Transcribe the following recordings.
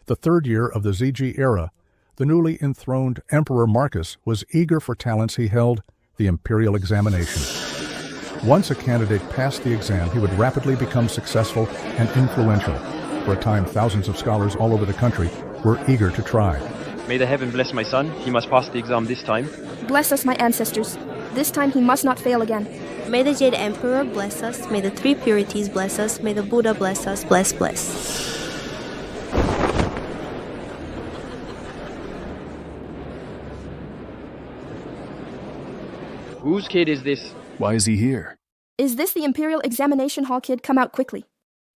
the third year of the ZG era, the newly enthroned Emperor Marcus was eager for talents he held the Imperial Examination. Once a candidate passed the exam, he would rapidly become successful and influential. For a time, thousands of scholars all over the country were eager to try. May the heaven bless my son. He must pass the exam this time. Bless us, my ancestors. This time he must not fail again. May the Jade Emperor bless us. May the three purities bless us. May the Buddha bless us. Bless, bless. Whose kid is this? Why is he here? Is this the Imperial Examination Hall kid? Come out quickly.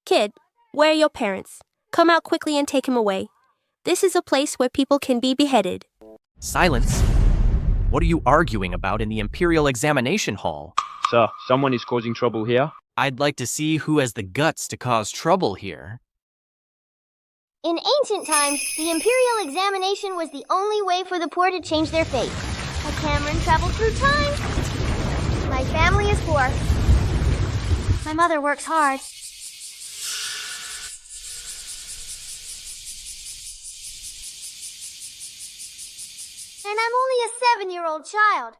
Kid, where are your parents? Come out quickly and take him away. This is a place where people can be beheaded. Silence. What are you arguing about in the Imperial Examination Hall? Sir, someone is causing trouble here. I'd like to see who has the guts to cause trouble here. In ancient times, the Imperial Examination was the only way for the poor to change their fate. A Cameron traveled through time. My family is poor. My mother works hard. And I'm only a 7-year-old child.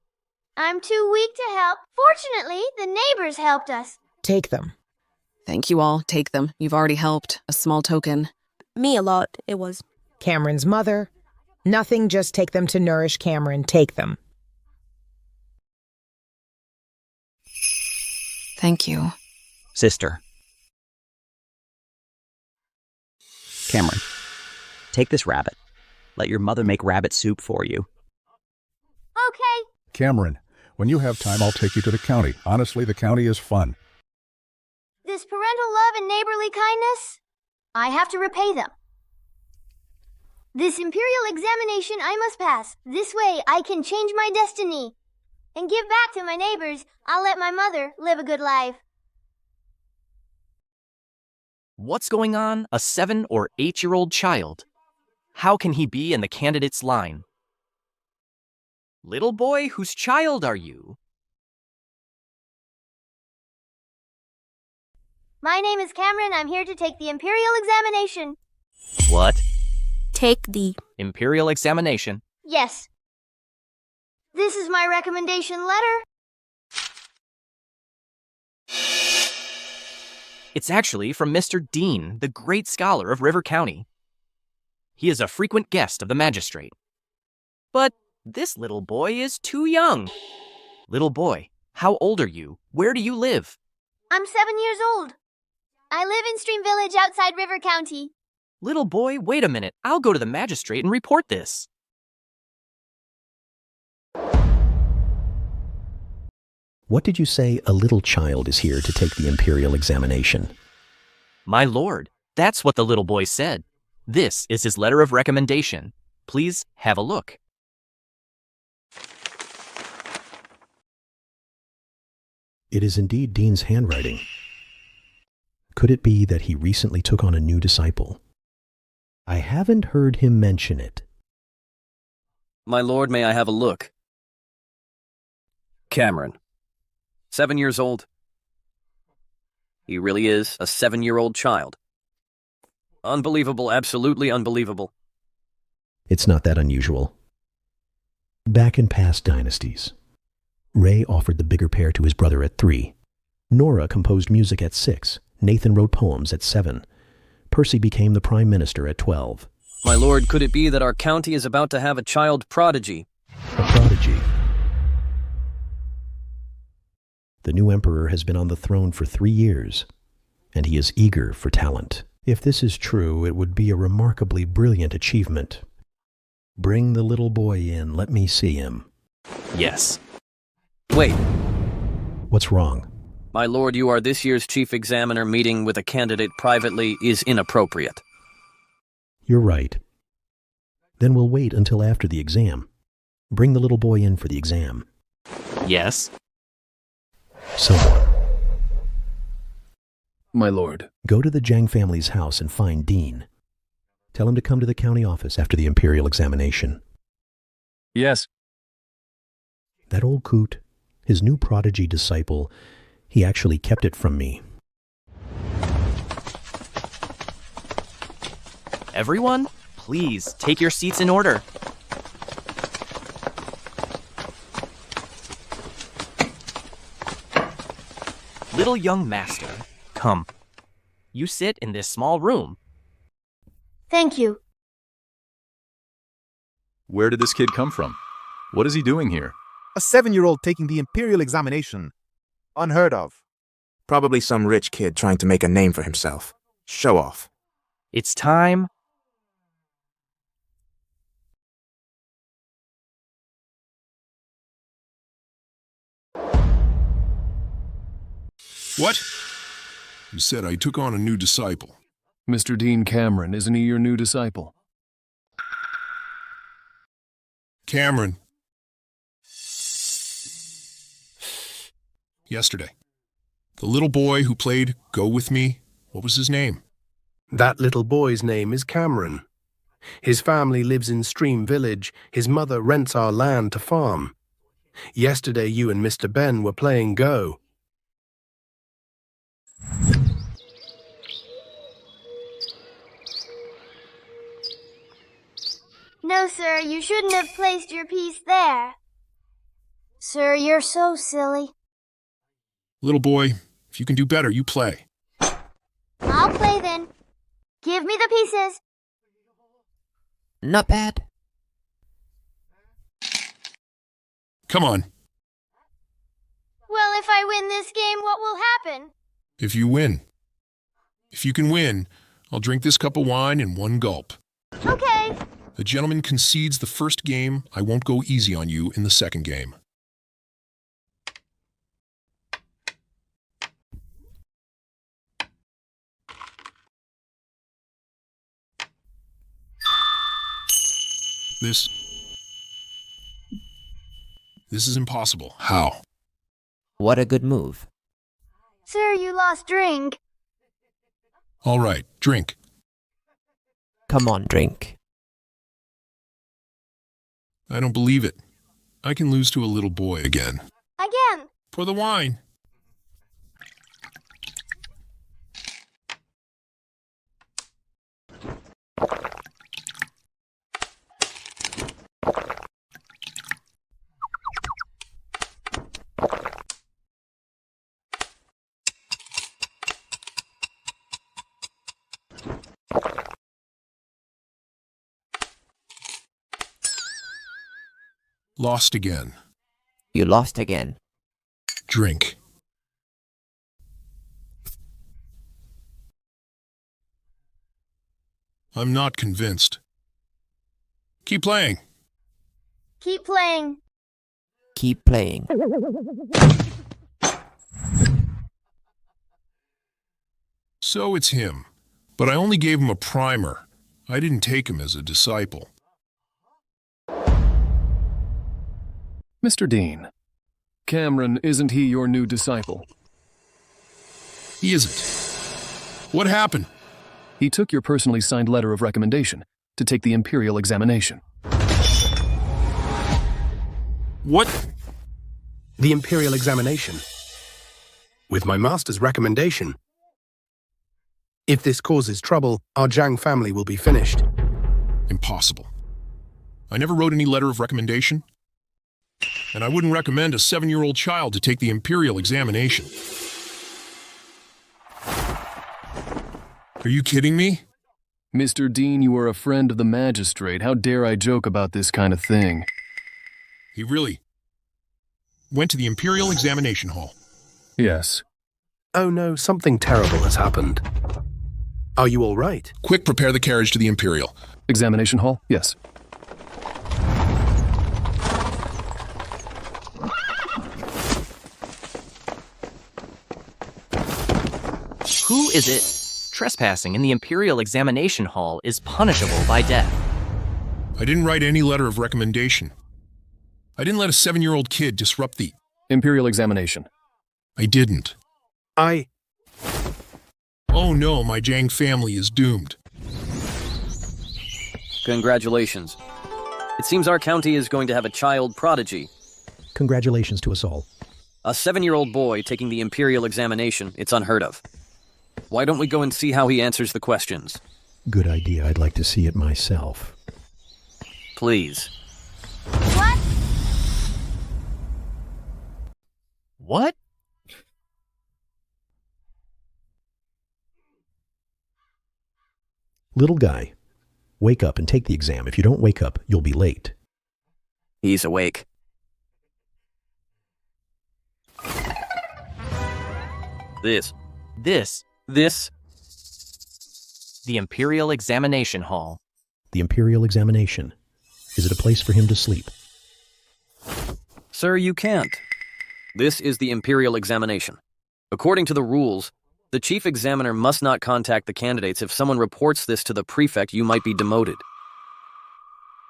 I'm too weak to help. Fortunately, the neighbors helped us. Take them. Thank you all. Take them. You've already helped. A small token. Me a lot, it was. Cameron's mother. Nothing, just take them to nourish Cameron. Take them. Thank you. Sister. Cameron, take this rabbit. Let your mother make rabbit soup for you. Okay. Cameron, when you have time, I'll take you to the county. Honestly, the county is fun. This parental love and neighborly kindness, I have to repay them. This Imperial Examination I must pass. This way I can change my destiny. And give back to my neighbors. I'll let my mother live a good life. What's going on? A 7 or 8-year-old child? How can he be in the candidate's line? Little boy, whose child are you? My name is Cameron. I'm here to take the Imperial Examination. What? Take the Imperial Examination? Yes. This is my recommendation letter. It's actually from Mr. Dean, the great scholar of River County. He is a frequent guest of the magistrate. But this little boy is too young. Little boy, how old are you? Where do you live? I'm 7 years old. I live in Stream Village outside River County. Little boy, wait a minute. I'll go to the magistrate and report this. What did you say a little child is here to take the Imperial Examination? My lord, that's what the little boy said. This is his letter of recommendation. Please have a look. It is indeed Dean's handwriting. Could it be that he recently took on a new disciple? I haven't heard him mention it. My lord, may I have a look? Cameron. 7 years old. He really is a 7-year-old child. Unbelievable, absolutely unbelievable. It's not that unusual. Back in past dynasties, Ray offered the bigger pair to his brother at 3. Nora composed music at 6. Nathan wrote poems at 7. Percy became the prime minister at 12. My lord, could it be that our county is about to have a child prodigy? A prodigy. The new emperor has been on the throne for 3 years, and he is eager for talent. If this is true, it would be a remarkably brilliant achievement. Bring the little boy in. Let me see him. Yes. Wait. What's wrong? My lord, you are this year's chief examiner. Meeting with a candidate privately is inappropriate. You're right. Then we'll wait until after the exam. Bring the little boy in for the exam. Yes. Someone. My lord. Go to the Jiang family's house and find Dean. Tell him to come to the county office after the Imperial Examination. Yes. That old coot, his new prodigy disciple, he actually kept it from me. Everyone, Please, take your seats in order. Little young master, come. You sit in this small room. Thank you. Where did this kid come from? What is he doing here? A 7-year-old taking the Imperial Examination. Unheard of. Probably some rich kid trying to make a name for himself. Show off. It's time. What? You said I took on a new disciple. Mr. Dean Cameron, isn't he your new disciple? Cameron. Yesterday. The little boy who played Go With Me, what was his name? That little boy's name is Cameron. His family lives in Stream Village. His mother rents our land to farm. Yesterday you and Mr. Ben were playing Go. No, sir, you shouldn't have placed your piece there. Sir, you're so silly. Little boy, if you can do better, you play. I'll play then. Give me the pieces. Not bad. Come on. Well, if I win this game, what will happen? If you win. If you can win, I'll drink this cup of wine in one gulp. Okay. The gentleman concedes the first game. I won't go easy on you in the second game. This is impossible. How? What a good move. Sir, you lost drink. All right, drink. Come on, drink. I don't believe it. I can lose to a little boy again. Again. Pour the wine. Lost again. You lost again. Drink. I'm not convinced. Keep playing. Keep playing. Keep playing. So it's him. But I only gave him a primer. I didn't take him as a disciple. Mr. Dean, Cameron, isn't he your new disciple? He isn't. What happened? He took your personally signed letter of recommendation to take the Imperial Examination. What? The Imperial Examination. With my master's recommendation. If this causes trouble, our Zhang family will be finished. Impossible. I never wrote any letter of recommendation. And I wouldn't recommend a 7-year-old child to take the Imperial Examination. Are you kidding me? Mr. Dean, you are a friend of the magistrate. How dare I joke about this kind of thing? He really went to the Imperial Examination Hall. Yes. Oh no, something terrible has happened. Are you all right? Quick, prepare the carriage to the Imperial. Examination Hall? Yes. Who is it? Trespassing in the Imperial Examination Hall is punishable by death. I didn't write any letter of recommendation. I didn't let a 7-year-old kid disrupt the Imperial Examination. I didn't. Oh no, my Zhang family is doomed. Congratulations. It seems our county is going to have a child prodigy. Congratulations to us all. A 7-year-old boy taking the Imperial Examination, it's unheard of. Why don't we go and see how he answers the questions? Good idea. I'd like to see it myself. Please. What? What? Little guy, wake up and take the exam. If you don't wake up, you'll be late. He's awake. This. The Imperial Examination Hall. The Imperial Examination. Is it a place for him to sleep? Sir, you can't. This is the Imperial Examination. According to the rules, the chief examiner must not contact the candidates. If someone reports this to the prefect, you might be demoted.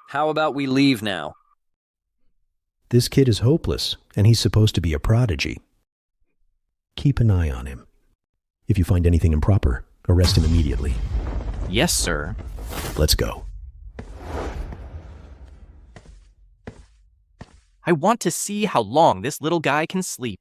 How about we leave now? This kid is hopeless, and he's supposed to be a prodigy. Keep an eye on him. If you find anything improper, arrest him immediately. Yes, sir. Let's go. I want to see how long this little guy can sleep.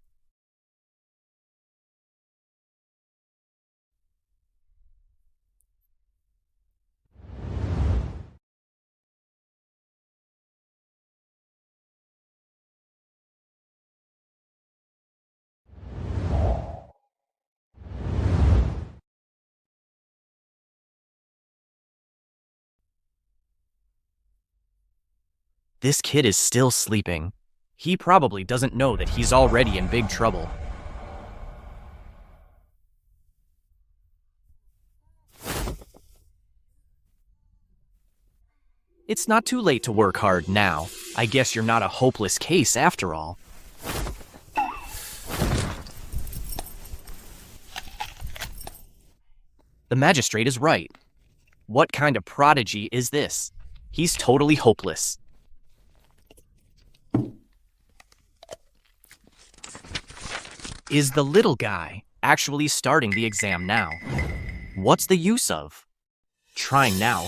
This kid is still sleeping. He probably doesn't know that he's already in big trouble. It's not too late to work hard now. I guess you're not a hopeless case after all. The magistrate is right. What kind of prodigy is this? He's totally hopeless. Is the little guy actually starting the exam now? What's the use of trying now?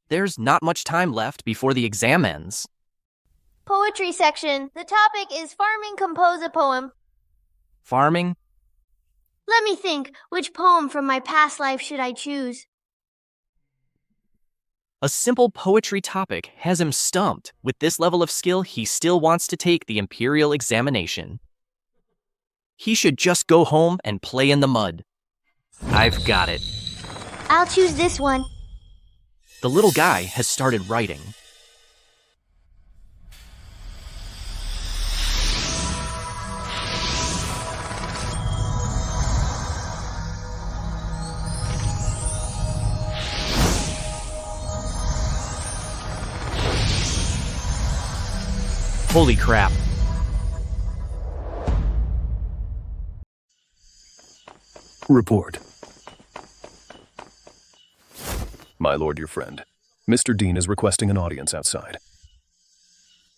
There's not much time left before the exam ends. Poetry section. The topic is farming. Compose a poem. Farming? Let me think. Which poem from my past life should I choose? A simple poetry topic has him stumped. With this level of skill, he still wants to take the Imperial Examination. He should just go home and play in the mud. I've got it. I'll choose this one. The little guy has started writing. Holy crap. Report. My lord, your friend. Mr. Dean is requesting an audience outside.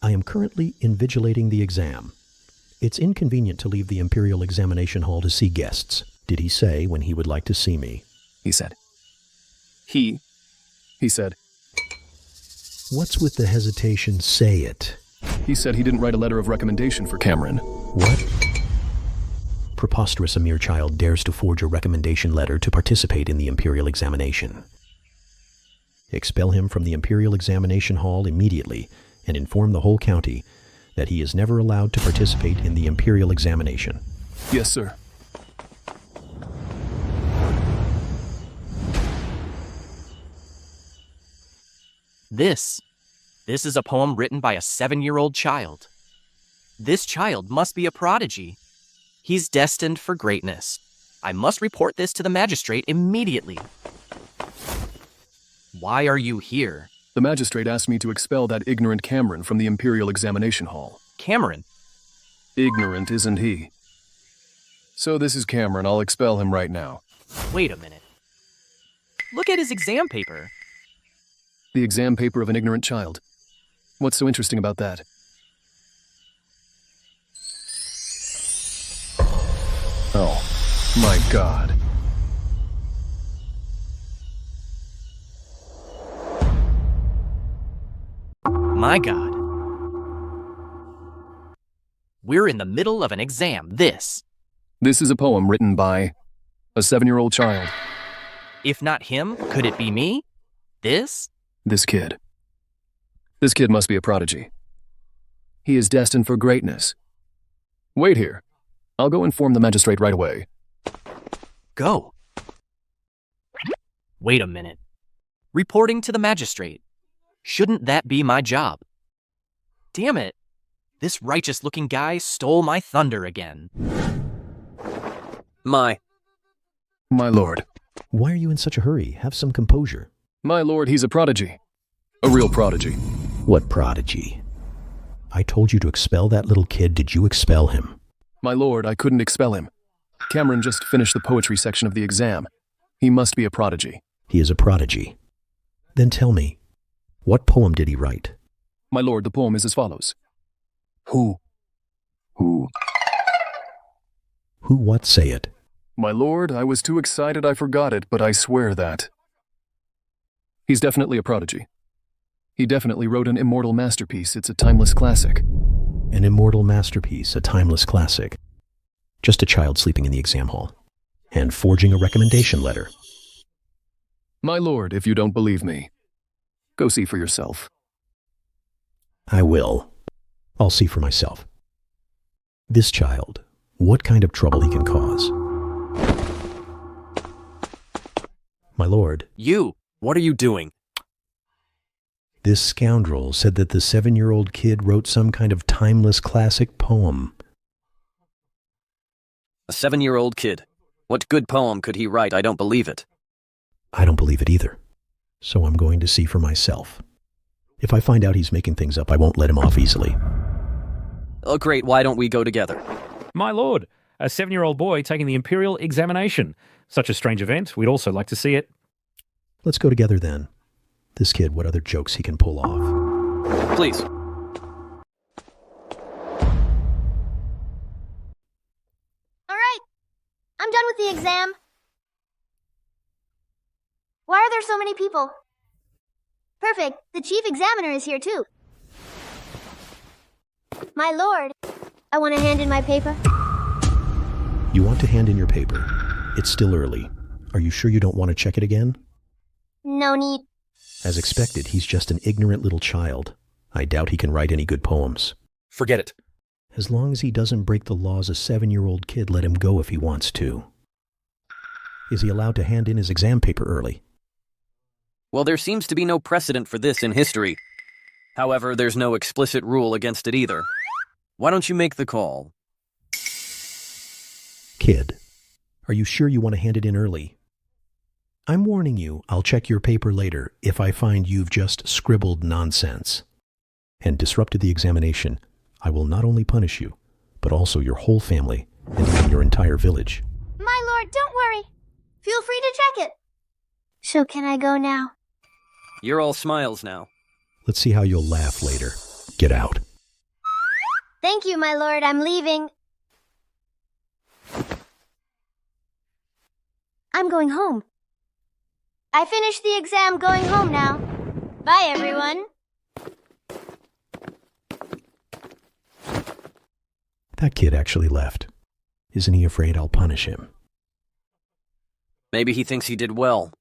I am currently invigilating the exam. It's inconvenient to leave the Imperial Examination Hall to see guests. Did he say when he would like to see me? He said. He said. What's with the hesitation? Say it. He said he didn't write a letter of recommendation for Cameron. What? Preposterous, a mere child dares to forge a recommendation letter to participate in the Imperial Examination. Expel him from the Imperial Examination Hall immediately and inform the whole county that he is never allowed to participate in the Imperial Examination. Yes, sir. This is a poem written by a 7-year-old child. This child must be a prodigy. He's destined for greatness. I must report this to the magistrate immediately. Why are you here? The magistrate asked me to expel that ignorant Cameron from the Imperial Examination Hall. Cameron? Ignorant, isn't he? So this is Cameron. I'll expel him right now. Wait a minute. Look at his exam paper. The exam paper of an ignorant child. What's so interesting about that? Oh, my God. My God. We're in the middle of an exam. This is a poem written by a 7-year-old child. If not him, could it be me? This? This kid. This kid must be a prodigy. He is destined for greatness. Wait here. I'll go inform the magistrate right away. Go. Wait a minute. Reporting to the magistrate. Shouldn't that be my job? Damn it. This righteous-looking guy stole my thunder again. My lord. Why are you in such a hurry? Have some composure. My lord, he's a prodigy. A real prodigy. What prodigy? I told you to expel that little kid. Did you expel him? My lord, I couldn't expel him. Cameron just finished the poetry section of the exam. He must be a prodigy. He is a prodigy. Then tell me, what poem did he write? My lord, the poem is as follows. Who what? Say it. My lord, I was too excited I forgot it, but I swear that. He's definitely a prodigy. He definitely wrote an immortal masterpiece. It's a timeless classic. An immortal masterpiece, a timeless classic. Just a child sleeping in the exam hall. And forging a recommendation letter. My lord, if you don't believe me, go see for yourself. I will. I'll see for myself. This child, what kind of trouble he can cause? My lord. You! What are you doing? This scoundrel said that the 7-year-old kid wrote some kind of timeless classic poem. A 7-year-old kid. What good poem could he write? I don't believe it. I don't believe it either. So I'm going to see for myself. If I find out he's making things up, I won't let him off easily. Oh, great. Why don't we go together? My lord, a 7-year-old boy taking the Imperial Examination. Such a strange event. We'd also like to see it. Let's go together then. This kid, what other jokes he can pull off. Please. All right. I'm done with the exam. Why are there so many people? Perfect. The chief examiner is here too. My lord, I want to hand in my paper. You want to hand in your paper? It's still early. Are you sure you don't want to check it again? No need. As expected, he's just an ignorant little child. I doubt he can write any good poems. Forget it. As long as he doesn't break the laws, a 7-year-old kid let him go if he wants to. Is he allowed to hand in his exam paper early? Well, there seems to be no precedent for this in history. However, there's no explicit rule against it either. Why don't you make the call? Kid, are you sure you want to hand it in early? I'm warning you, I'll check your paper later if I find you've just scribbled nonsense and disrupted the examination. I will not only punish you, but also your whole family and even your entire village. My lord, don't worry. Feel free to check it. So can I go now? You're all smiles now. Let's see how you'll laugh later. Get out. Thank you, my lord. I'm leaving. I'm going home. I finished the exam, going home now. Bye, everyone. That kid actually left. Isn't he afraid I'll punish him? Maybe he thinks he did well.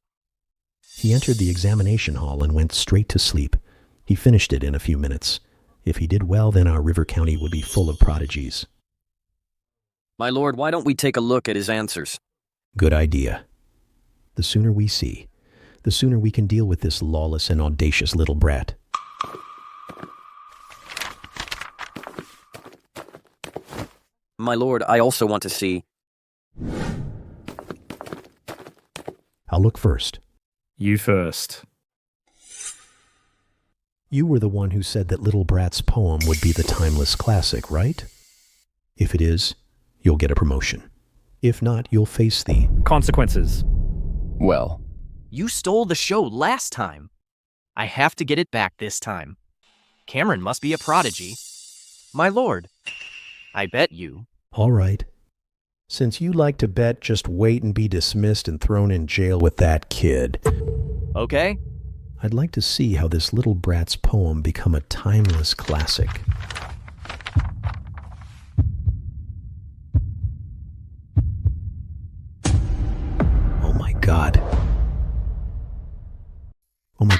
He entered the examination hall and went straight to sleep. He finished it in a few minutes. If he did well, then our River County would be full of prodigies. My lord, why don't we take a look at his answers? Good idea. The sooner we see, the sooner we can deal with this lawless and audacious little brat. My lord, I also want to see. I'll look first. You first. You were the one who said that Little Brat's poem would be the timeless classic, right? If it is, you'll get a promotion. If not, you'll face the consequences. Well, you stole the show last time. I have to get it back this time. Cameron must be a prodigy. My lord, I bet you. All right. Since you like to bet, just wait and be dismissed and thrown in jail with that kid. Okay. I'd like to see how this little brat's poem become a timeless classic. Oh my God.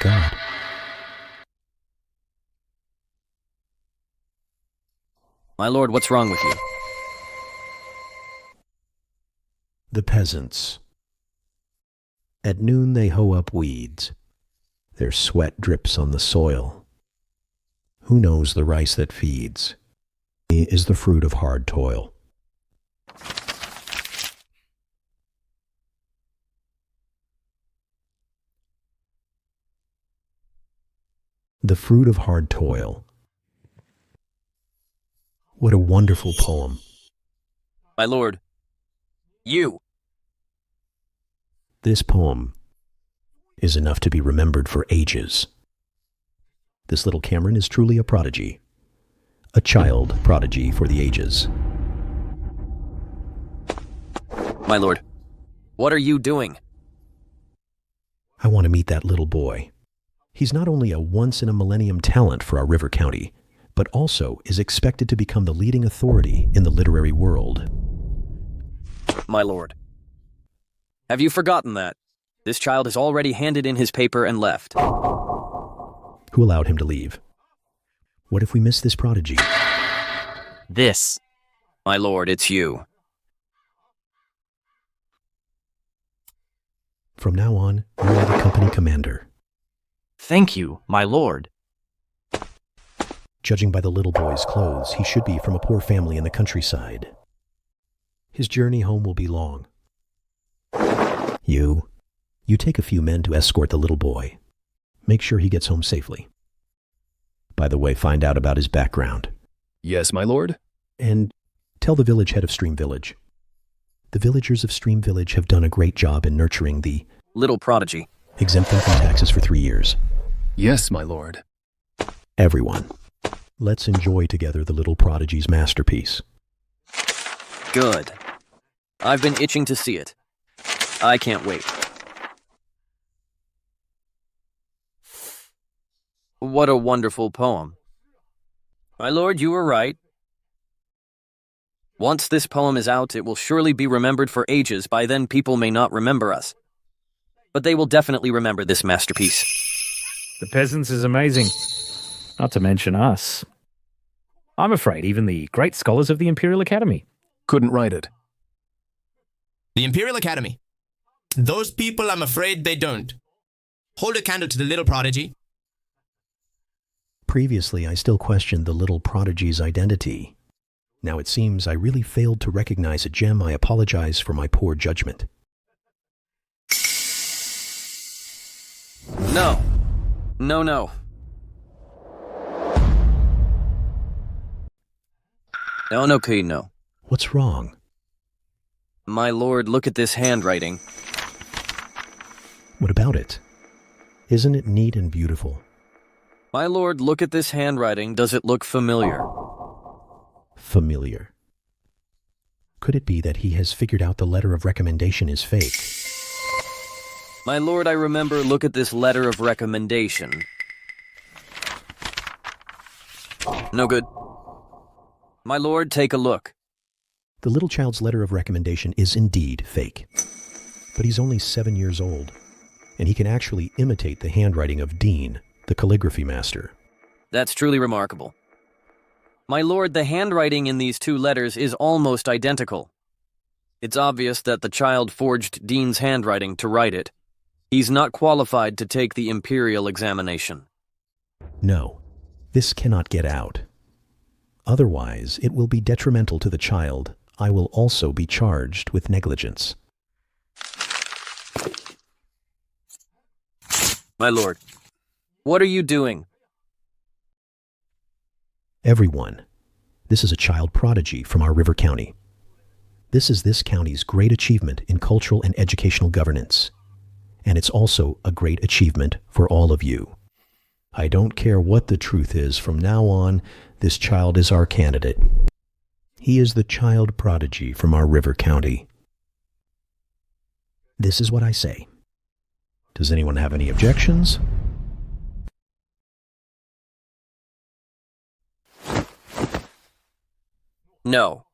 God. My lord, what's wrong with you? The peasants. At noon they hoe up weeds. Their sweat drips on the soil. Who knows the rice that feeds? Is the fruit of hard toil. The fruit of hard toil. What a wonderful poem. My lord. You. This poem is enough to be remembered for ages. This little Cameron is truly a prodigy. A child prodigy for the ages. My lord. What are you doing? I want to meet that little boy. He's not only a once-in-a-millennium talent for our River County, but also is expected to become the leading authority in the literary world. My lord. Have you forgotten that? This child has already handed in his paper and left. Who allowed him to leave? What if we miss this prodigy? This. My lord, it's you. From now on, you are the company commander. Thank you, my lord. Judging by the little boy's clothes, he should be from a poor family in the countryside. His journey home will be long. You take a few men to escort the little boy. Make sure he gets home safely. By the way, find out about his background. Yes, my lord. And tell the village head of Stream Village. The villagers of Stream Village have done a great job in nurturing the little prodigy. Exempt them from taxes for 3 years. Yes, my lord. Everyone, let's enjoy together the little prodigy's masterpiece. Good. I've been itching to see it. I can't wait. What a wonderful poem. My lord, you were right. Once this poem is out, it will surely be remembered for ages. By then, people may not remember us. But they will definitely remember this masterpiece. The peasants is amazing. Not to mention us. I'm afraid even the great scholars of the Imperial Academy couldn't write it. The Imperial Academy. Those people, I'm afraid they don't. Hold a candle to the little prodigy. Previously, I still questioned the little prodigy's identity. Now it seems I really failed to recognize a gem. I apologize for my poor judgment. No. No, no. No, okay, no. What's wrong? My lord, look at this handwriting. What about it? Isn't it neat and beautiful? My lord, look at this handwriting. Does it look familiar? Familiar. Could it be that he has figured out the letter of recommendation is fake? My lord, I remember. Look at this letter of recommendation. No good. My lord, take a look. The little child's letter of recommendation is indeed fake. But he's only 7 years old, and he can actually imitate the handwriting of Dean, the calligraphy master. That's truly remarkable. My lord, the handwriting in these two letters is almost identical. It's obvious that the child forged Dean's handwriting to write it. He's not qualified to take the Imperial Examination. No, this cannot get out. Otherwise, it will be detrimental to the child. I will also be charged with negligence. My lord, what are you doing? Everyone, this is a child prodigy from our River County. This is this county's great achievement in cultural and educational governance. And it's also a great achievement for all of you. I don't care what the truth is. From now on, this child is our candidate. He is the child prodigy from our River County. This is what I say. Does anyone have any objections? No.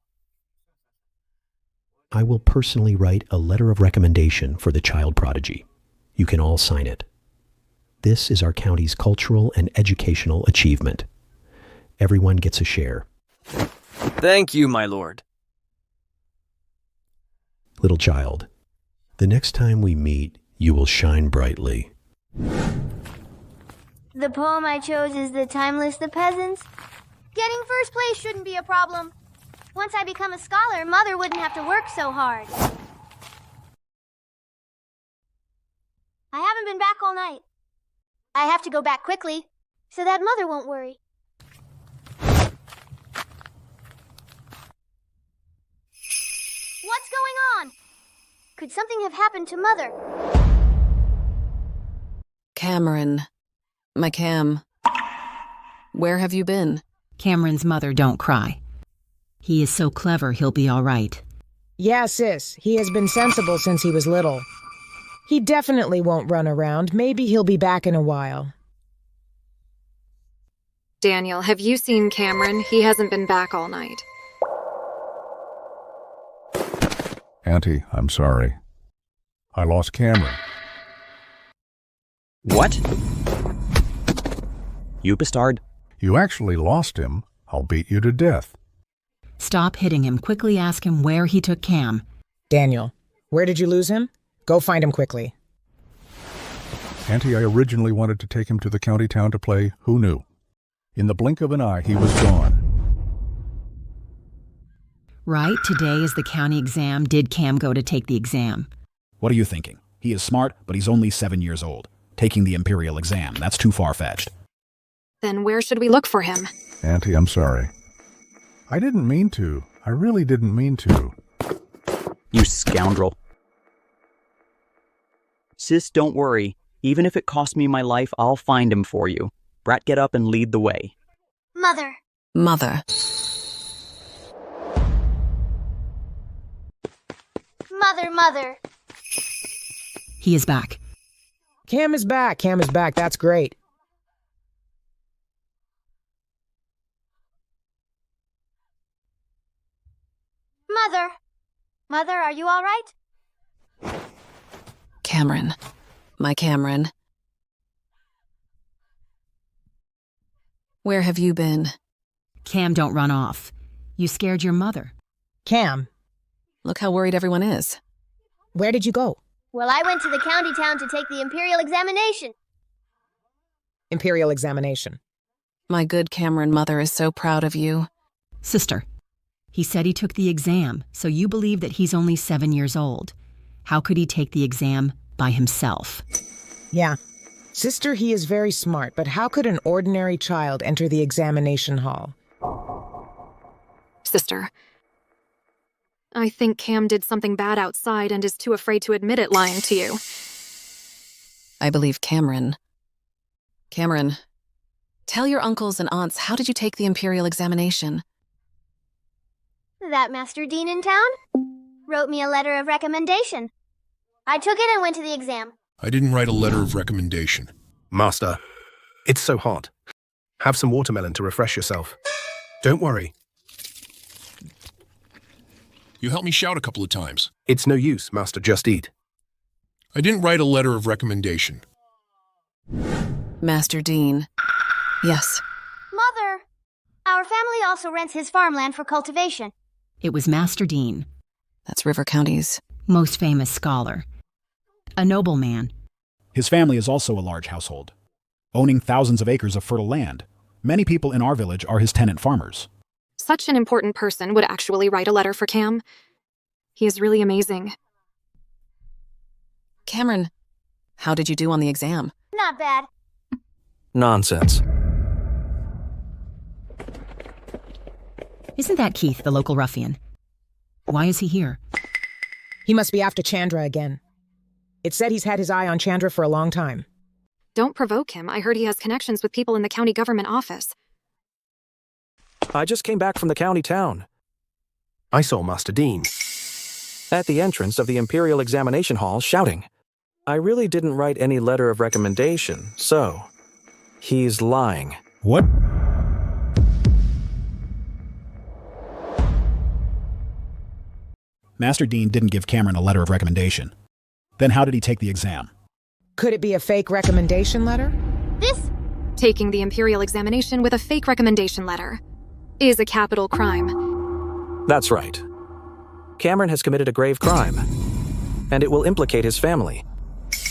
I will personally write a letter of recommendation for the child prodigy. You can all sign it. This is our county's cultural and educational achievement. Everyone gets a share. Thank you, my lord. Little child, the next time we meet, you will shine brightly. The poem I chose is The Timeless the Peasants. Getting first place shouldn't be a problem. Once I become a scholar, Mother wouldn't have to work so hard. I haven't been back all night. I have to go back quickly, so that Mother won't worry. What's going on? Could something have happened to Mother? Cameron. My Cam. Where have you been? Cameron's mother don't cry. He is so clever he'll be all right. Yeah, sis. He has been sensible since he was little. He definitely won't run around. Maybe he'll be back in a while. Daniel, have you seen Cameron? He hasn't been back all night. Auntie, I'm sorry. I lost Cameron. What? You bestard? You actually lost him. I'll beat you to death. Stop hitting him. Quickly ask him where he took Cam. Daniel, where did you lose him? Go find him quickly. Auntie, I originally wanted to take him to the county town to play Who Knew. In the blink of an eye, he was gone. Right, today is the county exam. Did Cam go to take the exam? What are you thinking? He is smart, but he's only 7 years old. Taking the Imperial exam, that's too far-fetched. Then where should we look for him? Auntie, I'm sorry. I didn't mean to. I really didn't mean to. You scoundrel. Sis, don't worry. Even if it costs me my life, I'll find him for you. Brat, get up and lead the way. Mother. Mother. Mother. He is back. Cam is back. Cam is back. That's great. Mother, are you all right? Cameron. My Cameron. Where have you been? Cam, don't run off. You scared your mother. Cam. Look how worried everyone is. Where did you go? Well, I went to the county town to take the Imperial Examination. Imperial Examination. My good Cameron mother is so proud of you. Sister, he said he took the exam, so you believe that he's only 7 years old. How could he take the exam by himself? Yeah. Sister, he is very smart, but how could an ordinary child enter the examination hall? Sister, I think Cam did something bad outside and is too afraid to admit it lying to you. I believe Cameron. Cameron, tell your uncles and aunts, how did you take the Imperial Examination? That Master Dean in town wrote me a letter of recommendation. I took it and went to the exam. I didn't write a letter of recommendation. Master, it's so hot. Have some watermelon to refresh yourself. Don't worry. You helped me shout a couple of times. It's no use, Master. Just eat. I didn't write a letter of recommendation. Master Dean. Yes. Mother, our family also rents his farmland for cultivation. It was Master Dean. That's River County's most famous scholar. A nobleman. His family is also a large household, owning thousands of acres of fertile land. Many people in our village are his tenant farmers. Such an important person would actually write a letter for Cam. He is really amazing. Cameron, how did you do on the exam? Not bad. Nonsense. Isn't that Keith, the local ruffian? Why is he here? He must be after Chandra again. It said he's had his eye on Chandra for a long time. Don't provoke him. I heard he has connections with people in the county government office. I just came back from the county town. I saw Master Dean at the entrance of the Imperial Examination Hall shouting. I really didn't write any letter of recommendation, so he's lying. What? Master Dean didn't give Cameron a letter of recommendation. Then how did he take the exam? Could it be a fake recommendation letter? This? Taking the Imperial Examination with a fake recommendation letter is a capital crime. That's right. Cameron has committed a grave crime, and it will implicate his family.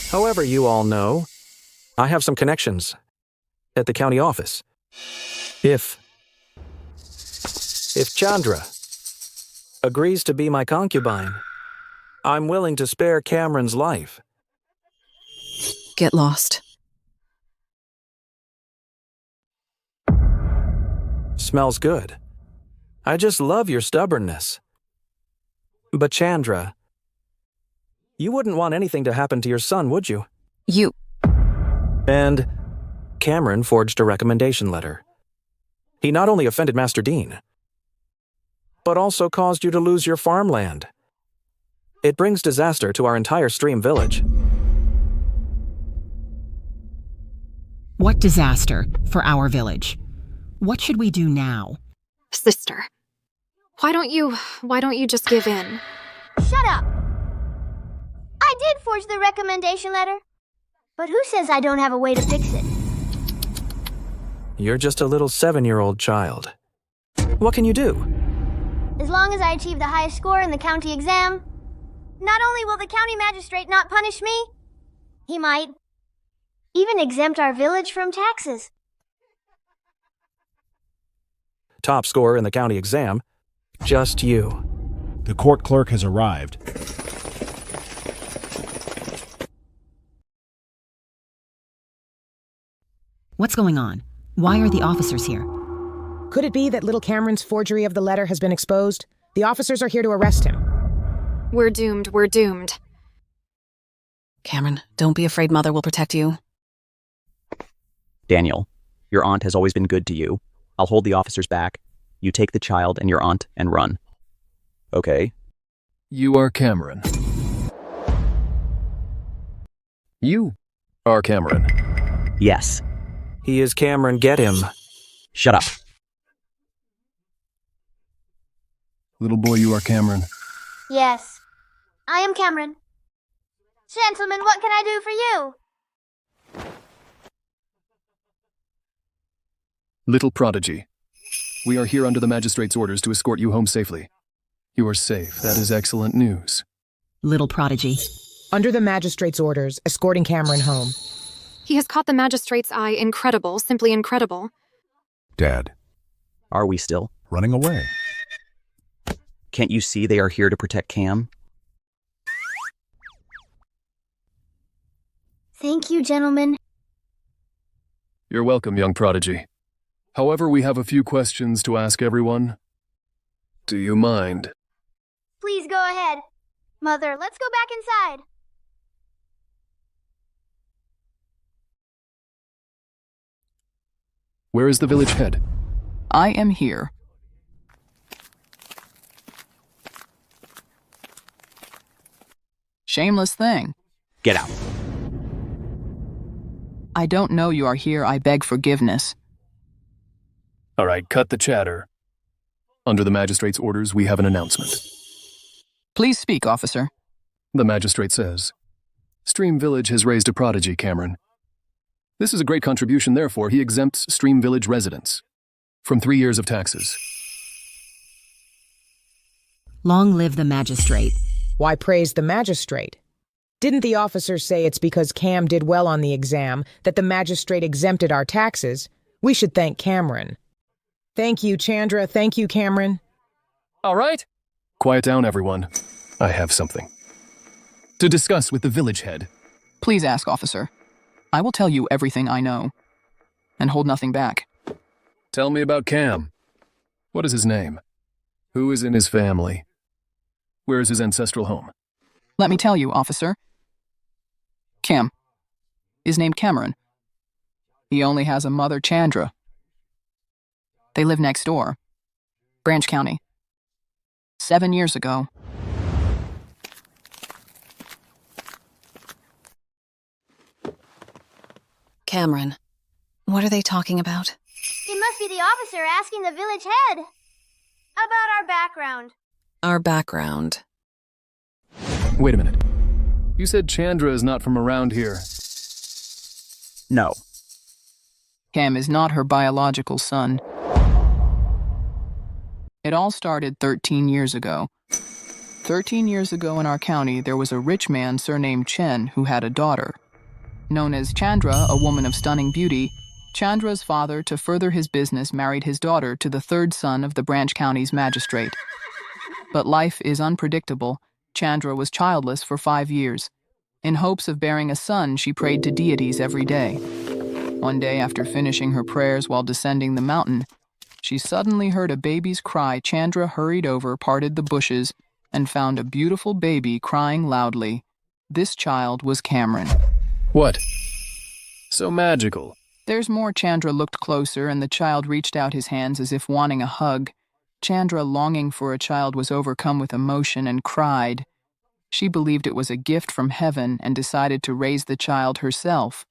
However, you all know, I have some connections at the county office. If Chandra agrees to be my concubine, I'm willing to spare Cameron's life. Get lost. Smells good. I just love your stubbornness. But Chandra, you wouldn't want anything to happen to your son, would you? You. And Cameron forged a recommendation letter. He not only offended Master Dean, but also caused you to lose your farmland. It brings disaster to our entire stream village. What disaster for our village? What should we do now? Sister, why don't you just give in? Shut up! I did forge the recommendation letter. But who says I don't have a way to fix it? You're just a little 7-year-old child. What can you do? As long as I achieve the highest score in the county exam, not only will the county magistrate not punish me, he might even exempt our village from taxes. Top scorer in the county exam, just you. The court clerk has arrived. What's going on? Why are the officers here? Could it be that little Cameron's forgery of the letter has been exposed? The officers are here to arrest him. We're doomed. We're doomed. Cameron, don't be afraid Mother will protect you. Daniel, your aunt has always been good to you. I'll hold the officers back. You take the child and your aunt and run. Okay? You are Cameron. You are Cameron. Yes. He is Cameron, get him. Shut up. Little boy, you are Cameron. Yes, I am Cameron. Gentlemen, what can I do for you? Little prodigy. We are here under the magistrate's orders to escort you home safely. You are safe. That is excellent news. Little prodigy. Under the magistrate's orders, escorting Cameron home. He has caught the magistrate's eye. Incredible, simply incredible. Dad. Are we still? Running away. Can't you see they are here to protect Cam? Thank you, gentlemen. You're welcome, young prodigy. However, we have a few questions to ask everyone. Do you mind? Please go ahead. Mother, let's go back inside. Where is the village head? I am here. Shameless thing. Get out. I don't know you are here. I beg forgiveness. All right, cut the chatter. Under the magistrate's orders, we have an announcement. Please speak, officer. The magistrate says, Stream Village has raised a prodigy, Cameron. This is a great contribution, therefore, he exempts Stream Village residents from 3 years of taxes. Long live the magistrate. Why praise the magistrate? Didn't the officers say it's because Cam did well on the exam that the magistrate exempted our taxes? We should thank Cameron. Thank you, Chandra. Thank you, Cameron. All right. Quiet down, everyone. I have something to discuss with the village head. Please ask, officer. I will tell you everything I know, and hold nothing back. Tell me about Cam. What is his name? Who is in his family? Where is his ancestral home? Let me tell you, officer. Cam is named Cameron. He only has a mother, Chandra. They live next door. Branch County. 7 years ago. Cameron, what are they talking about? It must be the officer asking the village head about our background. Our background. Wait a minute. You said Chandra is not from around here. No. Cam is not her biological son. It all started 13 years ago. 13 years ago in our county, there was a rich man surnamed Chen who had a daughter. Known as Chandra, a woman of stunning beauty, Chandra's father, to further his business, married his daughter to the third son of the branch county's magistrate. But life is unpredictable. Chandra was childless for 5 years. In hopes of bearing a son, she prayed to deities every day. One day, after finishing her prayers while descending the mountain, she suddenly heard a baby's cry. Chandra hurried over, parted the bushes, and found a beautiful baby crying loudly. This child was Cameron. What? So magical. There's more. Chandra looked closer, and the child reached out his hands as if wanting a hug. Chandra, longing for a child, was overcome with emotion and cried. She believed it was a gift from heaven and decided to raise the child herself.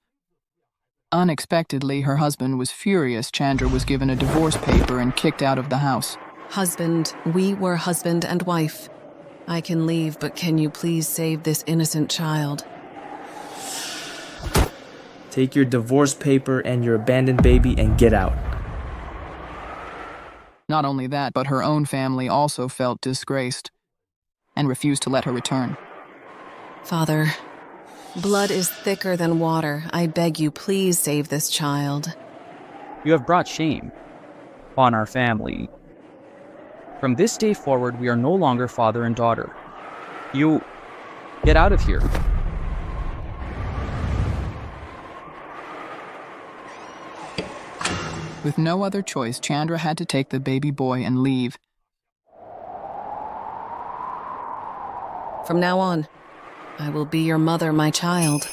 Unexpectedly, her husband was furious. Chandra was given a divorce paper and kicked out of the house. Husband, we were husband and wife. I can leave, but can you please save this innocent child? Take your divorce paper and your abandoned baby and get out. Not only that, but her own family also felt disgraced and refused to let her return. Father, blood is thicker than water. I beg you, please save this child. You have brought shame upon our family. From this day forward, we are no longer father and daughter. You get out of here. With no other choice, Chandra had to take the baby boy and leave. From now on, I will be your mother, my child.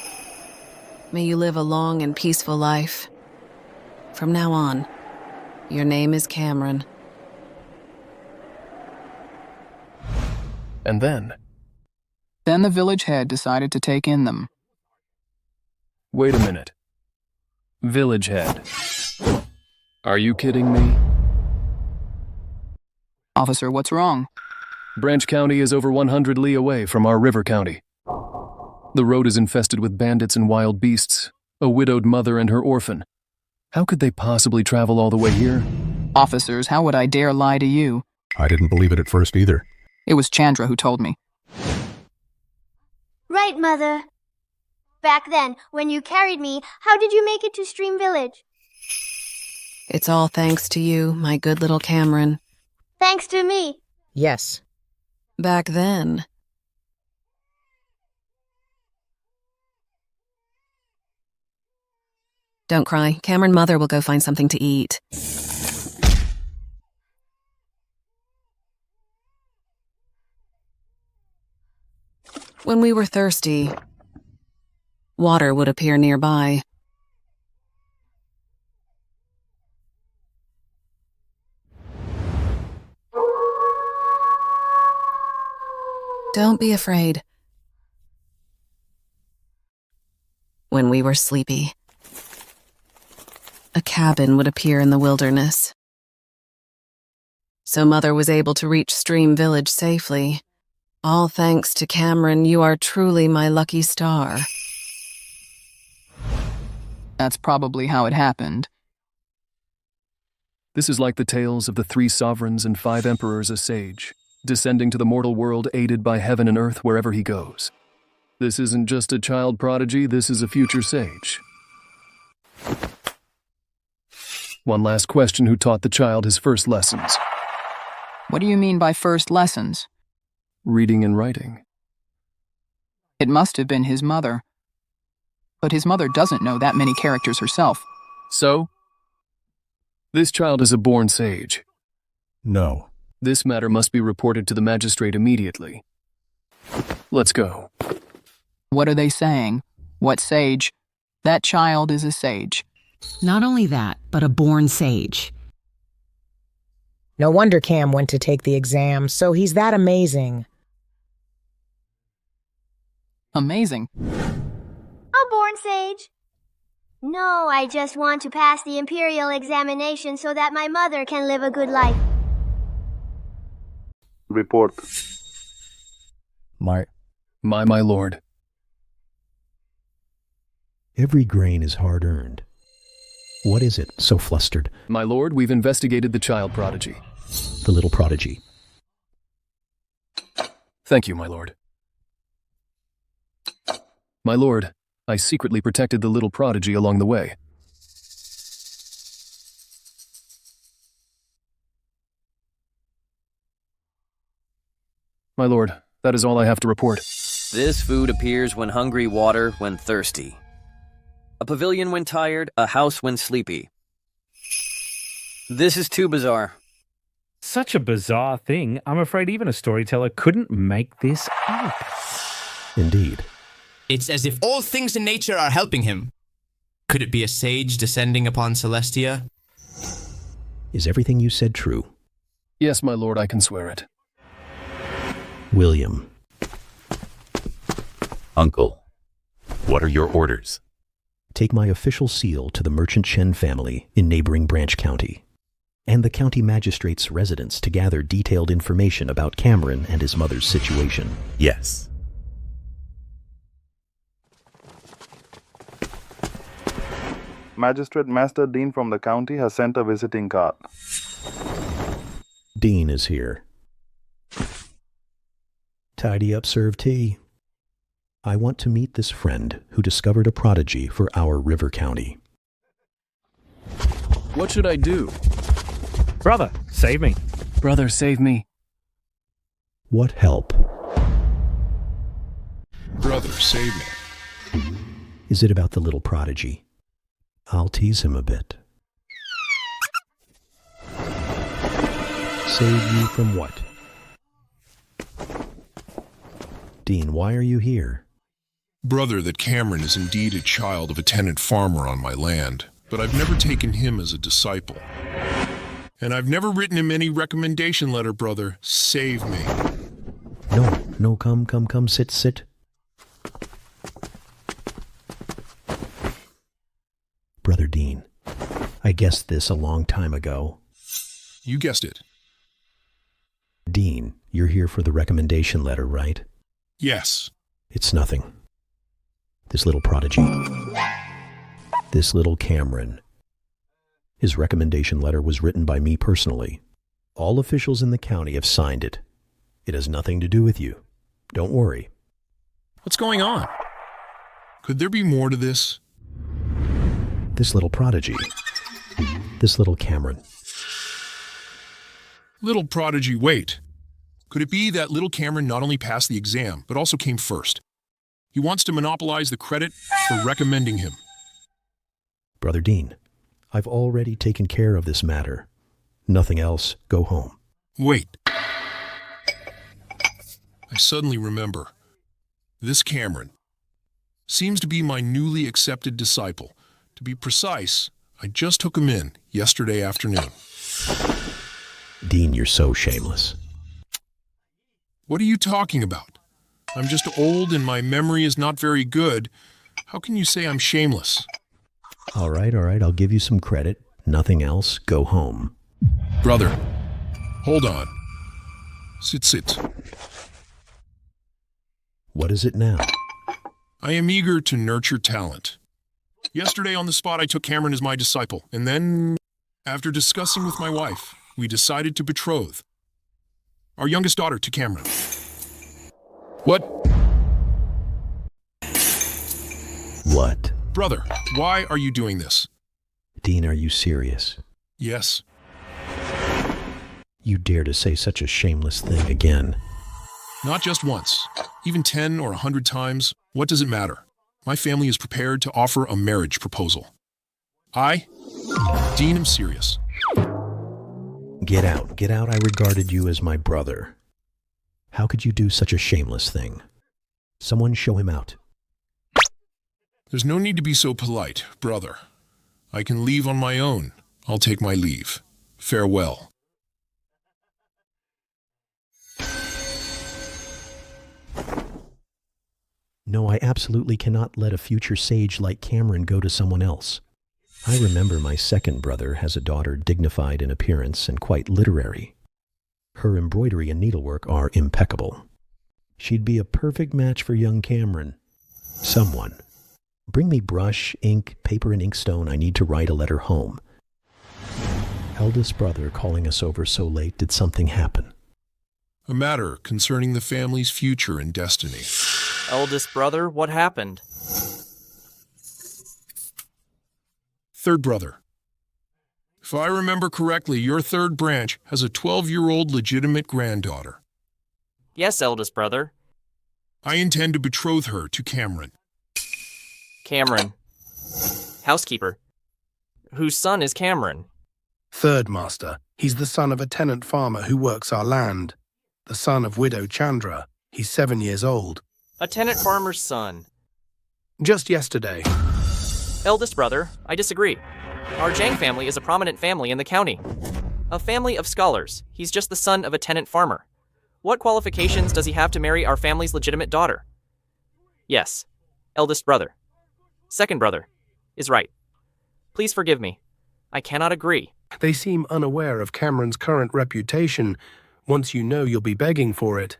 May you live a long and peaceful life. From now on, your name is Cameron. And then? Then the village head decided to take in them. Wait a minute. Village head. Are you kidding me? Officer, what's wrong? Branch County is over 100 li away from our river county. The road is infested with bandits and wild beasts, a widowed mother and her orphan. How could they possibly travel all the way here? Officers, how would I dare lie to you? I didn't believe it at first either. It was Chandra who told me. Right, Mother. Back then, when you carried me, how did you make it to Stream Village? It's all thanks to you, my good little Cameron. Thanks to me. Yes. Back then. Don't cry. Cameron Mother will go find something to eat. When we were thirsty, water would appear nearby. Don't be afraid. When we were sleepy, a cabin would appear in the wilderness. So Mother was able to reach Stream Village safely. All thanks to Cameron, you are truly my lucky star. That's probably how it happened. This is like the tales of the 3 sovereigns and 5 emperors a sage, descending to the mortal world aided by heaven and earth wherever he goes. This isn't just a child prodigy, this is a future sage. One last question: who taught the child his first lessons? What do you mean by first lessons? Reading and writing. It must have been his mother. But his mother doesn't know that many characters herself. So? This child is a born sage. No. This matter must be reported to the magistrate immediately. Let's go. What are they saying? What sage? That child is a sage. Not only that, but a born sage. No wonder Cam went to take the exam, so he's that amazing. Amazing. A born sage? No, I just want to pass the Imperial Examination so that my mother can live a good life. Report. My lord. Every grain is hard-earned. What is it, so flustered? My lord, we've investigated the child prodigy. The little prodigy. Thank you, my lord. My lord, I secretly protected the little prodigy along the way. My lord, that is all I have to report. This food appears when hungry, water when thirsty. A pavilion when tired, a house when sleepy. This is too bizarre. Such a bizarre thing. I'm afraid even a storyteller couldn't make this up. Indeed. It's as if all things in nature are helping him. Could it be a sage descending upon Celestia? Is everything you said true? Yes, my lord, I can swear it. William. Uncle, what are your orders? Take my official seal to the Merchant Chen family in neighboring Branch County, and the county magistrate's residence to gather detailed information about Cameron and his mother's situation. Yes. Magistrate Master Dean from the county has sent a visiting card. Dean is here. Tidy up, serve tea. I want to meet this friend who discovered a prodigy for our River County. What should I do? Brother, save me. Brother, save me. What help? Brother, save me. Is it about the little prodigy? I'll tease him a bit. Save you from what? Dean, why are you here? Brother, that Cameron is indeed a child of a tenant farmer on my land, but I've never taken him as a disciple. And I've never written him any recommendation letter, brother. Save me. No, come, sit. Brother Dean, I guessed this a long time ago. You guessed it. Dean, you're here for the recommendation letter, right? Yes. It's nothing. This little prodigy. This little Cameron. His recommendation letter was written by me personally. All officials in the county have signed it. It has nothing to do with you. Don't worry. What's going on? Could there be more to this? This little prodigy. This little Cameron. Little prodigy, wait. Could it be that little Cameron not only passed the exam, but also came first? He wants to monopolize the credit for recommending him. Brother Dean, I've already taken care of this matter. Nothing else. Go home. Wait. I suddenly remember. This Cameron seems to be my newly accepted disciple. To be precise, I just took him in yesterday afternoon. Dean, you're so shameless. What are you talking about? I'm just old and my memory is not very good. How can you say I'm shameless? All right, I'll give you some credit. Nothing else. Go home. Brother, hold on. Sit. What is it now? I am eager to nurture talent. Yesterday on the spot, I took Cameron as my disciple, and then, after discussing with my wife, we decided to betroth our youngest daughter to Cameron. What? What? Brother, why are you doing this? Dean, are you serious? Yes. You dare to say such a shameless thing again? Not just once, even 10 or 100 times. What does it matter? My family is prepared to offer a marriage proposal. I, Dean, am serious. Get out. I regarded you as my brother. How could you do such a shameless thing? Someone show him out. There's no need to be so polite, brother. I can leave on my own. I'll take my leave. Farewell. No, I absolutely cannot let a future sage like Cameron go to someone else. I remember my second brother has a daughter dignified in appearance and quite literary. Her embroidery and needlework are impeccable. She'd be a perfect match for young Cameron. Someone Bring me brush, ink, paper, and inkstone. I need to write a letter home. Eldest brother calling us over so late. Did something happen? A matter concerning the family's future and destiny. Eldest brother, what happened? Third brother. If I remember correctly, your third branch has a 12-year-old legitimate granddaughter. Yes, eldest brother. I intend to betroth her to Cameron. Cameron. Housekeeper. Whose son is Cameron? Third master. He's the son of a tenant farmer who works our land. The son of widow Chandra. He's 7 years old. A tenant farmer's son. Just yesterday. Eldest brother, I disagree. Our Jang family is a prominent family in the county. A family of scholars. He's just the son of a tenant farmer. What qualifications does he have to marry our family's legitimate daughter? Yes, eldest brother. Second brother is right. Please forgive me. I cannot agree. They seem unaware of Cameron's current reputation. Once you know, you'll be begging for it.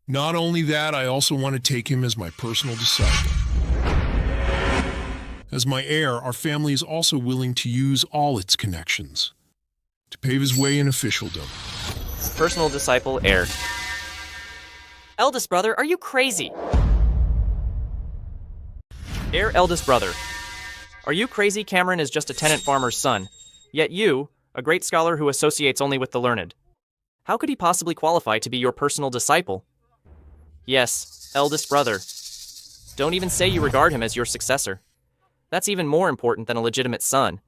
Not only that, I also want to take him as my personal disciple. As my heir, our family is also willing to use all its connections to pave his way in officialdom. Personal disciple, heir. Eldest brother, are you crazy? Heir, eldest brother. Are you crazy? Cameron is just a tenant farmer's son. Yet you, a great scholar who associates only with the learned. How could he possibly qualify to be your personal disciple? Yes, eldest brother. Don't even say you regard him as your successor. That's even more important than a legitimate son.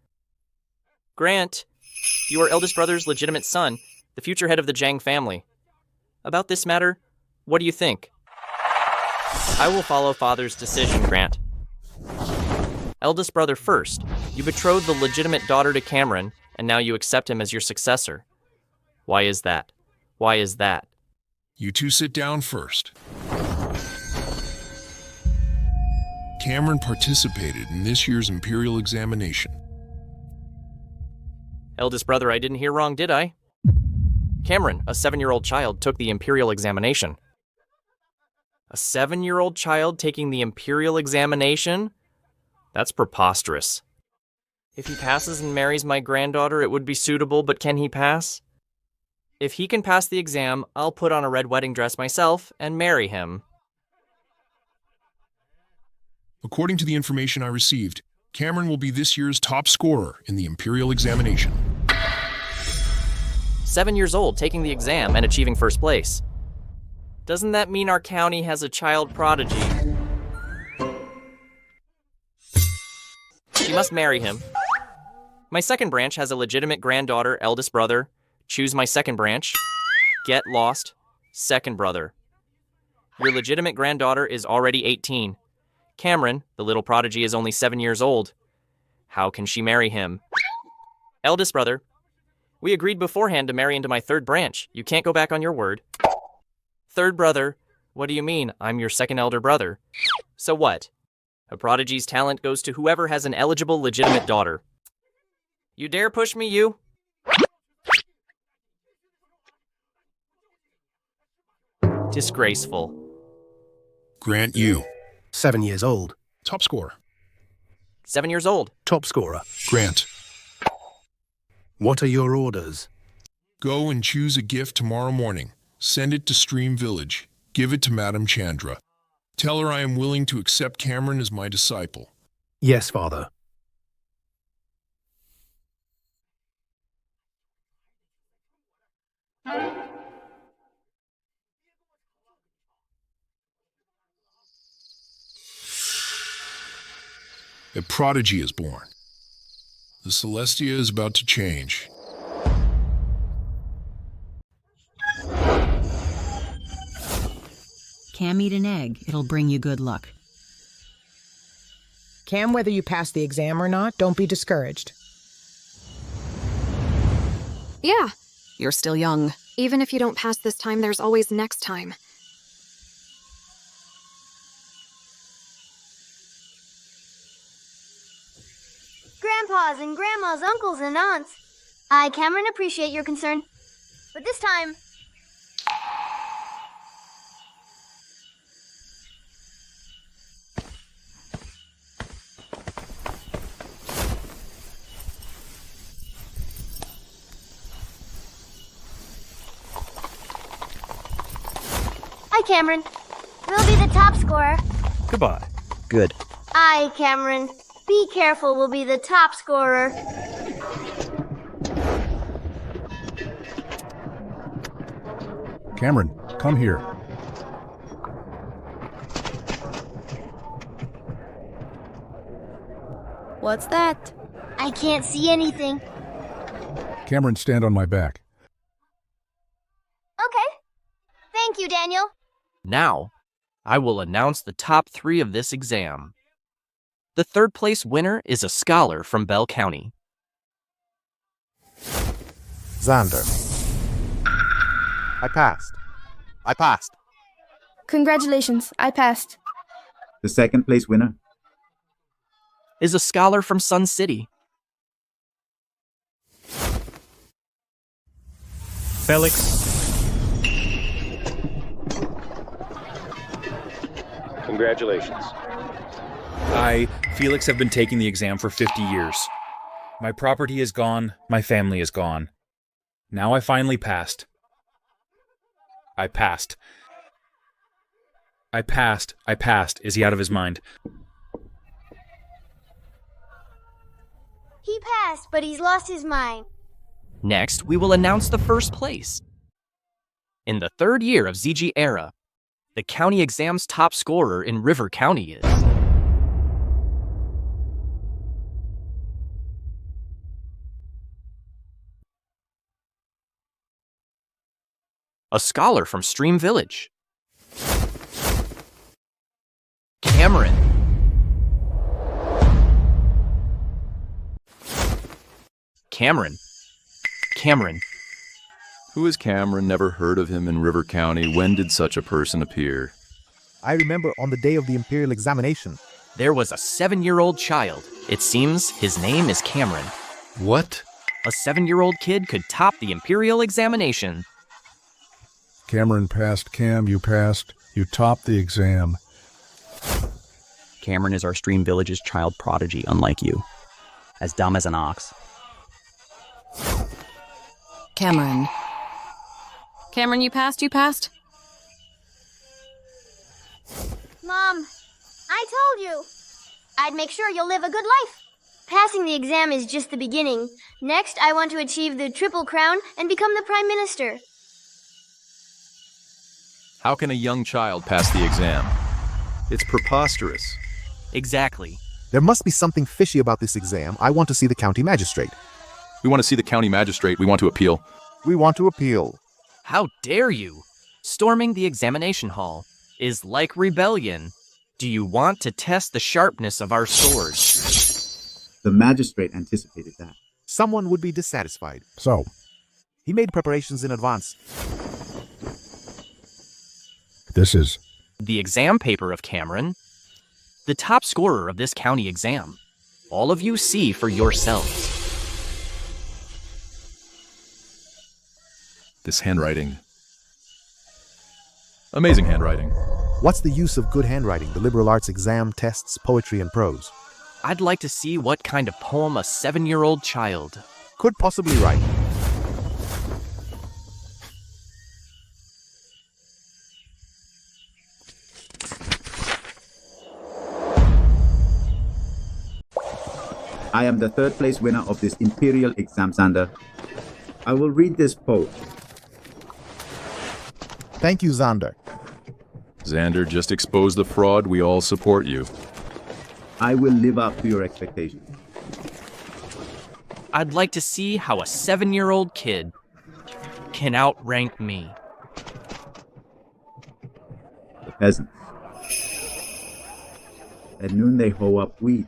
Grant, you are eldest brother's legitimate son, the future head of the Jang family. About this matter, what do you think? I will follow father's decision, Grant. Eldest brother first. You betrothed the legitimate daughter to Cameron, and now you accept him as your successor. Why is that? Why is that? You two sit down first. Cameron participated in this year's Imperial Examination. Eldest brother, I didn't hear wrong, did I? Cameron, a 7-year-old child, took the Imperial Examination. A 7-year-old child taking the Imperial Examination? That's preposterous. If he passes and marries my granddaughter, it would be suitable, but can he pass? If he can pass the exam, I'll put on a red wedding dress myself and marry him. According to the information I received, Cameron will be this year's top scorer in the Imperial Examination. 7 years old, taking the exam and achieving first place. Doesn't that mean our county has a child prodigy? She must marry him. My second branch has a legitimate granddaughter, eldest brother. Choose my second branch. Get lost. Second brother. Your legitimate granddaughter is already 18. Cameron, the little prodigy, is only 7 years old. How can she marry him? Eldest brother. We agreed beforehand to marry into my third branch. You can't go back on your word. Third brother. What do you mean? I'm your second elder brother. So what? A prodigy's talent goes to whoever has an eligible, legitimate daughter. You dare push me, you? Disgraceful. Grant, you. 7 years old. Top scorer. 7 years old. Top scorer. Grant. What are your orders? Go and choose a gift tomorrow morning. Send it to Stream Village. Give it to Madame Chandra. Tell her I am willing to accept Cameron as my disciple. Yes, father. A prodigy is born. The Celestia is about to change. Cam, eat an egg. It'll bring you good luck. Cam, whether you pass the exam or not, don't be discouraged. Yeah. You're still young. Even if you don't pass this time, there's always next time. Grandpas and grandmas, uncles and aunts. I, Cameron, appreciate your concern. But this time... Cameron. We'll be the top scorer. Goodbye. Good. Aye, Cameron. Be careful, we'll be the top scorer. Cameron, come here. What's that? I can't see anything. Cameron, stand on my back. Okay. Thank you, Daniel. Now, I will announce the top 3 of this exam. The third place winner is a scholar from Bell County. Xander. I passed. I passed. Congratulations, I passed. The second place winner is a scholar from Sun City. Felix. Congratulations. I, Felix, have been taking the exam for 50 years. My property is gone, my family is gone. Now I finally passed. I passed. Is he out of his mind? He passed, but he's lost his mind. Next, we will announce the first place. In the 3rd year of ZG era, the county exam's top scorer in River County is a scholar from Stream Village. Cameron. Cameron. Who is Cameron? Never heard of him in River County. When did such a person appear? I remember on the day of the Imperial Examination. There was a 7-year-old child. It seems his name is Cameron. What? A 7-year-old kid could top the Imperial Examination. Cameron passed. Cam, you passed. You topped the exam. Cameron is our Stream Village's child prodigy, unlike you. As dumb as an ox. Cameron, you passed? Mom, I told you. I'd make sure you'll live a good life. Passing the exam is just the beginning. Next, I want to achieve the Triple Crown and become the Prime Minister. How can a young child pass the exam? It's preposterous. Exactly. There must be something fishy about this exam. I want to see the county magistrate. We want to see the county magistrate. We want to appeal. We want to appeal. How dare you? Storming the examination hall is like rebellion. Do you want to test the sharpness of our swords? The magistrate anticipated that. Someone would be dissatisfied. So? He made preparations in advance. This is the exam paper of Cameron, the top scorer of this county exam. All of you see for yourselves. This handwriting. Amazing handwriting. What's the use of good handwriting? The liberal arts exam tests poetry and prose. I'd like to see what kind of poem a 7-year-old child could possibly write. I am the 3rd place winner of this Imperial exam, Xander. I will read this poem. Thank you, Xander. Xander, just expose the fraud. We all support you. I will live up to your expectations. I'd like to see how a 7-year-old kid can outrank me. The peasants. At noon they hoe up wheat.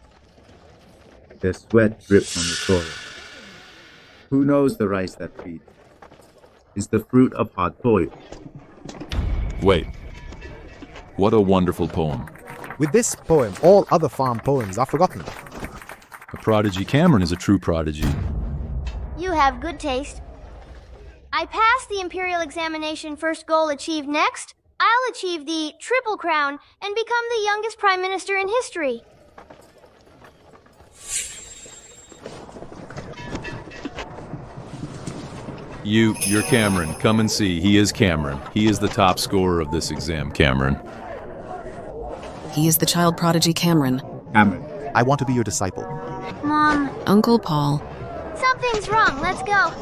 Their sweat drips on the soil. Who knows the rice that feeds? Is the fruit of hard toil. Wait. What a wonderful poem. With this poem, all other farm poems are forgotten. A prodigy. Cameron is a true prodigy. You have good taste. I passed the Imperial Examination. First goal achieved. Next, I'll achieve the Triple Crown and become the youngest Prime Minister in history. You're Cameron. Come and see. He is Cameron. He is the top scorer of this exam, Cameron. He is the child prodigy Cameron. Cameron. I want to be your disciple. Mom, Uncle Paul. something's wrong. Let's go.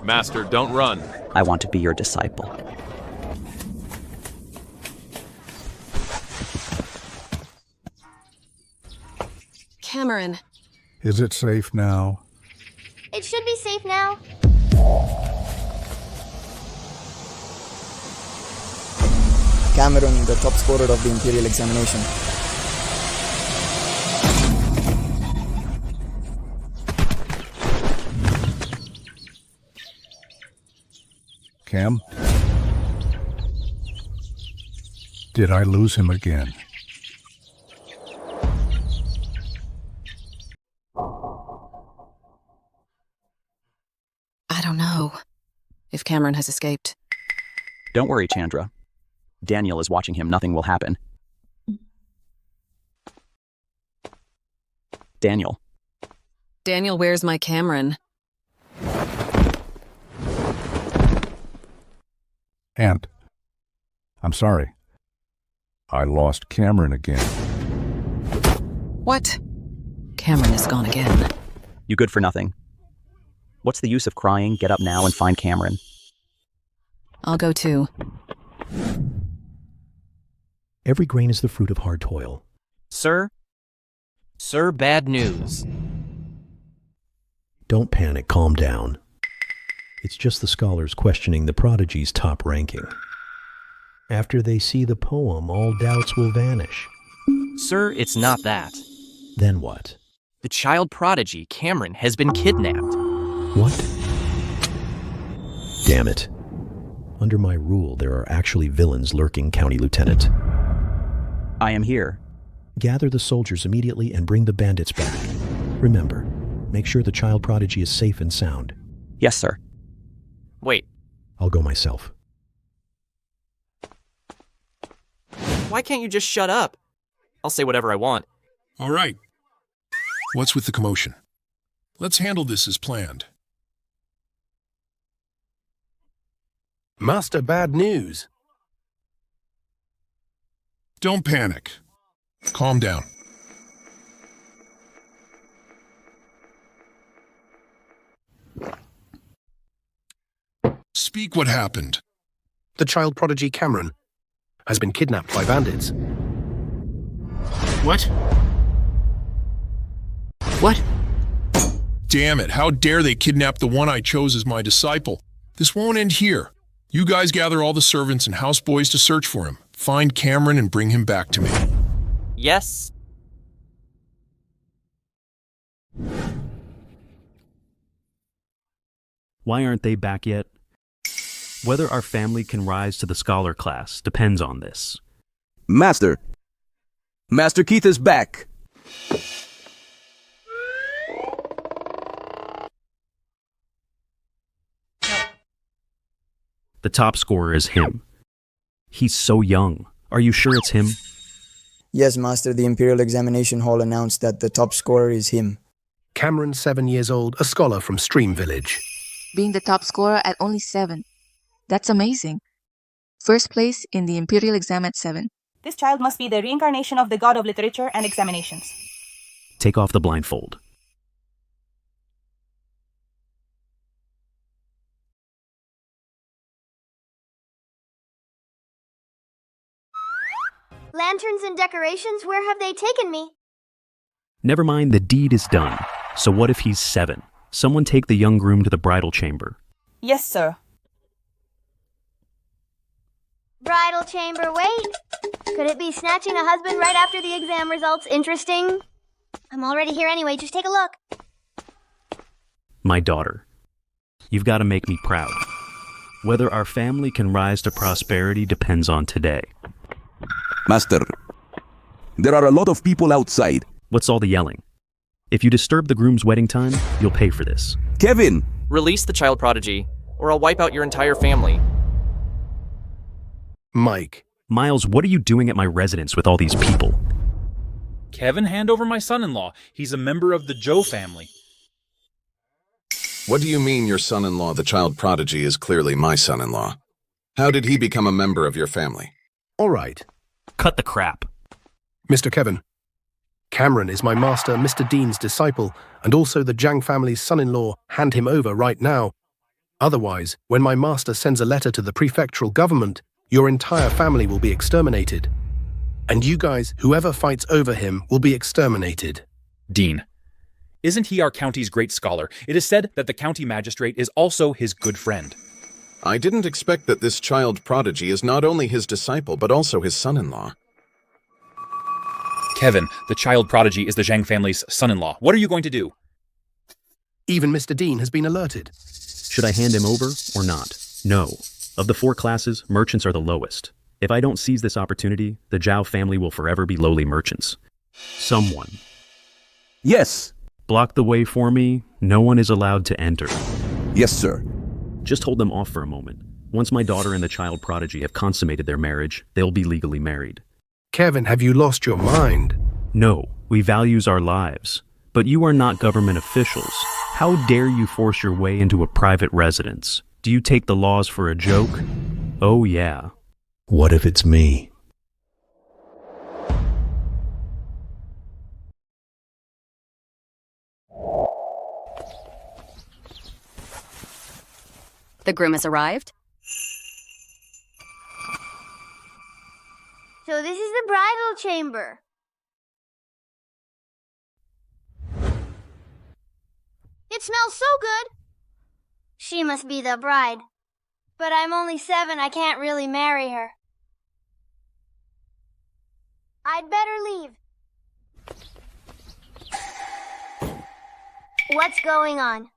Master, don't run. I want to be your disciple. Cameron. Is it safe now? It should be safe now. Cameron, the top scorer of the Imperial Examination. Cam? Did I lose him again? I don't know if Cameron has escaped. Don't worry, Chandra. Daniel is watching him. Nothing will happen. Daniel. Daniel, where's my Cameron? Aunt, I'm sorry. I lost Cameron again. What? Cameron is gone again. You good for nothing. What's the use of crying? Get up now and find Cameron. I'll go too. Every grain is the fruit of hard toil. Sir? Sir, bad news. Don't panic, calm down. It's just the scholars questioning the prodigy's top ranking. After they see the poem, all doubts will vanish. Sir, it's not that. Then what? The child prodigy, Cameron, has been kidnapped. What? Damn it. Under my rule, there are actually villains lurking, County Lieutenant. I am here. Gather the soldiers immediately and bring the bandits back. Remember, make sure the child prodigy is safe and sound. Yes, sir. Wait. I'll go myself. Why can't you just shut up? I'll say whatever I want. All right. What's with the commotion? Let's handle this as planned. Master, bad news. Don't panic. Calm down. Speak what happened. The child prodigy Cameron has been kidnapped by bandits. What? What? Damn it, how dare they kidnap the one I chose as my disciple? This won't end here. You guys gather all the servants and houseboys to search for him. Find Cameron and bring him back to me. Yes. Why aren't they back yet? Whether our family can rise to the scholar class depends on this. Master! Master Keith is back! The top scorer is him. He's so young. Are you sure it's him? Yes, Master, the Imperial Examination Hall announced that the top scorer is him. Cameron, 7 years old, a scholar from Stream Village. Being the top scorer at only 7. That's amazing. First place in the Imperial Exam at 7. This child must be the reincarnation of the god of literature and examinations. Take off the blindfold. Lanterns and decorations, where have they taken me? Never mind, the deed is done. So what if he's 7? Someone take the young groom to the bridal chamber. Yes, sir. Bridal chamber, wait. Could it be snatching a husband right after the exam results interesting? I'm already here anyway, just take a look. My daughter. You've got to make me proud. Whether our family can rise to prosperity depends on today. Master, there are a lot of people outside. What's all the yelling? If you disturb the groom's wedding time, you'll pay for this. Kevin! Release the child prodigy, or I'll wipe out your entire family. Mike. Miles, what are you doing at my residence with all these people? Kevin, hand over my son-in-law. He's a member of the Joe family. What do you mean your son-in-law, the child prodigy, is clearly my son-in-law? How did he become a member of your family? All right. Cut the crap. Mr. Kevin, Cameron is my master, Mr. Dean's disciple, and also the Zhang family's son-in-law. Hand him over right now. Otherwise, when my master sends a letter to the prefectural government, your entire family will be exterminated. And you guys, whoever fights over him, will be exterminated. Dean, isn't he our county's great scholar? It is said that the county magistrate is also his good friend. I didn't expect that this child prodigy is not only his disciple, but also his son-in-law. Kevin, the child prodigy is the Zhang family's son-in-law. What are you going to do? Even Mr. Dean has been alerted. Should I hand him over or not? No. Of the 4 classes, merchants are the lowest. If I don't seize this opportunity, the Zhao family will forever be lowly merchants. Someone. Yes. Block the way for me. No one is allowed to enter. Yes, sir. Just hold them off for a moment. Once my daughter and the child prodigy have consummated their marriage, they'll be legally married. Kevin, have you lost your mind? No, we values our lives. But you are not government officials. How dare you force your way into a private residence? Do you take the laws for a joke? Oh yeah. What if it's me? The groom has arrived. So this is the bridal chamber. It smells so good. She must be the bride. But I'm only 7, I can't really marry her. I'd better leave. What's going on?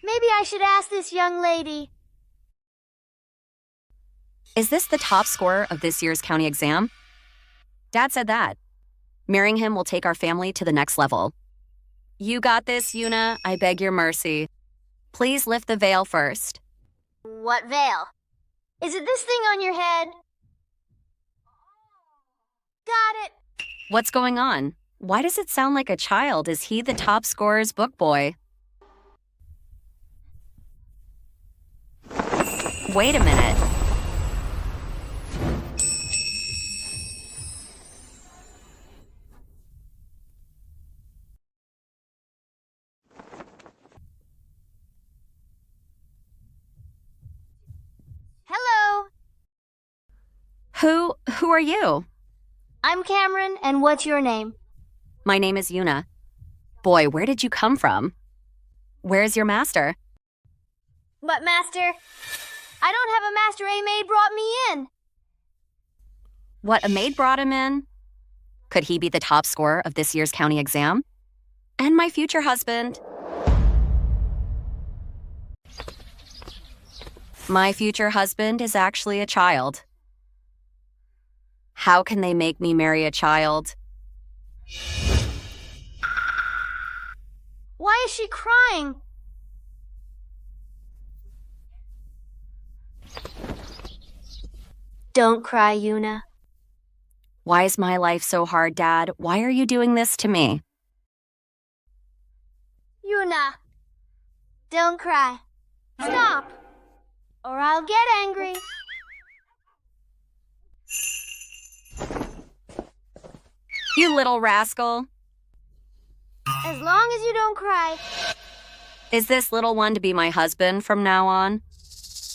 Maybe I should ask this young lady. Is this the top scorer of this year's county exam? Dad said that. Marrying him will take our family to the next level. You got this, Yuna. I beg your mercy. Please lift the veil first. What veil? Is it this thing on your head? Got it. What's going on? Why does it sound like a child? Is he the top scorer's book boy? Wait a minute. Hello. Who are you? I'm Cameron, and what's your name? My name is Yuna. Boy, where did you come from? Where's your master? But master, I don't have a master. A maid brought me in. What, a maid brought him in? Could he be the top scorer of this year's county exam? And my future husband. My future husband is actually a child. How can they make me marry a child? Why is she crying? Don't cry, Yuna. Why is my life so hard, Dad? Why are you doing this to me? Yuna, don't cry. Stop, or I'll get angry. You little rascal. As long as you don't cry. Is this little one to be my husband from now on?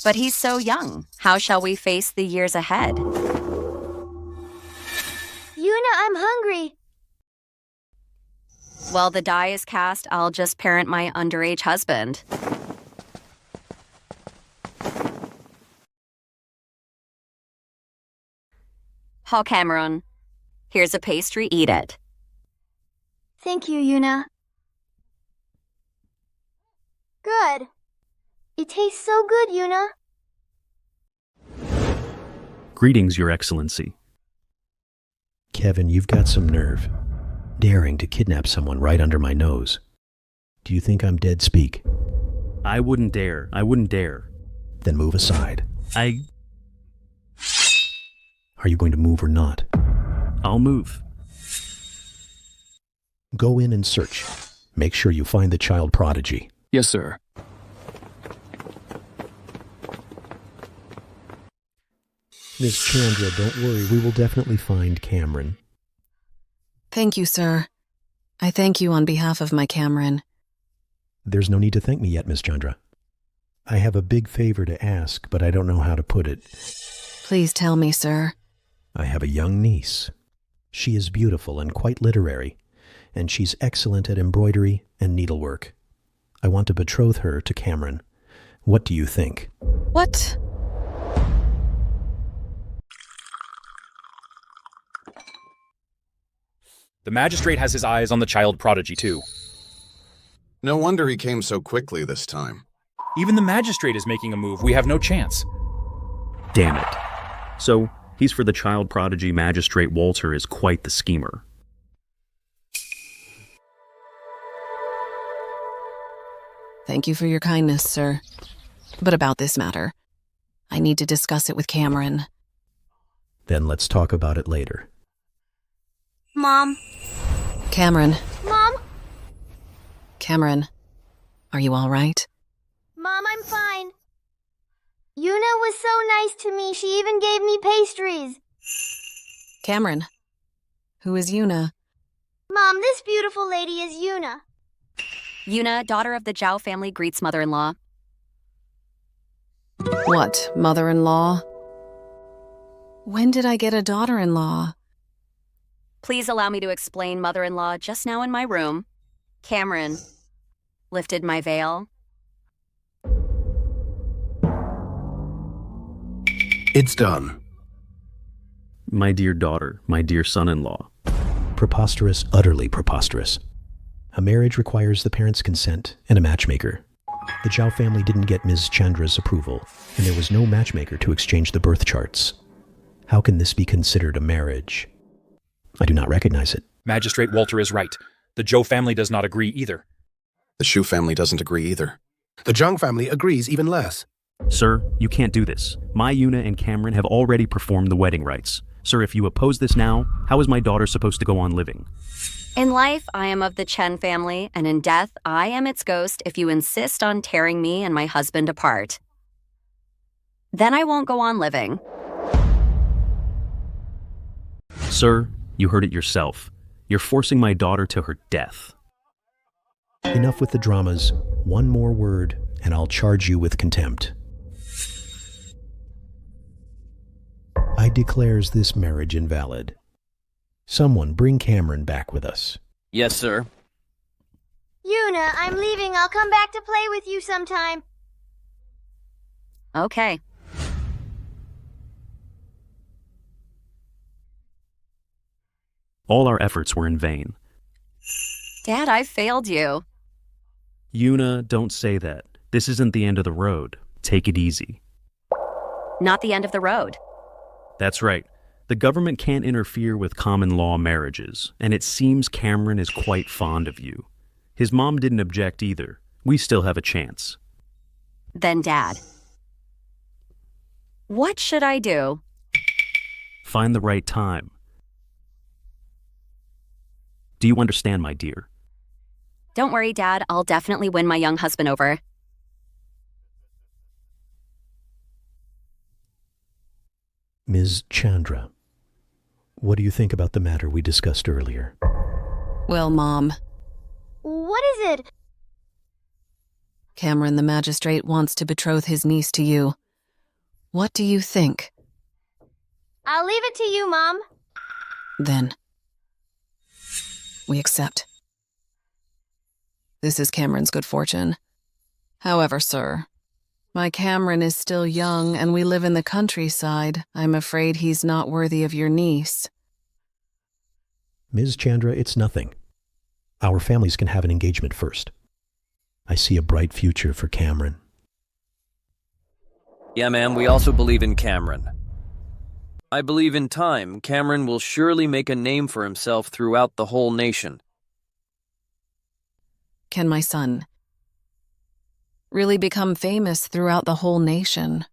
But he's so young. How shall we face the years ahead? Yuna, I'm hungry. Well, the die is cast. I'll just parent my underage husband. Paul Cameron, here's a pastry. Eat it. Thank you, Yuna. Good. It tastes so good, Yuna. Greetings, Your Excellency. Kevin, you've got some nerve. Daring to kidnap someone right under my nose. Do you think I'm dead speak? I wouldn't dare. I wouldn't dare. Then move aside. Are you going to move or not? I'll move. Go in and search. Make sure you find the child prodigy. Yes, sir. Miss Chandra, don't worry. We will definitely find Cameron. Thank you, sir. I thank you on behalf of my Cameron. There's no need to thank me yet, Miss Chandra. I have a big favor to ask, but I don't know how to put it. Please tell me, sir. I have a young niece. She is beautiful and quite literary, and she's excellent at embroidery and needlework. I want to betroth her to Cameron. What do you think? What? The magistrate has his eyes on the child prodigy, too. No wonder he came so quickly this time. Even the magistrate is making a move. We have no chance. Damn it. So, he's for the child prodigy. Magistrate Walter is quite the schemer. Thank you for your kindness, sir. But about this matter, I need to discuss it with Cameron. Then let's talk about it later. Mom. Cameron. Mom? Cameron, are you all right? Mom, I'm fine. Yuna was so nice to me, she even gave me pastries. Cameron, who is Yuna? Mom, this beautiful lady is Yuna. Yuna, daughter of the Zhao family, greets mother-in-law. What, mother-in-law? When did I get a daughter-in-law? Please allow me to explain, mother-in-law. Just now in my room, Cameron lifted my veil. It's done. My dear daughter, my dear son-in-law. Preposterous, utterly preposterous. A marriage requires the parents' consent and a matchmaker. The Zhao family didn't get Ms. Chandra's approval, and there was no matchmaker to exchange the birth charts. How can this be considered a marriage? I do not recognize it. Magistrate Walter is right. The Zhou family does not agree either. The Shu family doesn't agree either. The Zhang family agrees even less. Sir, you can't do this. My Yuna and Cameron have already performed the wedding rites. Sir, if you oppose this now, how is my daughter supposed to go on living? In life, I am of the Chen family, and in death, I am its ghost if you insist on tearing me and my husband apart. Then I won't go on living. Sir, you heard it yourself. You're forcing my daughter to her death. Enough with the dramas. One more word, and I'll charge you with contempt. I declares this marriage invalid. Someone bring Cameron back with us. Yes, sir. Yuna, I'm leaving. I'll come back to play with you sometime. Okay. All our efforts were in vain. Dad, I failed you. Yuna, don't say that. This isn't the end of the road. Take it easy. Not the end of the road. That's right. The government can't interfere with common law marriages, and it seems Cameron is quite fond of you. His mom didn't object either. We still have a chance. Then, Dad. What should I do? Find the right time. Do you understand, my dear? Don't worry, Dad. I'll definitely win my young husband over. Ms. Chandra, what do you think about the matter we discussed earlier? Well, Mom. What is it? Cameron, the magistrate, wants to betroth his niece to you. What do you think? I'll leave it to you, Mom. Then, we accept. This is Cameron's good fortune. However, sir, my Cameron is still young and we live in the countryside. I'm afraid he's not worthy of your niece. Ms. Chandra, it's nothing. Our families can have an engagement first. I see a bright future for Cameron. Yeah, ma'am, we also believe in Cameron. I believe in time, Cameron will surely make a name for himself throughout the whole nation. Can my son really become famous throughout the whole nation?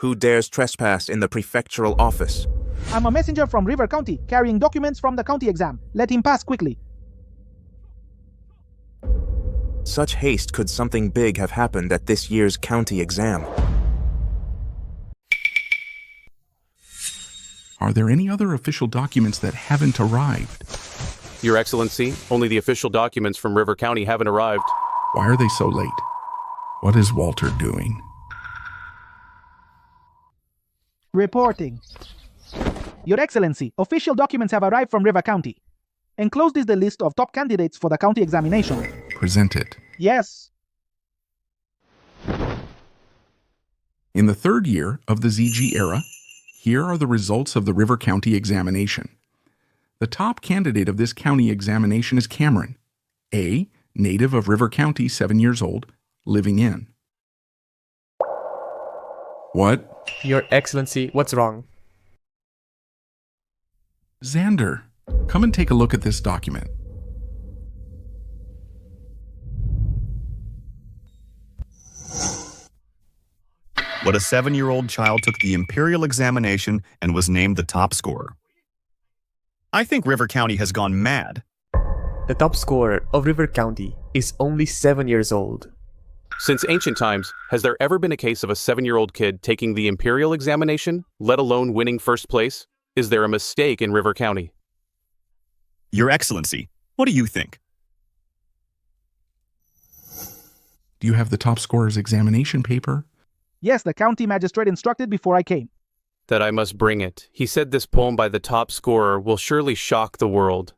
Who dares trespass in the prefectural office? I'm a messenger from River County, carrying documents from the county exam. Let him pass quickly. Such haste, could something big have happened at this year's county exam? Are there any other official documents that haven't arrived? Your Excellency, only the official documents from River County haven't arrived. Why are they so late? What is Walter doing? Reporting. Your Excellency, official documents have arrived from River County. Enclosed is the list of top candidates for the county examination. Present it. Yes. In the third year of the ZG era, here are the results of the River County examination. The top candidate of this county examination is Cameron, A, native of River County, 7 years old, living in. What? Your Excellency, what's wrong? Xander, come and take a look at this document. What a 7-year-old child took the Imperial Examination and was named the top scorer. I think River County has gone mad. The top scorer of River County is only 7 years old. Since ancient times, has there ever been a case of a 7-year-old kid taking the Imperial Examination, let alone winning first place? Is there a mistake in River County? Your Excellency, what do you think? Do you have the top scorer's examination paper? Yes, the county magistrate instructed before I came. That I must bring it. He said this poem by the top scorer will surely shock the world.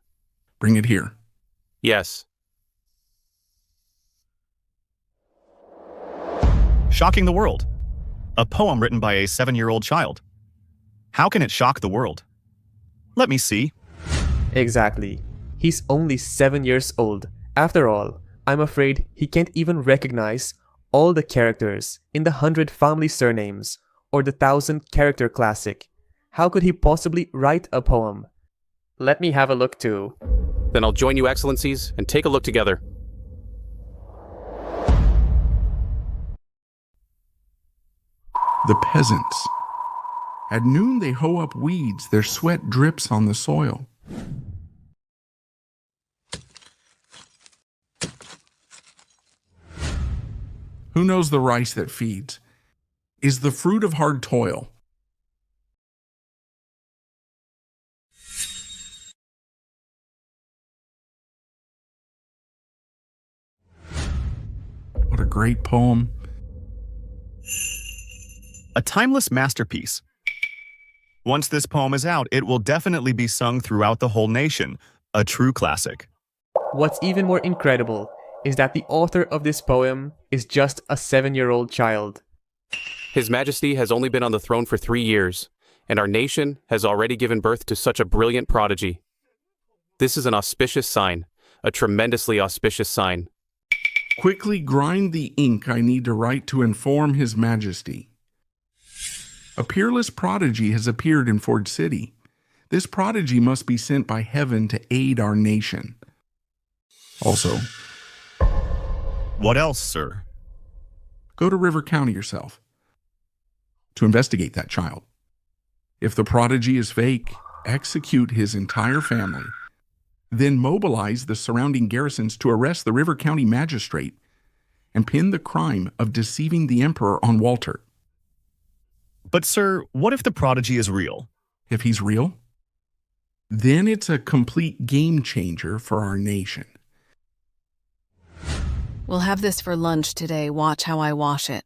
Bring it here. Yes. Shocking the world. A poem written by a 7-year-old child. How can it shock the world? Let me see. Exactly. He's only 7 years old. After all, I'm afraid he can't even recognize all the characters in the 100 family surnames or the 1000 character classic. How could he possibly write a poem? Let me have a look too. Then I'll join you, Excellencies, and take a look together. The peasants. At noon they hoe up weeds, their sweat drips on the soil. Who knows the rice that feeds? Is the fruit of hard toil. What a great poem. A timeless masterpiece. Once this poem is out, it will definitely be sung throughout the whole nation. A true classic. What's even more incredible is that the author of this poem is just a 7-year-old child. His Majesty has only been on the throne for 3 years, and our nation has already given birth to such a brilliant prodigy. This is an auspicious sign, a tremendously auspicious sign. Quickly grind the ink I need to write to inform His Majesty. A peerless prodigy has appeared in Ford City. This prodigy must be sent by heaven to aid our nation. Also, what else, sir? Go to River County yourself to investigate that child. If the prodigy is fake, execute his entire family. Then mobilize the surrounding garrisons to arrest the River County magistrate and pin the crime of deceiving the emperor on Walter. But sir, what if the prodigy is real? If he's real, then it's a complete game changer for our nation. We'll have this for lunch today. Watch how I wash it.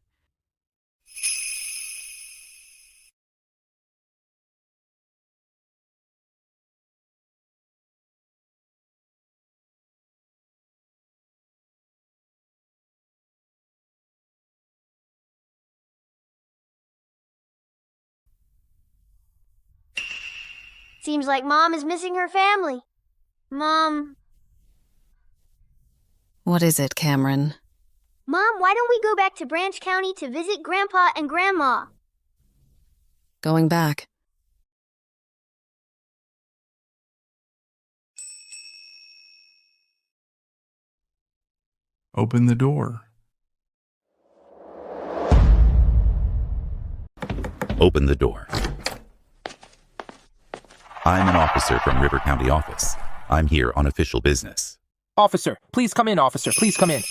Seems like Mom is missing her family. Mom. What is it, Cameron? Mom, why don't we go back to Branch County to visit Grandpa and Grandma? Going back. Open the door. Open the door. I'm an officer from River County office. I'm here on official business. Officer, please come in, officer. Please come in.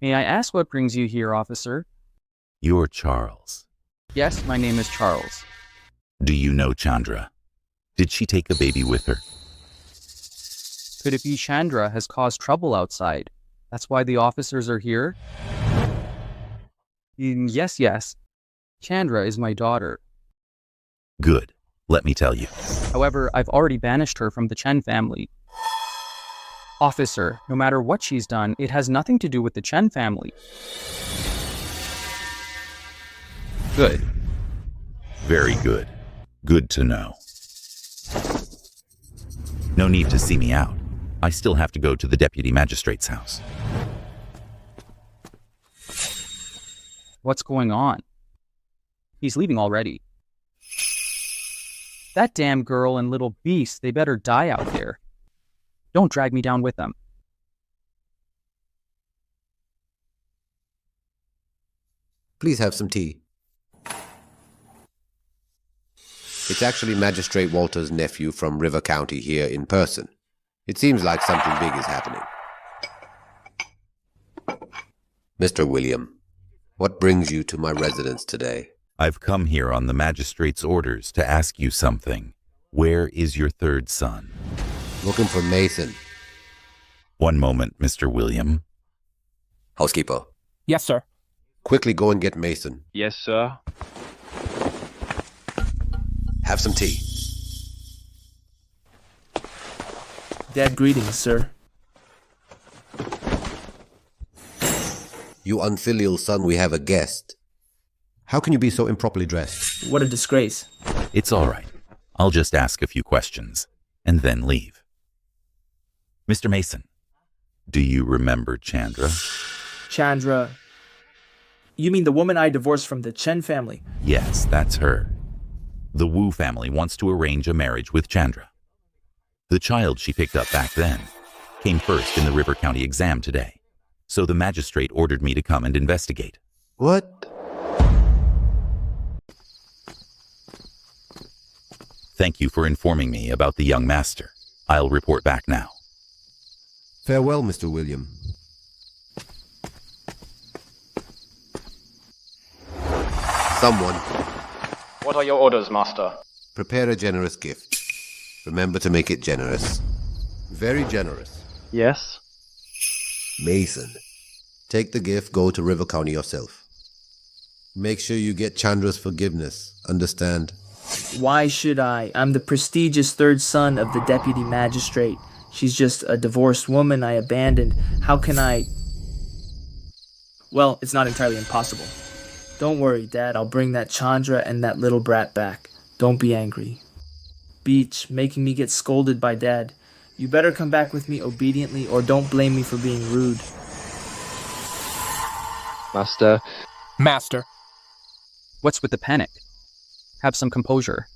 May I ask what brings you here, officer? You're Charles. Yes, my name is Charles. Do you know Chandra? Did she take the baby with her? Could it be Chandra has caused trouble outside? That's why the officers are here? Yes. Chandra is my daughter. Good. Let me tell you. However, I've already banished her from the Chen family. Officer, no matter what she's done, it has nothing to do with the Chen family. Good. Very good. Good to know. No need to see me out. I still have to go to the deputy magistrate's house. What's going on? He's leaving already. That damn girl and little beast, they better die out there. Don't drag me down with them. Please have some tea. It's actually Magistrate Walter's nephew from River County here in person. It seems like something big is happening. Mr. William, what brings you to my residence today? I've come here on the magistrate's orders to ask you something. Where is your third son? Looking for Mason. One moment, Mr. William. Housekeeper. Yes, sir. Quickly go and get Mason. Yes, sir. Have some tea. Dad, greetings, sir. You unfilial son, we have a guest. How can you be so improperly dressed? What a disgrace. It's all right. I'll just ask a few questions and then leave. Mr. Mason, do you remember Chandra? Chandra? You mean the woman I divorced from the Chen family? Yes, that's her. The Wu family wants to arrange a marriage with Chandra. The child she picked up back then came first in the River County exam today, so the magistrate ordered me to come and investigate. What? Thank you for informing me about the young master. I'll report back now. Farewell, Mr. William. Someone. What are your orders, master? Prepare a generous gift. Remember to make it generous. Very generous. Yes? Mason. Take the gift, go to River County yourself. Make sure you get Chandra's forgiveness. Understand? Why should I? I'm the prestigious third son of the deputy magistrate. She's just a divorced woman I abandoned. How can I... Well, it's not entirely impossible. Don't worry, Dad. I'll bring that Chandra and that little brat back. Don't be angry. Beach, making me get scolded by Dad. You better come back with me obediently or don't blame me for being rude. Master. Master. What's with the panic? Have some composure.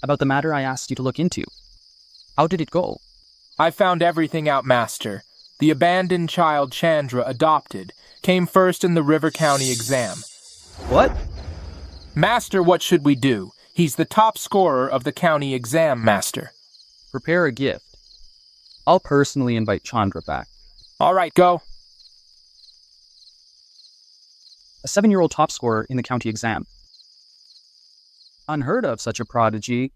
About the matter I asked you to look into. How did it go? I found everything out, Master. The abandoned child Chandra adopted came first in the River County exam. What? Master, what should we do? He's the top scorer of the county exam, Master. Prepare a gift. I'll personally invite Chandra back. All right, go. A 7-year-old top scorer in the county exam. Unheard of such a prodigy.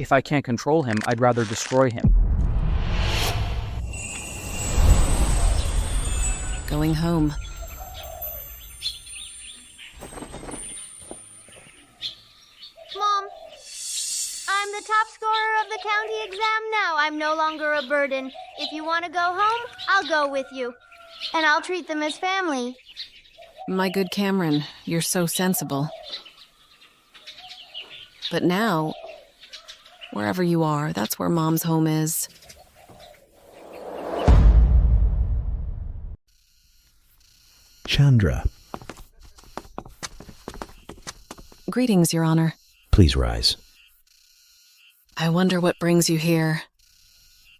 If I can't control him, I'd rather destroy him. Going home. Mom, I'm the top scorer of the county exam now. I'm no longer a burden. If you want to go home, I'll go with you. And I'll treat them as family. My good Cameron, you're so sensible. But now, wherever you are, that's where Mom's home is. Chandra. Greetings, Your Honor. Please rise. I wonder what brings you here.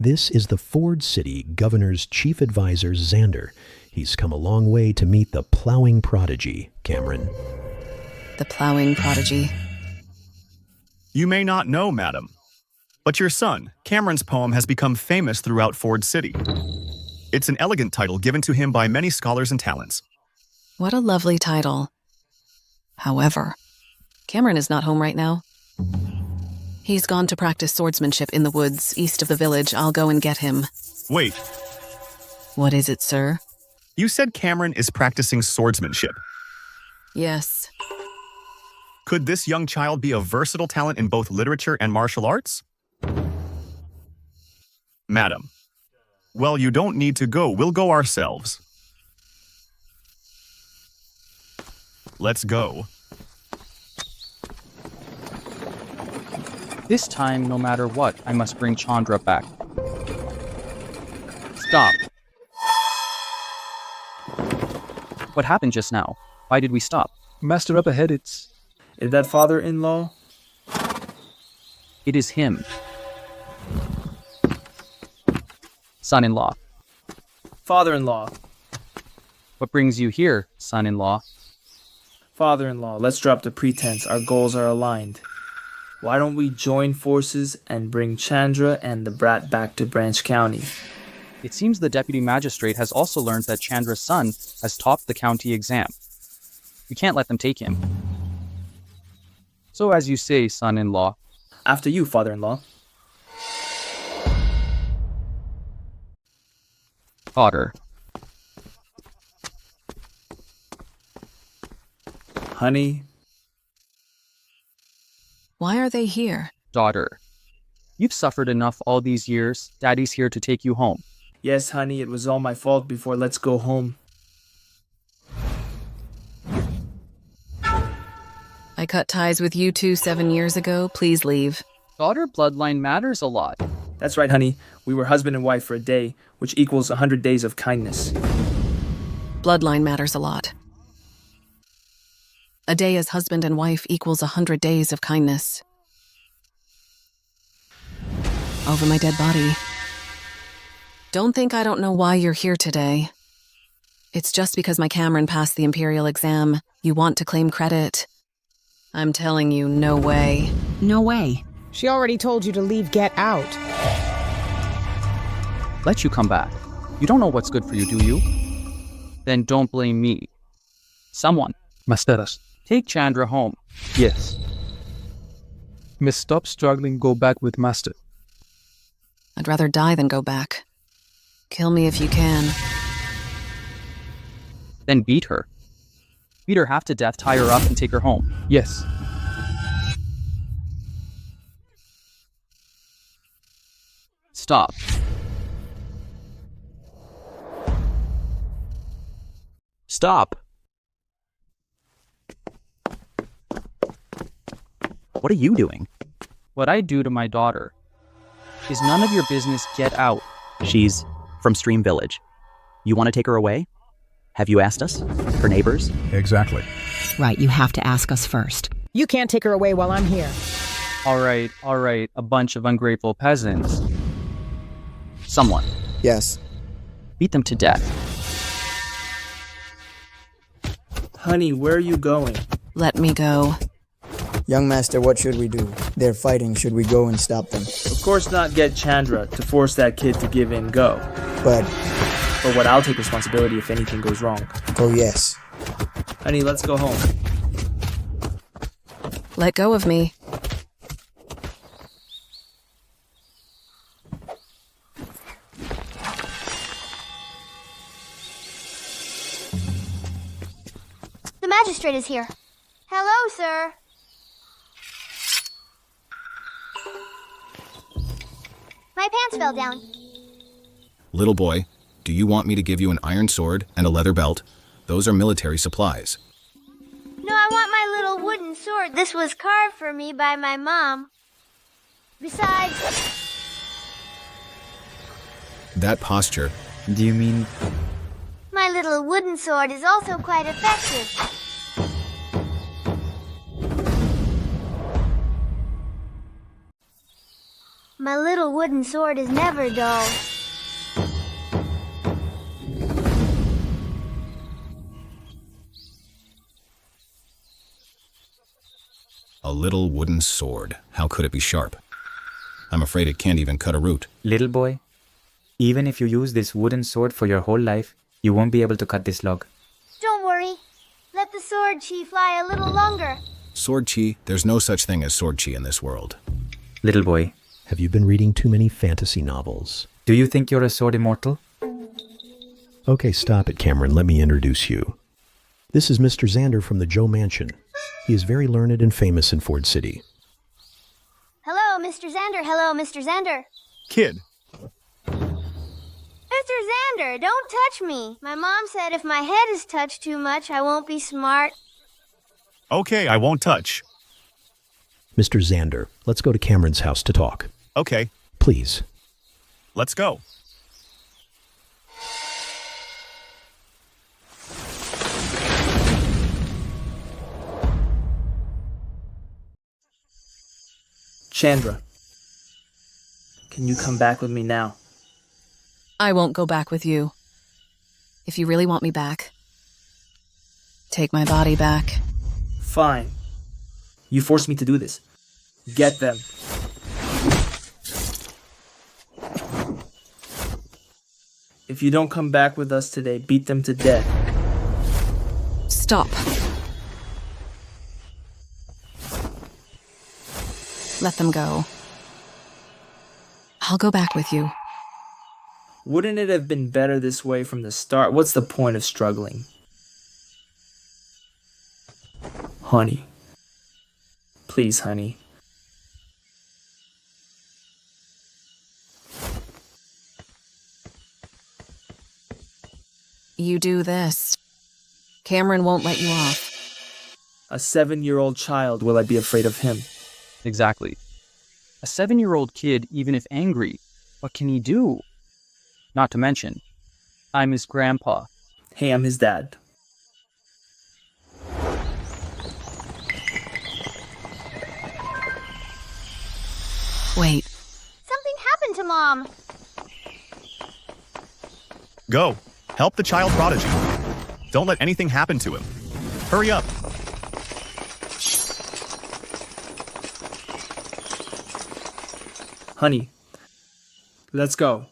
This is the Ford City Governor's Chief Advisor, Xander. He's come a long way to meet the plowing prodigy, Cameron. The plowing prodigy. You may not know, madam, but your son, Cameron's poem has become famous throughout Ford City. It's an elegant title given to him by many scholars and talents. What a lovely title. However, Cameron is not home right now. He's gone to practice swordsmanship in the woods east of the village. I'll go and get him. Wait. What is it, sir? You said Cameron is practicing swordsmanship. Yes. Could this young child be a versatile talent in both literature and martial arts? Madam. Well, you don't need to go. We'll go ourselves. Let's go. This time, no matter what, I must bring Chandra back. Stop. What happened just now? Why did we stop? Master, up ahead, Is that father-in-law? It is him. Son-in-law. Father-in-law. What brings you here, son-in-law? Father-in-law, let's drop the pretense. Our goals are aligned. Why don't we join forces and bring Chandra and the brat back to Branch County? It seems the deputy magistrate has also learned that Chandra's son has topped the county exam. We can't let them take him. So as you say, son-in-law. After you, father-in-law. Daughter. Honey. Why are they here? Daughter. You've suffered enough all these years. Daddy's here to take you home. Yes, honey, it was all my fault before. Let's go home. I cut ties with you two 7 years ago. Please leave. Daughter bloodline matters a lot. That's right, honey. We were husband and wife for a day, which equals 100 days of kindness. Bloodline matters a lot. A day as husband and wife equals 100 days of kindness. Over my dead body. Don't think I don't know why you're here today. It's just because my Cameron passed the Imperial exam. You want to claim credit. I'm telling you, no way. No way. She already told you to leave. Get out. Let you come back. You don't know what's good for you, do you? Then don't blame me. Someone. Masteras. Take Chandra home. Yes. Miss, stop struggling. Go back with Master. I'd rather die than go back. Kill me if you can. Then beat her. Beat her half to death, tie her up, and take her home. Yes. Stop. Stop. What are you doing? What I do to my daughter is none of your business. Get out. She's from Stream Village. You want to take her away? Have you asked us? Her neighbors? Exactly. Right, you have to ask us first. You can't take her away while I'm here. All right, a bunch of ungrateful peasants. Someone. Yes. Beat them to death. Honey, where are you going? Let me go. Young master, what should we do? They're fighting. Should we go and stop them? Of course not. Get Chandra to force that kid to give in. Go. But... For what, I'll take responsibility if anything goes wrong. Oh, yes. Honey, let's go home. Let go of me. The magistrate is here. Hello, sir. My pants fell down. Little boy, do you want me to give you an iron sword and a leather belt? Those are military supplies. No, I want my little wooden sword. This was carved for me by my mom. Besides... That posture. Do you mean... My little wooden sword is also quite effective. My little wooden sword is never dull. A little wooden sword. How could it be sharp? I'm afraid it can't even cut a root. Little boy, even if you use this wooden sword for your whole life, you won't be able to cut this log. Don't worry. Let the sword chi fly a little longer. Sword chi? There's no such thing as sword chi in this world. Little boy, have you been reading too many fantasy novels? Do you think you're a sword immortal? Okay, stop it, Cameron. Let me introduce you. This is Mr. Xander from the Joe Mansion. He is very learned and famous in Ford City. Hello, Mr. Xander. Hello, Mr. Xander. Kid. Mr. Xander, don't touch me. My mom said if my head is touched too much, I won't be smart. Okay, I won't touch. Mr. Xander, let's go to Cameron's house to talk. Okay. Please. Let's go. Chandra, can you come back with me now? I won't go back with you. If you really want me back, take my body back. Fine. You forced me to do this. Get them. If you don't come back with us today, beat them to death. Stop. Let them go. I'll go back with you. Wouldn't it have been better this way from the start? What's the point of struggling? Honey. Please, honey. You do this. Cameron won't let you off. A 7-year-old child, will I be afraid of him? Exactly. A 7-year-old kid, even if angry, what can he do? Not to mention, I'm his grandpa. Hey, I'm his dad. Wait. Something happened to Mom. Go. Help the child prodigy. Don't let anything happen to him. Hurry up. Honey, let's go.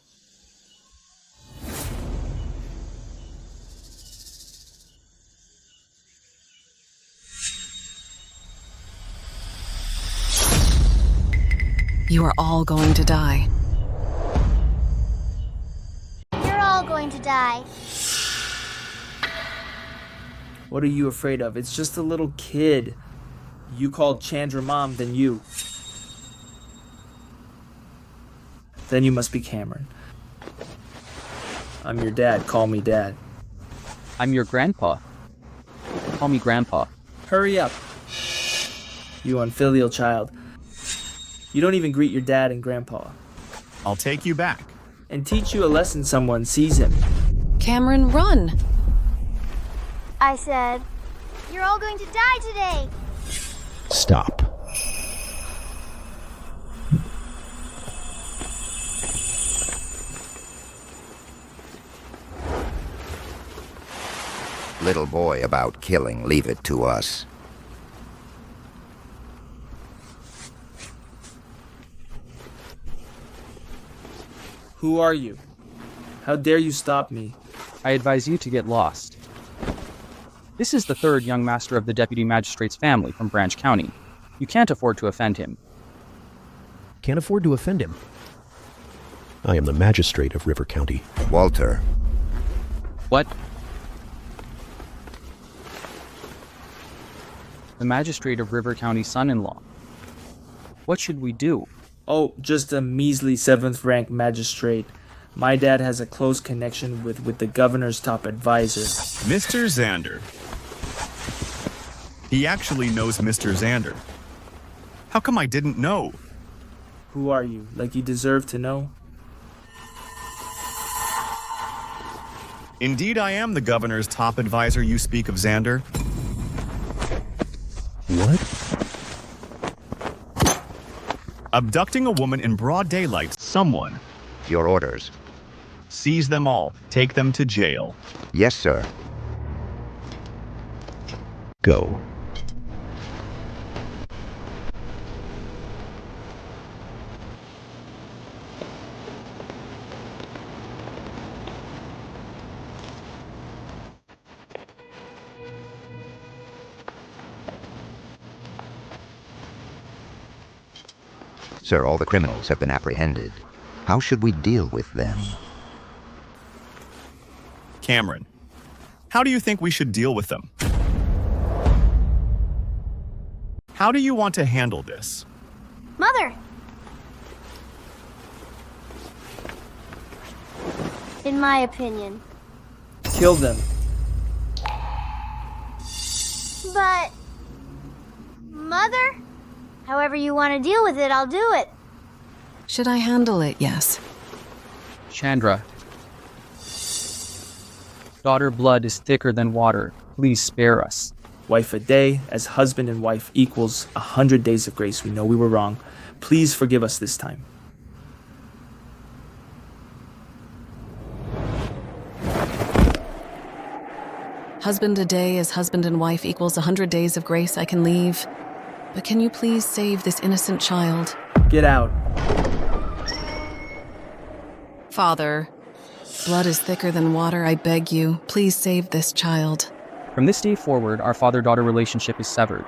You are all going to die. You're all going to die. What are you afraid of? It's just a little kid. You called Chandra Mom, then you. Then you must be Cameron. I'm your dad. Call me Dad. I'm your grandpa. Call me Grandpa. Hurry up. You unfilial child. You don't even greet your dad and grandpa. I'll take you back. And teach you a lesson someone sees him. Cameron, run! I said, you're all going to die today. Stop. Little boy about killing, leave it to us. Who are you? How dare you stop me? I advise you to get lost. This is the third young master of the deputy magistrate's family from Branch County. You can't afford to offend him. Can't afford to offend him. I am the magistrate of River County. Walter. What? The magistrate of River County's son-in-law. What should we do? Oh, just a measly 7th rank magistrate. My dad has a close connection with the governor's top advisor. Mr. Xander. He actually knows Mr. Xander. How come I didn't know? Who are you? Like you deserve to know? Indeed, I am the governor's top advisor you speak of, Xander. What? Abducting a woman in broad daylight, someone. Your orders. Seize them all. Take them to jail. Yes, sir. Go. Sir, all the criminals have been apprehended. How should we deal with them? Cameron, how do you think we should deal with them? How do you want to handle this? Mother! In my opinion. Kill them. But... Mother? However you want to deal with it, I'll do it. Should I handle it? Yes. Chandra. Daughter blood is thicker than water. Please spare us. Wife a day, as husband and wife equals 100 days of grace. We know we were wrong. Please forgive us this time. Husband a day as husband and wife equals 100 days of grace. I can leave. But can you please save this innocent child? Get out. Father, blood is thicker than water. I beg you, please save this child. From this day forward, our father-daughter relationship is severed.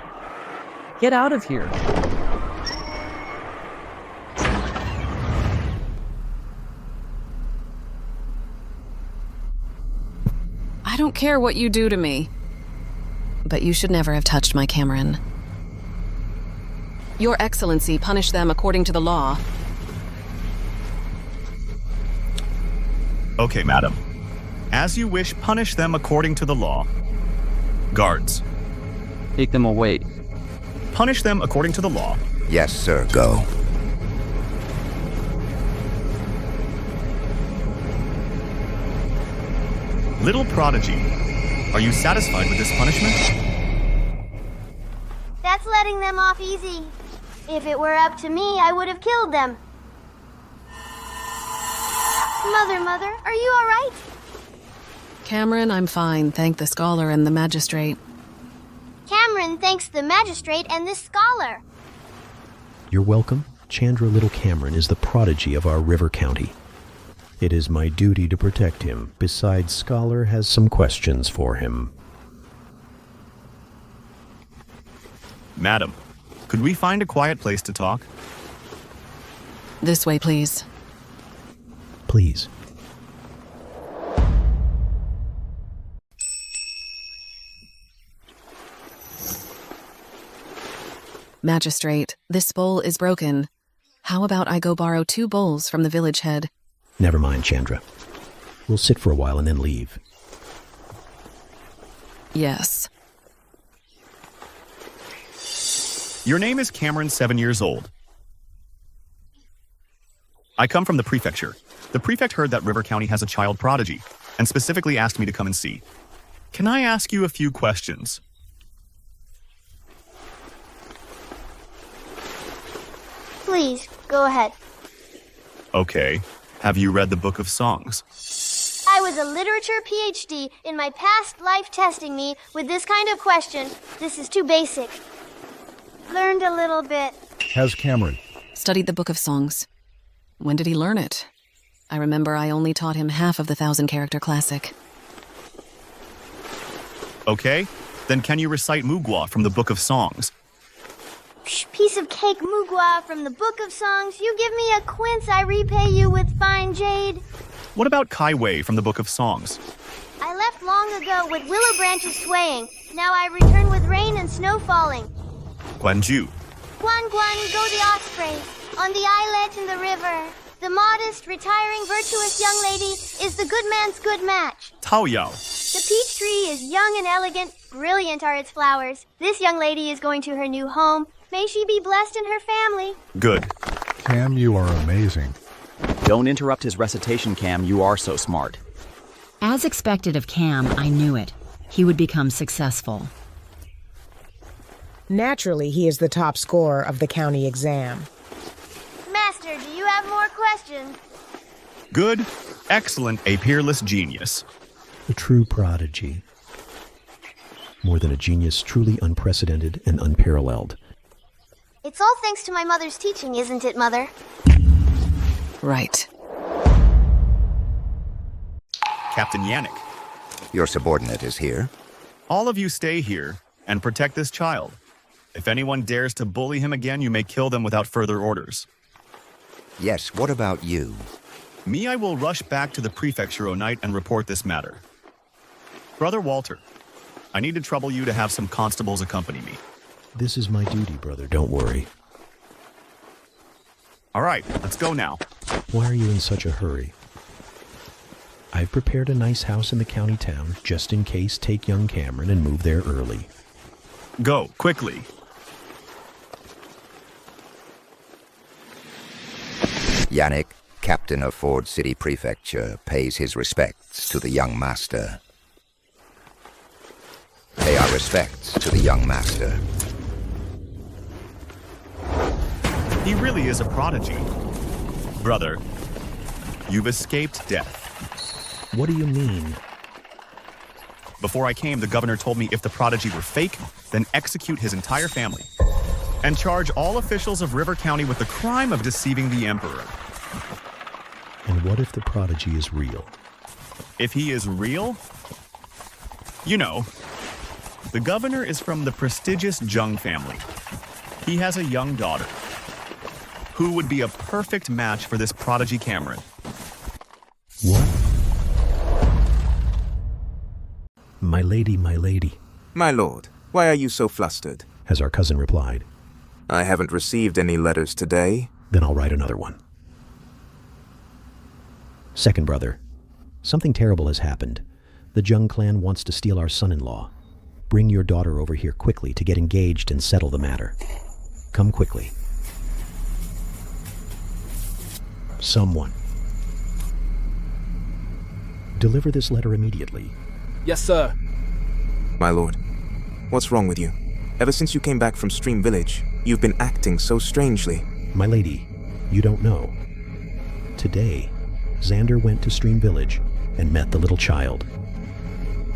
Get out of here. I don't care what you do to me. But you should never have touched my Cameron. Your Excellency, punish them according to the law. Okay, madam. As you wish, punish them according to the law. Guards. Take them away. Punish them according to the law. Yes, sir, go. Little prodigy, are you satisfied with this punishment? That's letting them off easy. If it were up to me, I would have killed them. Mother, are you all right? Cameron, I'm fine. Thank the scholar and the magistrate. Cameron thanks the magistrate and this scholar. You're welcome. Chandra Little Cameron is the prodigy of our River County. It is my duty to protect him. Besides, Scholar has some questions for him. Madam, could we find a quiet place to talk? This way, please. Please. Magistrate, this bowl is broken. How about I go borrow 2 bowls from the village head? Never mind, Chandra. We'll sit for a while and then leave. Yes. Your name is Cameron, 7 years old. I come from the prefecture. The prefect heard that River County has a child prodigy, and specifically asked me to come and see. Can I ask you a few questions? Please, go ahead. Okay. Have you read the Book of Songs? I was a literature PhD in my past life testing me with this kind of question. This is too basic. Learned a little bit. Has Cameron studied the Book of Songs? When did he learn it? I remember I only taught him half of the 1,000-character classic. Okay. Then can you recite Mugwa from the Book of Songs? Piece of cake, Mugwa from the Book of Songs. You give me a quince, I repay you with fine jade. What about Kaiwei from the Book of Songs? I left long ago with willow branches swaying. Now I return with rain and snow falling. Guanju. Guan go the osprey, on the islet in the river. The modest, retiring, virtuous young lady is the good man's good match. Taoyao. The peach tree is young and elegant, brilliant are its flowers. This young lady is going to her new home. May she be blessed in her family. Good. Cam, you are amazing. Don't interrupt his recitation, Cam. You are so smart. As expected of Cam, I knew it. He would become successful. Naturally, he is the top scorer of the county exam. Master, do you have more questions? Good, excellent, a peerless genius. A true prodigy. More than a genius, truly unprecedented and unparalleled. It's all thanks to my mother's teaching, isn't it, Mother? Right. Captain Yannick. Your subordinate is here. All of you stay here and protect this child. If anyone dares to bully him again, you may kill them without further orders. Yes, what about you? Me, I will rush back to the prefecture o'night and report this matter. Brother Walter, I need to trouble you to have some constables accompany me. This is my duty, brother, don't worry. All right, let's go now. Why are you in such a hurry? I've prepared a nice house in the county town, just in case. Take young Cameron and move there early. Go, quickly. Yannick, captain of Ford City Prefecture, pays his respects to the young master. Pay our respects to the young master. He really is a prodigy. Brother, you've escaped death. What do you mean? Before I came, the governor told me if the prodigy were fake, then execute his entire family. And charge all officials of River County with the crime of deceiving the emperor. And what if the prodigy is real? If he is real? You know, the governor is from the prestigious Jung family. He has a young daughter, who would be a perfect match for this prodigy Cameron. What? My lady, my lady. My lord, why are you so flustered? Has our cousin replied. I haven't received any letters today. Then I'll write another one. Second brother, something terrible has happened. The Jung clan wants to steal our son-in-law. Bring your daughter over here quickly to get engaged and settle the matter. Come quickly. Someone. Deliver this letter immediately. Yes, sir. My lord, what's wrong with you? Ever since you came back from Stream Village, you've been acting so strangely. My lady, you don't know. Today, Xander went to Stream Village and met the little child.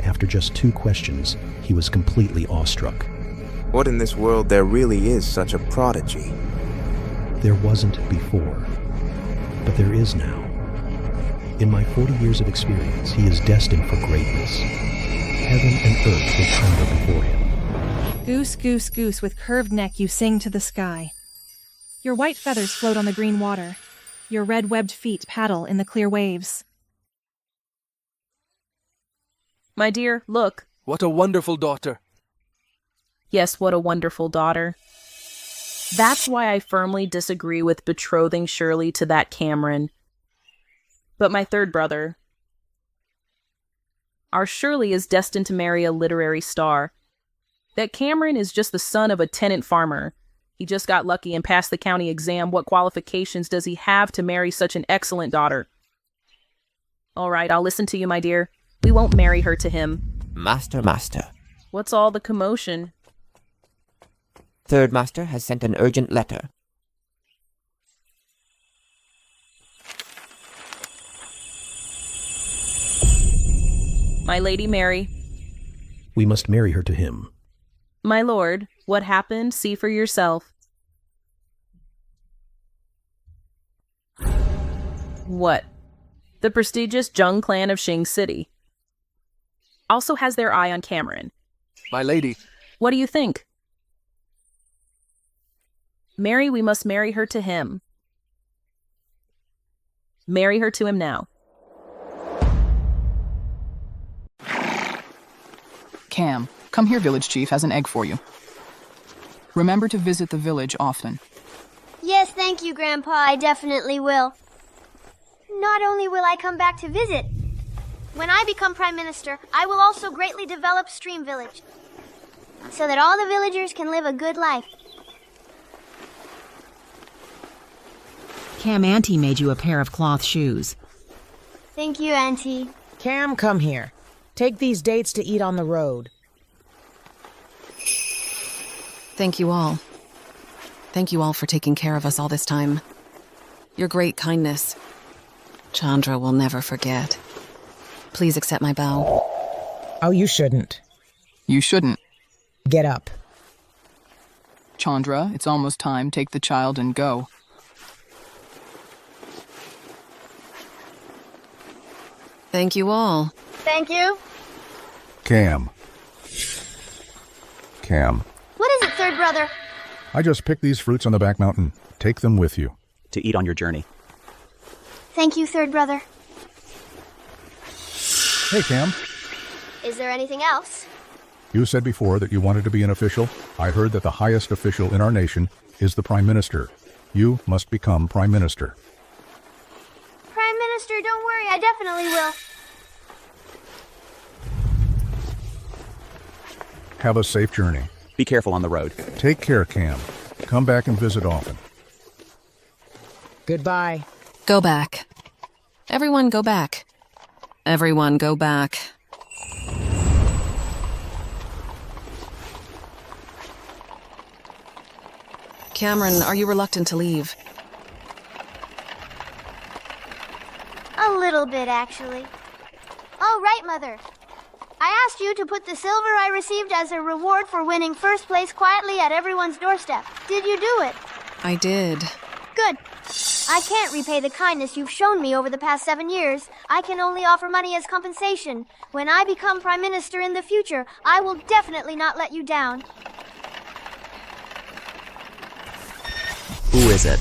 After just 2 questions, he was completely awestruck. What in this world there really is such a prodigy? There wasn't before, but there is now. In my 40 years of experience, he is destined for greatness. Heaven and earth will tremble before him. Goose, goose, goose, with curved neck you sing to the sky. Your white feathers float on the green water. Your red webbed feet paddle in the clear waves. My dear, look. What a wonderful daughter. Yes, what a wonderful daughter. That's why I firmly disagree with betrothing Shirley to that Cameron. But my third brother, our Shirley is destined to marry a literary star. That Cameron is just the son of a tenant farmer. He just got lucky and passed the county exam. What qualifications does he have to marry such an excellent daughter? All right, I'll listen to you, my dear. We won't marry her to him. Master. What's all the commotion? Third Master has sent an urgent letter. My Lady Mary. We must marry her to him. My lord, what happened? See for yourself. What? The prestigious Jung clan of Shing City also has their eye on Cameron. My lady. What do you think? Mary, we must marry her to him. Marry her to him now. Cam, come here, village chief has an egg for you. Remember to visit the village often. Yes, thank you, Grandpa. I definitely will. Not only will I come back to visit, when I become Prime Minister, I will also greatly develop Stream Village, so that all the villagers can live a good life. Cam Auntie made you a pair of cloth shoes. Thank you, Auntie. Cam, come here. Take these dates to eat on the road. Thank you all. Thank you all for taking care of us all this time. Your great kindness. Chandra will never forget. Please accept my bow. Oh, you shouldn't. You shouldn't. Get up. Chandra, it's almost time. Take the child and go. Thank you all. Thank you. Cam. What is it, third brother? I just picked these fruits on the back mountain. Take them with you. To eat on your journey. Thank you, third brother. Hey, Cam. Is there anything else? You said before that you wanted to be an official. I heard that the highest official in our nation is the Prime Minister. You must become Prime Minister. Prime Minister, don't worry, I definitely will. Have a safe journey. Be careful on the road. Take care, Cam. Come back and visit often. Goodbye. Go back. Everyone go back. Everyone go back. Cameron, are you reluctant to leave? A little bit, actually. Oh, right, Mother. I asked you to put the silver I received as a reward for winning first place quietly at everyone's doorstep. Did you do it? I did. Good. I can't repay the kindness you've shown me over the past 7 years. I can only offer money as compensation. When I become Prime Minister in the future, I will definitely not let you down. Who is it?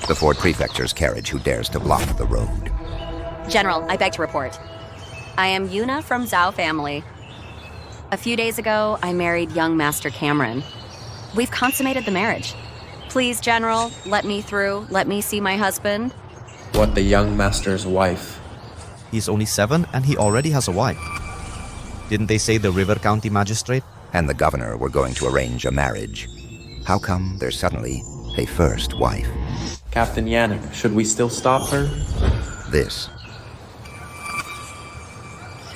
The Ford Prefecture's carriage who dares to block the road. General, I beg to report. I am Yuna from Zhao family. A few days ago, I married young Master Cameron. We've consummated the marriage. Please, General, let me through. Let me see my husband. What, the young master's wife? He's only 7 and he already has a wife. Didn't they say the River County Magistrate? And the governor were going to arrange a marriage. How come there's suddenly a first wife? Captain Yannick, should we still stop her? This.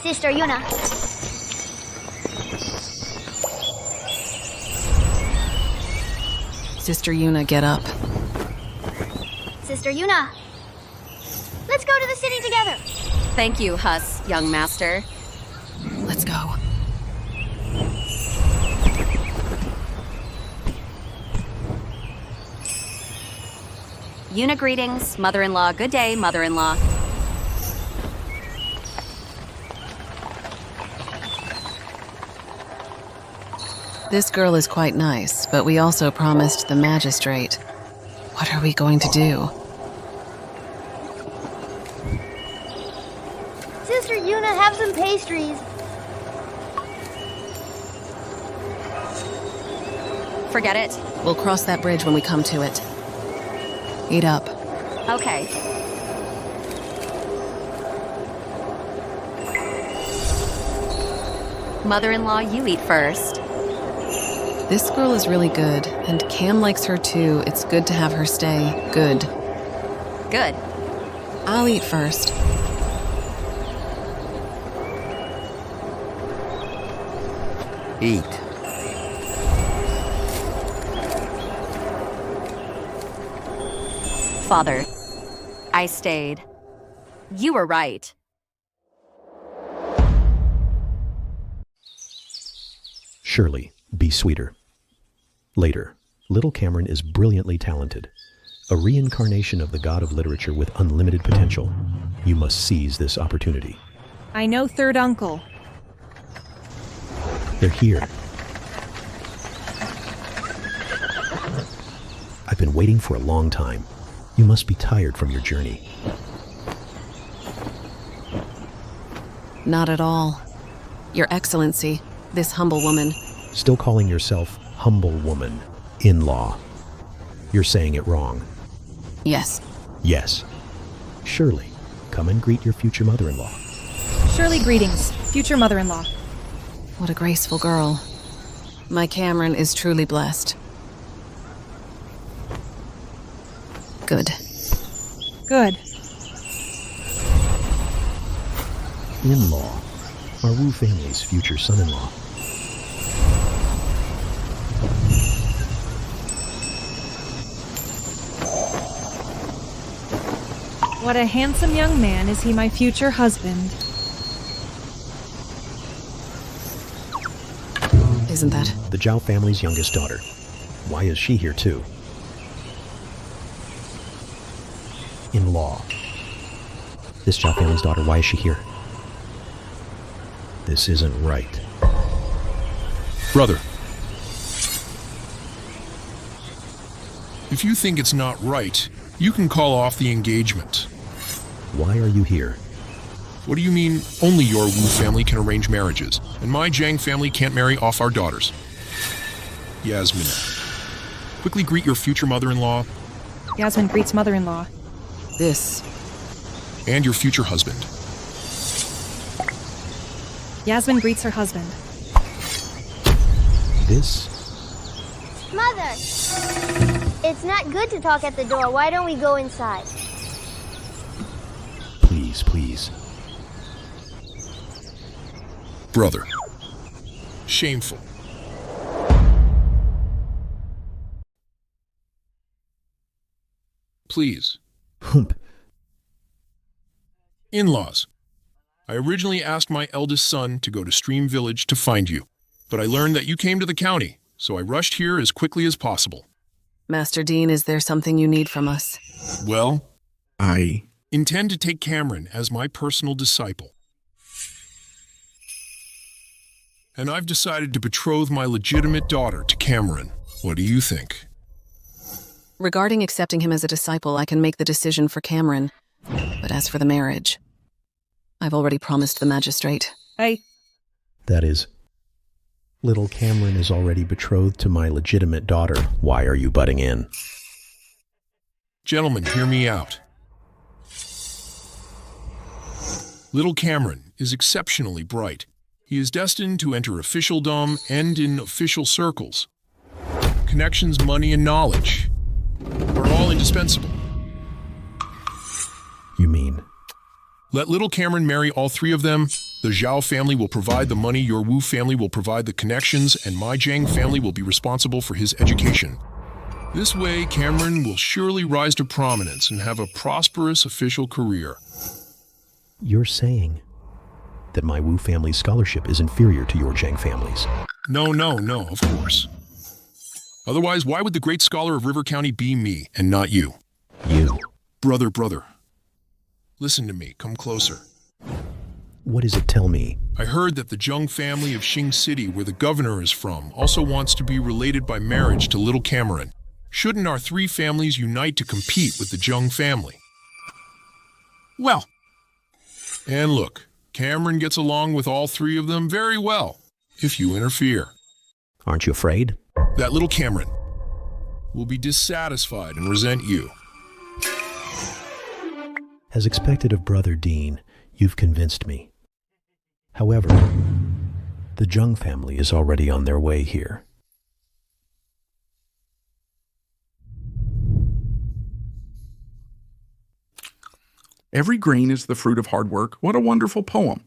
Sister Yuna. Sister Yuna, get up. Sister Yuna. Let's go to the city together. Thank you, Huss, young master. Let's go. Yuna greetings, mother-in-law. Good day, mother-in-law. This girl is quite nice, but we also promised the magistrate. What are we going to do? Sister Yuna, have some pastries. Forget it. We'll cross that bridge when we come to it. Eat up. Okay. Mother-in-law, you eat first. This girl is really good, and Cam likes her too. It's good to have her stay. Good. Good. I'll eat first. Eat. Father, I stayed. You were right. Surely, be sweeter. Later, little Cameron is brilliantly talented. A reincarnation of the god of literature with unlimited potential. You must seize this opportunity. I know third uncle. They're here. I've been waiting for a long time. You must be tired from your journey. Not at all. Your Excellency, this humble woman. Still calling yourself humble woman, in-law. You're saying it wrong. Yes. Yes. Shirley, come and greet your future mother-in-law. Shirley, greetings. Future mother-in-law. What a graceful girl. My Cameron is truly blessed. Good. Good. In-law. Our Wu family's future son-in-law. What a handsome young man. Is he my future husband? Isn't that? The Zhao family's youngest daughter. Why is she here too? In law. This Zhao family's daughter, why is she here? This isn't right. Brother. If you think it's not right, you can call off the engagement. Why are you here? What do you mean only your Wu family can arrange marriages, and my Zhang family can't marry off our daughters? Yasmin, quickly greet your future mother-in-law. Yasmin greets mother-in-law. This. And your future husband. Yasmin greets her husband. This? Mother! It's not good to talk at the door. Why don't we go inside? Please, please. Brother. Shameful. Please. Hump. In-laws. I originally asked my eldest son to go to Stream Village to find you, but I learned that you came to the county, so I rushed here as quickly as possible. Master Dean, is there something you need from us? Well, I intend to take Cameron as my personal disciple. And I've decided to betroth my legitimate daughter to Cameron. What do you think? Regarding accepting him as a disciple, I can make the decision for Cameron. But as for the marriage, I've already promised the magistrate. That is, little Cameron is already betrothed to my legitimate daughter. Why are you butting in? Gentlemen, hear me out. Little Cameron is exceptionally bright. He is destined to enter officialdom and in official circles. Connections, money, and knowledge are all indispensable. You mean? Let little Cameron marry all three of them. The Zhao family will provide the money, your Wu family will provide the connections, and my Zhang family will be responsible for his education. This way, Cameron will surely rise to prominence and have a prosperous official career. You're saying that my Wu family's scholarship is inferior to your Zhang family's? No, of course. Otherwise, why would the great scholar of River County be me and not you? You. Brother. Listen to me. Come closer. What does it tell me? I heard that the Zheng family of Xing City, where the governor is from, also wants to be related by marriage to little Cameron. Shouldn't our three families unite to compete with the Zheng family? Well. And look, Cameron gets along with all three of them very well, if you interfere. Aren't you afraid? That little Cameron will be dissatisfied and resent you. As expected of Brother Dean, you've convinced me. However, the Zheng family is already on their way here. Every grain is the fruit of hard work. What a wonderful poem.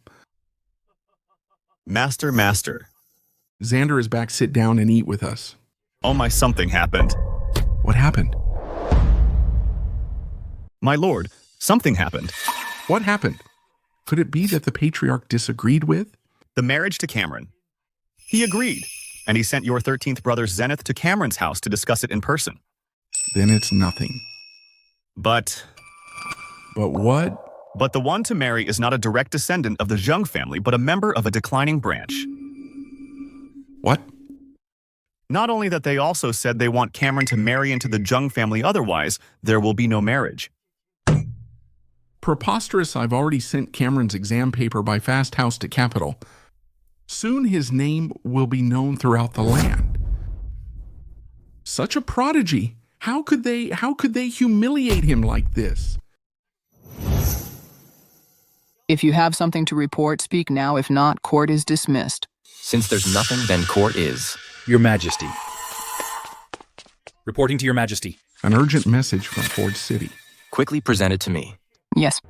Master. Xander is back. Sit down and eat with us. Oh my, something happened. What happened? My lord, something happened. What happened? Could it be that the patriarch disagreed with? The marriage to Cameron. He agreed, and he sent your 13th brother Zenith to Cameron's house to discuss it in person. Then it's nothing. But what? But the one to marry is not a direct descendant of the Zheng family, but a member of a declining branch. What? Not only that, they also said they want Cameron to marry into the Zheng family, otherwise there will be no marriage. Preposterous. I've already sent Cameron's exam paper by Fast House to Capital. Soon his name will be known throughout the land. Such a prodigy. How could they humiliate him like this? If you have something to report, speak now. If not, court is dismissed. Since there's nothing, then court is. Your Majesty. Reporting to Your Majesty. An urgent message from Ford City. Quickly present it to me. Yes.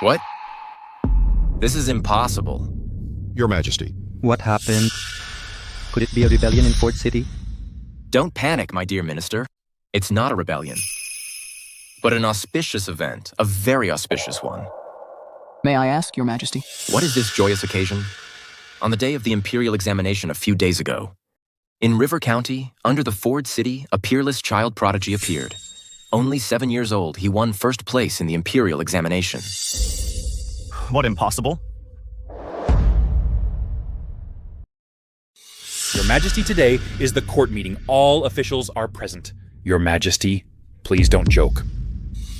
What? This is impossible. Your Majesty. What happened? Could it be a rebellion in Ford City? Don't panic, my dear minister. It's not a rebellion, but an auspicious event, a very auspicious one. May I ask, Your Majesty? What is this joyous occasion? On the day of the Imperial Examination a few days ago, in River County, under the Ford City, a peerless child prodigy appeared. Only 7 years old, he won first place in the Imperial Examination. What, impossible? Your Majesty, today is the court meeting. All officials are present. Your Majesty, please don't joke.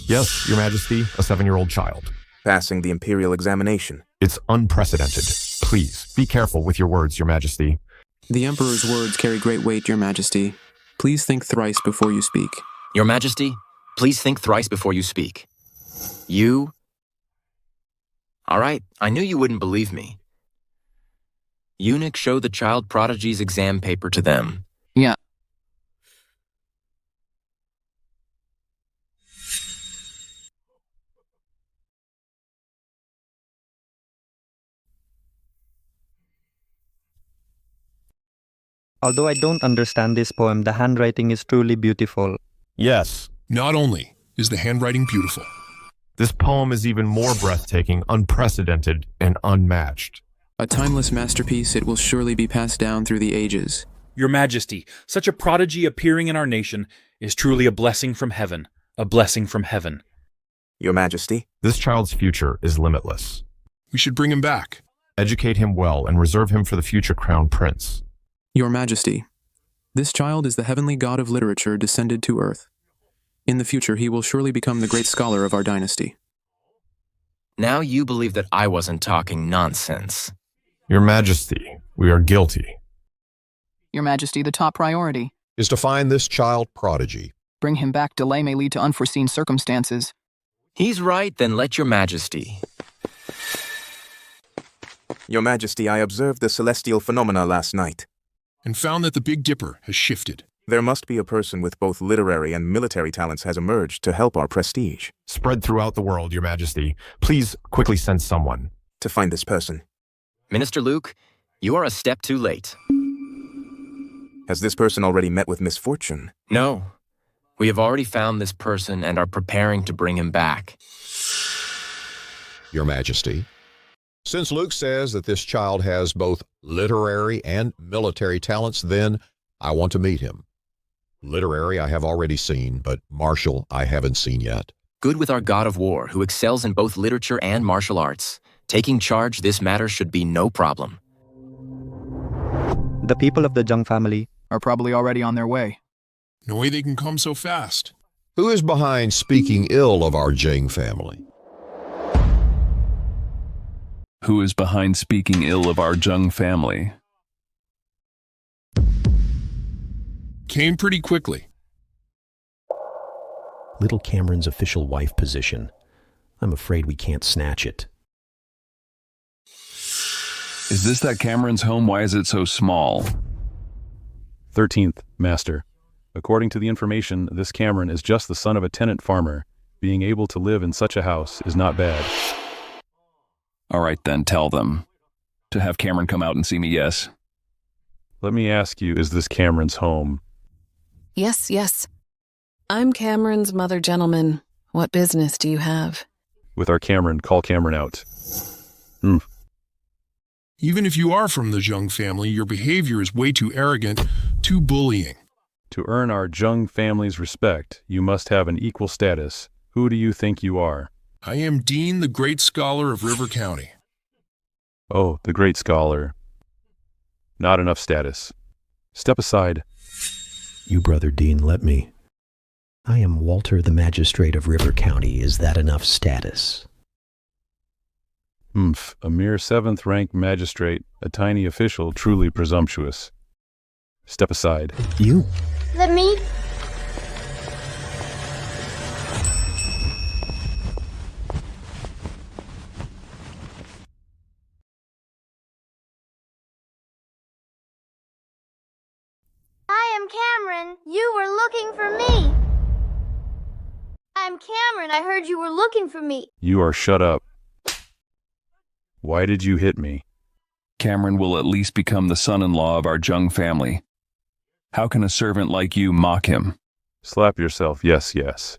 Yes, Your Majesty, a 7-year-old child. Passing the Imperial Examination. It's unprecedented. Please, be careful with your words, Your Majesty. The Emperor's words carry great weight, Your Majesty. Please think thrice before you speak. Your Majesty, please think thrice before you speak. You? All right, I knew you wouldn't believe me. Eunuch, show the child prodigy's exam paper to them. Yeah. Although I don't understand this poem, the handwriting is truly beautiful. Yes. Not only is the handwriting beautiful, this poem is even more breathtaking, unprecedented, and unmatched. A timeless masterpiece, it will surely be passed down through the ages. Your Majesty, such a prodigy appearing in our nation is truly a blessing from heaven. A blessing from heaven. Your Majesty. This child's future is limitless. We should bring him back. Educate him well and reserve him for the future crown prince. Your Majesty, this child is the heavenly god of literature descended to earth. In the future, he will surely become the great scholar of our dynasty. Now you believe that I wasn't talking nonsense. Your Majesty, we are guilty. Your Majesty, the top priority is to find this child prodigy. Bring him back. Delay may lead to unforeseen circumstances. He's right, then let Your Majesty. Your Majesty, I observed the celestial phenomena last night. And found that the Big Dipper has shifted. There must be a person with both literary and military talents has emerged to help our prestige. Spread throughout the world, Your Majesty. Please quickly send someone. To find this person. Minister Luke, you are a step too late. Has this person already met with misfortune? No. We have already found this person and are preparing to bring him back. Your Majesty, since Luke says that this child has both literary and military talents, then I want to meet him. Literary I have already seen, but martial I haven't seen yet. Good with our god of war, who excels in both literature and martial arts. Taking charge, this matter should be no problem. The people of the Zhang family are probably already on their way. No way they can come so fast. Who is behind speaking ill of our Zhang family? Who is behind speaking ill of our Zhang family? Came pretty quickly. Little Cameron's official wife position. I'm afraid we can't snatch it. Is this that Cameron's home? Why is it so small? 13th, Master. According to the information, this Cameron is just the son of a tenant farmer. Being able to live in such a house is not bad. All right then, tell them. To have Cameron come out and see me, yes. Let me ask you, is this Cameron's home? Yes, yes. I'm Cameron's mother, gentleman. What business do you have? With our Cameron, call Cameron out. Even if you are from the Zhang family, your behavior is way too arrogant, too bullying. To earn our Zhang family's respect, you must have an equal status. Who do you think you are? I am Dean, the great scholar of River County. Oh, the great scholar. Not enough status. Step aside. You, Brother Dean, let me. I am Walter, the magistrate of River County. Is that enough status? A mere 7th rank magistrate, a tiny official, truly presumptuous. Step aside. You? Let me. I am Cameron. You were looking for me. I'm Cameron. I heard you were looking for me. You are shut up. Why did you hit me? Cameron will at least become the son-in-law of our Jung family. How can a servant like you mock him? Slap yourself, yes, yes.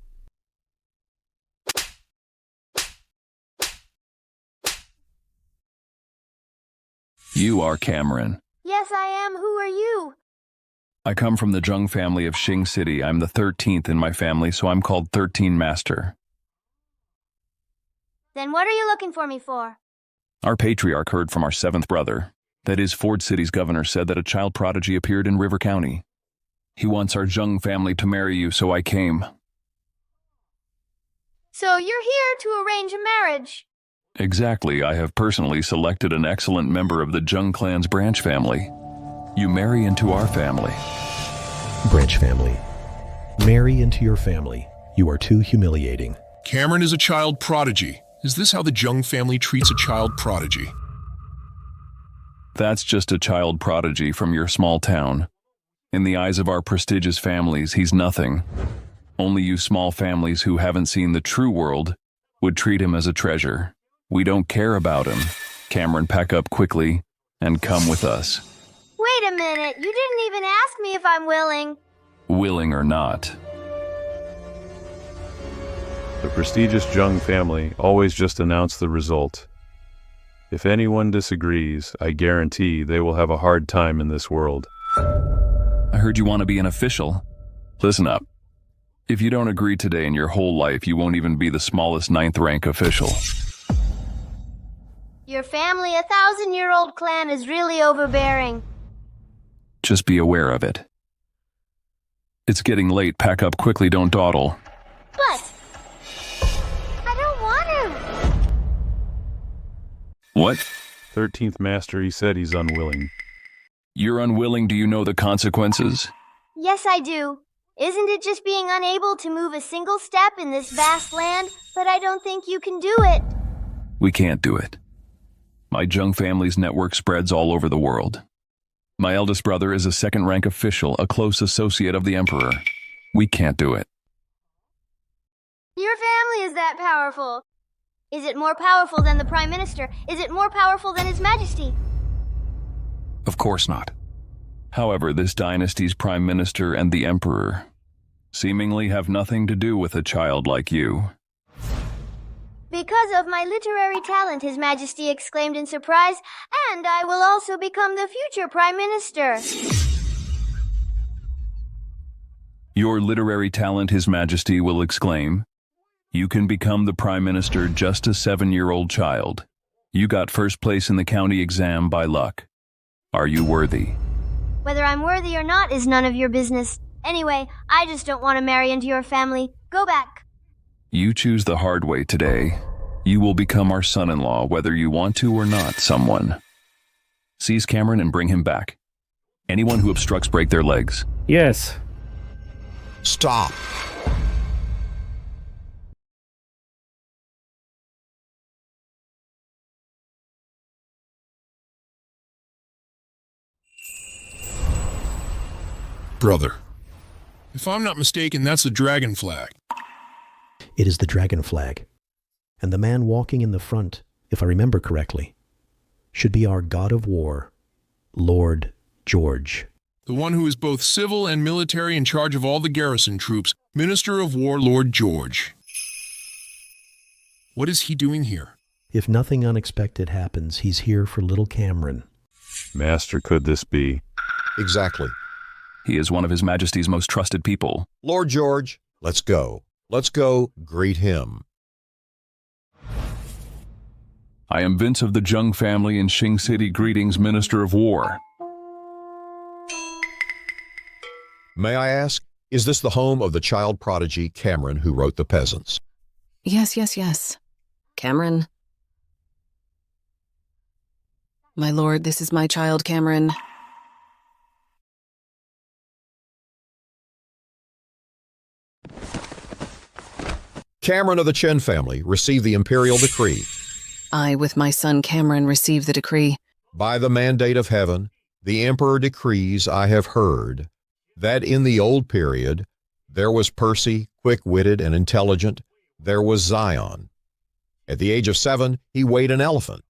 You are Cameron. Yes, I am. Who are you? I come from the Jung family of Shing City. I'm the 13th in my family, so I'm called 13 Master. Then what are you looking for me for? Our patriarch heard from our 7th brother. That is, Ford City's governor said that a child prodigy appeared in River County. He wants our Jung family to marry you, so I came. So you're here to arrange a marriage? Exactly. I have personally selected an excellent member of the Jung clan's branch family. You marry into our family. Branch family. Marry into your family. You are too humiliating. Cameron is a child prodigy. Is this how the Jung family treats a child prodigy? That's just a child prodigy from your small town. In the eyes of our prestigious families, he's nothing. Only you small families who haven't seen the true world would treat him as a treasure. We don't care about him. Cameron, pack up quickly and come with us. Wait a minute. You didn't even ask me if I'm willing. Willing or not. The prestigious Jung family always just announce the result. If anyone disagrees, I guarantee they will have a hard time in this world. I heard you want to be an official. Listen up. If you don't agree today in your whole life, you won't even be the smallest 9th rank official. Your family, a 1,000-year-old clan, is really overbearing. Just be aware of it. It's getting late. Pack up quickly. Don't dawdle. But I don't want to. What? 13th Master, he said he's unwilling. You're unwilling. Do you know the consequences? Yes, I do. Isn't it just being unable to move a single step in this vast land? But I don't think you can do it. We can't do it. My Jung family's network spreads all over the world. My eldest brother is a 2nd rank official, a close associate of the Emperor. We can't do it. Your family is that powerful. Is it more powerful than the Prime Minister? Is it more powerful than His Majesty? Of course not. However, this dynasty's Prime Minister and the Emperor seemingly have nothing to do with a child like you. Because of my literary talent, His Majesty exclaimed in surprise, and I will also become the future Prime Minister. Your literary talent, His Majesty will exclaim. You can become the Prime Minister just a 7-year-old child. You got 1st place in the county exam by luck. Are you worthy? Whether I'm worthy or not is none of your business. Anyway, I just don't want to marry into your family. Go back. You choose the hard way today. You will become our son-in-law whether you want to or not, someone. Seize Cameron and bring him back. Anyone who obstructs, break their legs. Yes. Stop. Brother, if I'm not mistaken, that's the dragon flag. It is the dragon flag. And the man walking in the front, if I remember correctly, should be our god of war, Lord George. The one who is both civil and military in charge of all the garrison troops, Minister of War Lord George. What is he doing here? If nothing unexpected happens, he's here for little Cameron. Master, could this be? Exactly. He is one of His Majesty's most trusted people. Lord George, let's go. Let's go greet him. I am Vince of the Jung family in Shing City. Greetings, Minister of War. May I ask, is this the home of the child prodigy Cameron who wrote The Peasants? Yes, yes, yes. Cameron. My lord, this is my child, Cameron. Cameron of the Chen family received the imperial decree. I, with my son Cameron, receive the decree. By the mandate of heaven, the emperor decrees I have heard that in the old period there was Percy, quick-witted and intelligent. There was Zion. At the age of 7, he weighed an elephant.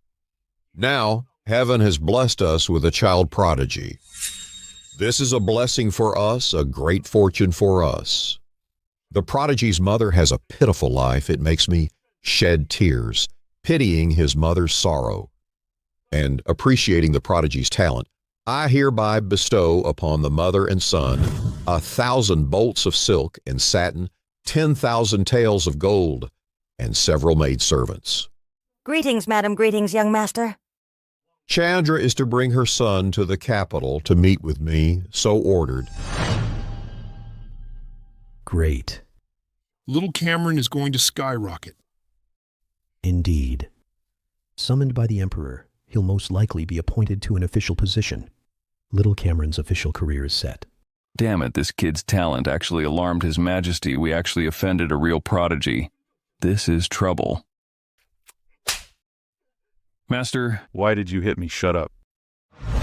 Now, heaven has blessed us with a child prodigy. This is a blessing for us, a great fortune for us. The prodigy's mother has a pitiful life. It makes me shed tears, pitying his mother's sorrow. And appreciating the prodigy's talent, I hereby bestow upon the mother and son 1,000 bolts of silk and satin, 10,000 taels of gold, and several maidservants. Greetings, madam. Greetings, young master. Chandra is to bring her son to the capital to meet with me, so ordered. Great. Little Cameron is going to skyrocket. Indeed. Summoned by the Emperor, he'll most likely be appointed to an official position. Little Cameron's official career is set. Damn it, this kid's talent actually alarmed His Majesty. We actually offended a real prodigy. This is trouble. Master, why did you hit me? Shut up.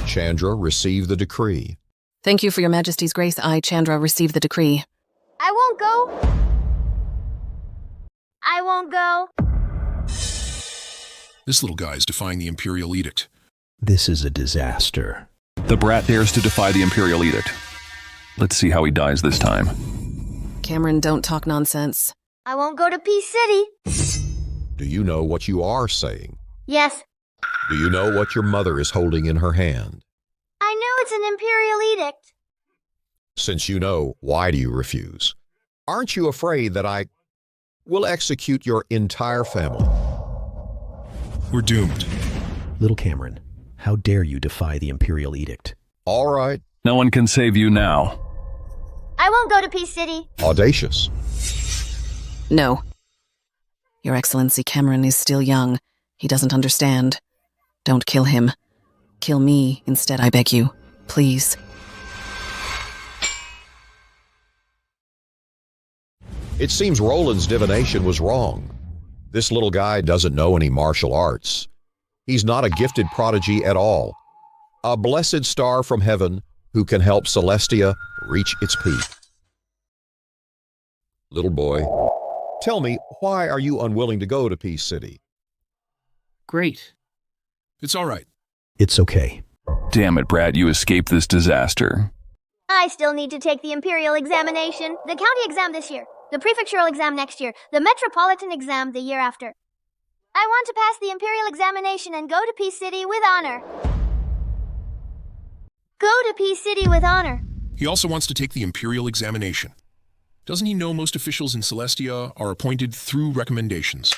Chandra received the decree. Thank you for your Majesty's grace. I, Chandra, receive the decree. I won't go. I won't go. This little guy is defying the Imperial Edict. This is a disaster. the brat dares to defy the Imperial Edict. Let's see how he dies this time. Cameron, don't talk nonsense. I won't go to Peace City. Do you know what you are saying? Yes. Do you know what your mother is holding in her hand? I know it's an Imperial Edict. Since you know, why do you refuse? Aren't you afraid that I will execute your entire family? We're doomed. Little Cameron, how dare you defy the Imperial Edict? All right. No one can save you now. I won't go to Peace City. Audacious. No. Your Excellency, Cameron is still young. He doesn't understand. Don't kill him. Kill me instead, I beg you. Please. It seems Roland's divination was wrong. This little guy doesn't know any martial arts. He's not a gifted prodigy at all. A blessed star from heaven who can help Celestia reach its peak. Little boy, tell me, why are you unwilling to go to Peace City? Great. It's all right. It's okay. Damn it, Brad, you escaped this disaster. I still need to take the Imperial Examination, the county exam this year, the prefectural exam next year, the metropolitan exam the year after. I want to pass the Imperial Examination and go to Peace City with honor. Go to Peace City with honor. He also wants to take the Imperial Examination. Doesn't he know most officials in Celestia are appointed through recommendations?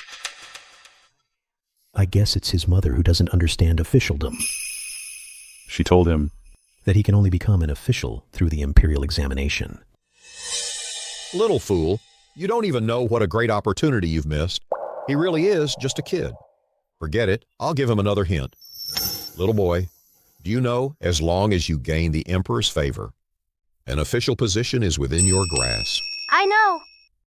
I guess it's his mother who doesn't understand officialdom. She told him that he can only become an official through the Imperial Examination. Little fool, you don't even know what a great opportunity you've missed. He really is just a kid. Forget it, I'll give him another hint. Little boy, do you know, as long as you gain the Emperor's favor, an official position is within your grasp. I know.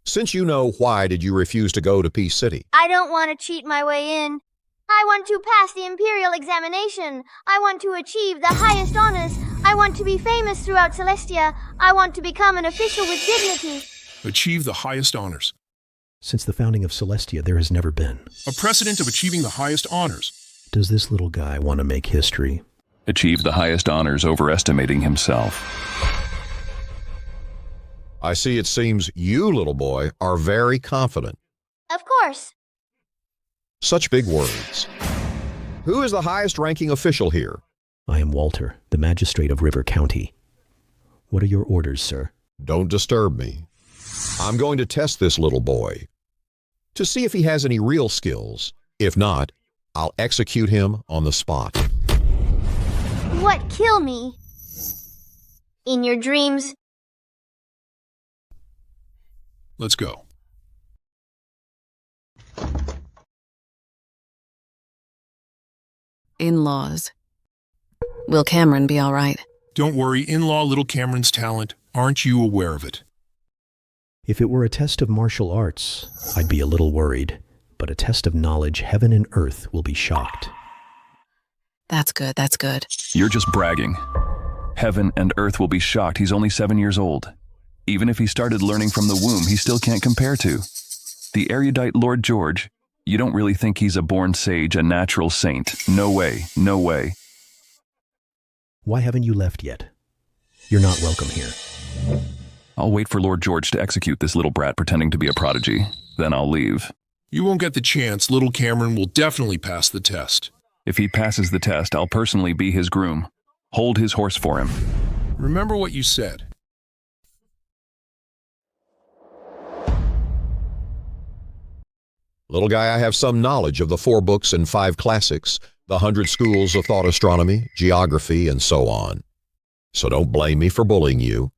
Since you know, why did you refuse to go to Peace City? I don't want to cheat my way in. I want to pass the Imperial Examination. I want to achieve the highest honors. I want to be famous throughout Celestia. I want to become an official with dignity. Achieve the highest honors. Since the founding of Celestia, there has never been a precedent of achieving the highest honors. Does this little guy want to make history? Achieve the highest honors, overestimating himself. I see it seems you, little boy, are very confident. Of course. Such big words. Who is the highest ranking official here? I am Walter, the magistrate of River County. What are your orders, sir? Don't disturb me. I'm going to test this little boy to see if he has any real skills. If not, I'll execute him on the spot. What, kill me? In your dreams? Let's go. In-laws. Will Cameron be all right? Don't worry, in-law little Cameron's talent. Aren't you aware of it? If it were a test of martial arts, I'd be a little worried. But a test of knowledge, heaven and earth will be shocked. That's good, that's good. You're just bragging. Heaven and earth will be shocked. He's only 7 years old. Even if he started learning from the womb, he still can't compare to the erudite Lord George You don't really think he's a born sage, a natural saint. No way, no way. Why haven't you left yet? You're not welcome here. I'll wait for Lord George to execute this little brat pretending to be a prodigy. Then I'll leave. You won't get the chance. Little Cameron will definitely pass the test. If he passes the test, I'll personally be his groom. Hold his horse for him. Remember what you said. Little guy, I have some knowledge of the 4 books and 5 classics, the 100 schools of thought astronomy, geography, and so on. So don't blame me for bullying you.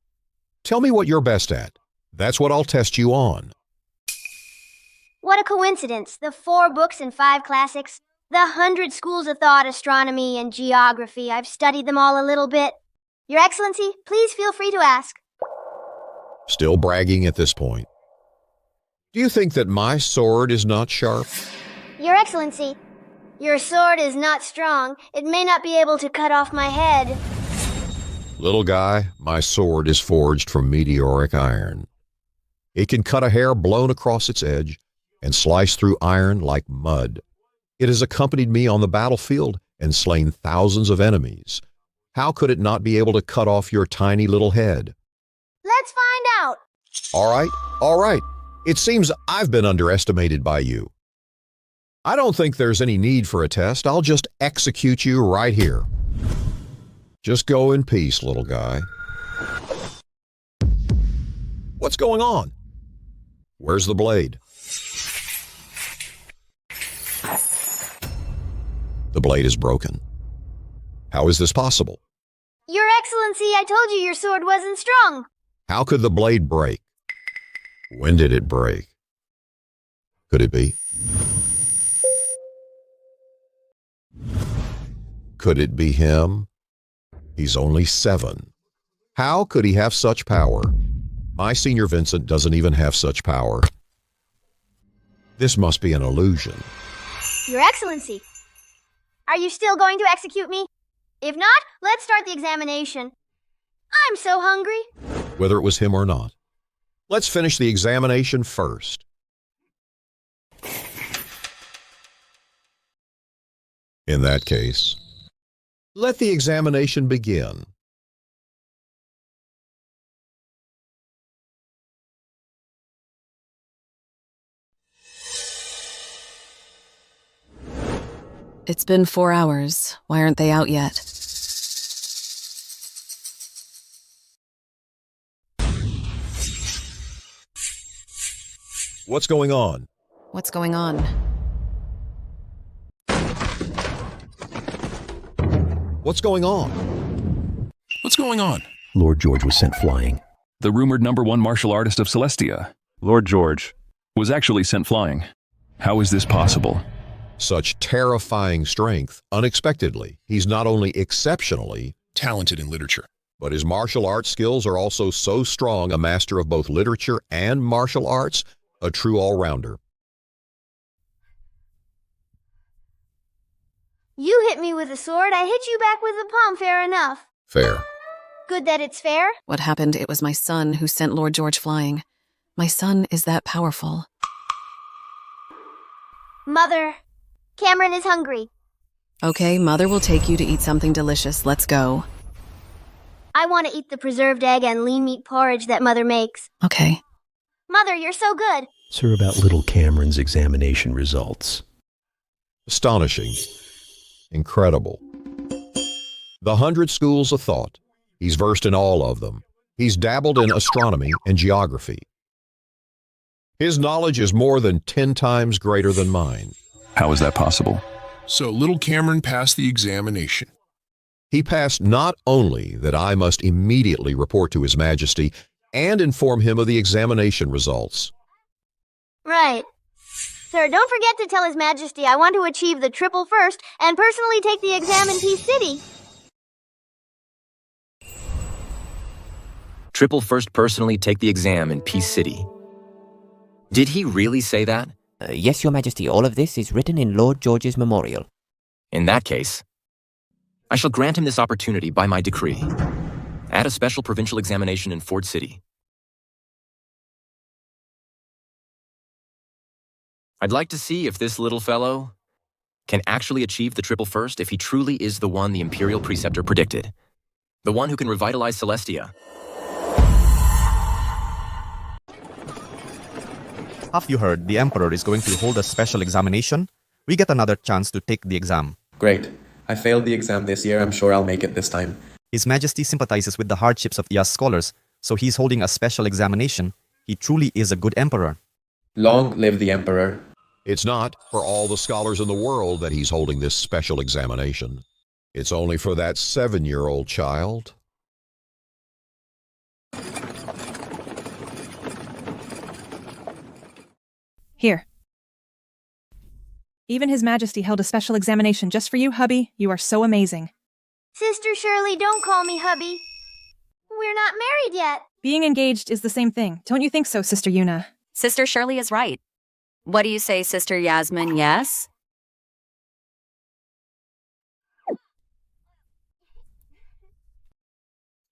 Tell me what you're best at. That's what I'll test you on. What a coincidence. The 4 books and 5 classics. The 100 schools of thought, astronomy, and geography. I've studied them all a little bit. Your Excellency, please feel free to ask. Still bragging at this point. Do you think that my sword is not sharp? Your Excellency, your sword is not strong. It may not be able to cut off my head. Little guy, my sword is forged from meteoric iron. It can cut a hair blown across its edge and slice through iron like mud. It has accompanied me on the battlefield and slain thousands of enemies. How could it not be able to cut off your tiny little head? Let's find out. All right. It seems I've been underestimated by you. I don't think there's any need for a test. I'll just execute you right here. Just go in peace, little guy. What's going on? Where's the blade? The blade is broken. How is this possible? Your Excellency, I told you your sword wasn't strong. How could the blade break? When did it break? Could it be? Could it be him? He's only 7. How could he have such power? My senior Vincent doesn't even have such power. This must be an illusion. Your Excellency, are you still going to execute me? If not, let's start the examination. I'm so hungry. Whether it was him or not. Let's finish the examination first. In that case, let the examination begin. It's been 4 hours. Why aren't they out yet? What's going on? What's going on? What's going on? What's going on? Lord George was sent flying. The rumored #1 martial artist of Celestia, Lord George, was actually sent flying. How is this possible? Such terrifying strength, unexpectedly. He's not only exceptionally talented in literature, but his martial arts skills are also so strong, a master of both literature and martial arts, a true all-rounder. You hit me with a sword, I hit you back with a palm, fair enough. Fair. Good that it's fair. What happened? It was my son who sent Lord George flying. My son is that powerful. Mother, Cameron is hungry. Okay, Mother will take you to eat something delicious. Let's go. I want to eat the preserved egg and lean meat porridge that Mother makes. Okay. Mother, you're so good. Sir, about little Cameron's examination results. Astonishing. Incredible. The 100 schools of thought. He's versed in all of them. He's dabbled in astronomy and geography. His knowledge is more than 10 times greater than mine. How is that possible? So little Cameron passed the examination. He passed not only that I must immediately report to His Majesty and inform him of the examination results. Right. Sir, don't forget to tell His Majesty I want to achieve the triple first and personally take the exam in Peace City. Triple first personally take the exam in Peace City. Did he really say that? Yes, Your Majesty, all of this is written in Lord George's memorial. In that case, I shall grant him this opportunity by my decree. Add a special provincial examination in Ford City. I'd like to see if this little fellow can actually achieve the triple first if he truly is the one the Imperial Preceptor predicted. The one who can revitalize Celestia. Have you heard the Emperor is going to hold a special examination? We get another chance to take the exam. Great. I failed the exam this year. I'm sure I'll make it this time. His Majesty sympathizes with the hardships of IAS scholars, so he's holding a special examination. He truly is a good emperor. Long live the Emperor. It's not for all the scholars in the world that he's holding this special examination. It's only for that 7-year-old child. Here. Even His Majesty held a special examination just for you, hubby. You are so amazing. Sister Shirley, don't call me hubby. We're not married yet. Being engaged is the same thing. Don't you think so, Sister Yuna? Sister Shirley is right. What do you say, Sister Yasmin? Yes?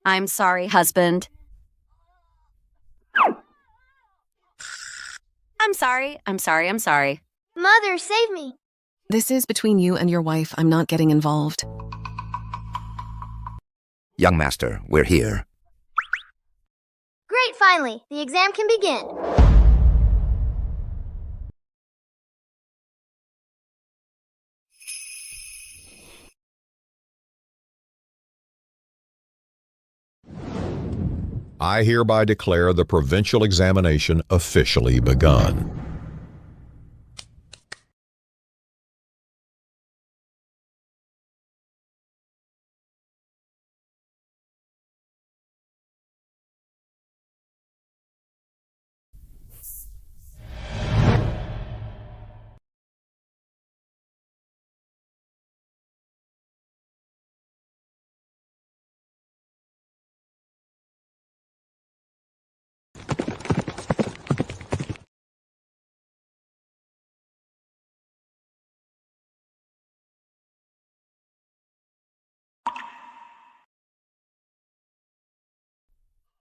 I'm sorry, husband. I'm sorry. Mother, save me. This is between you and your wife. I'm not getting involved. Young master, we're here. Great, finally. The exam can begin. I hereby declare the provincial examination officially begun.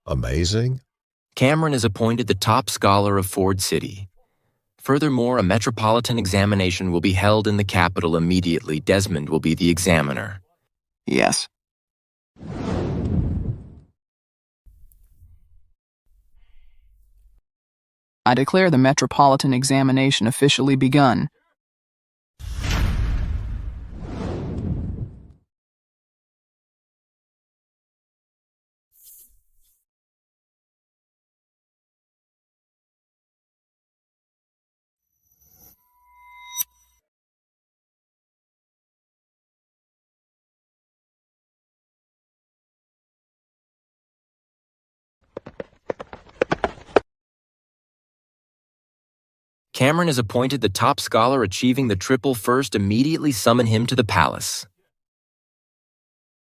Amazing. Cameron is appointed the top scholar of Ford City. Furthermore, a metropolitan examination will be held in the capital immediately. Desmond will be the examiner. Yes. I declare the metropolitan examination officially begun. Cameron is appointed the top scholar achieving the triple first. Immediately summon him to the palace.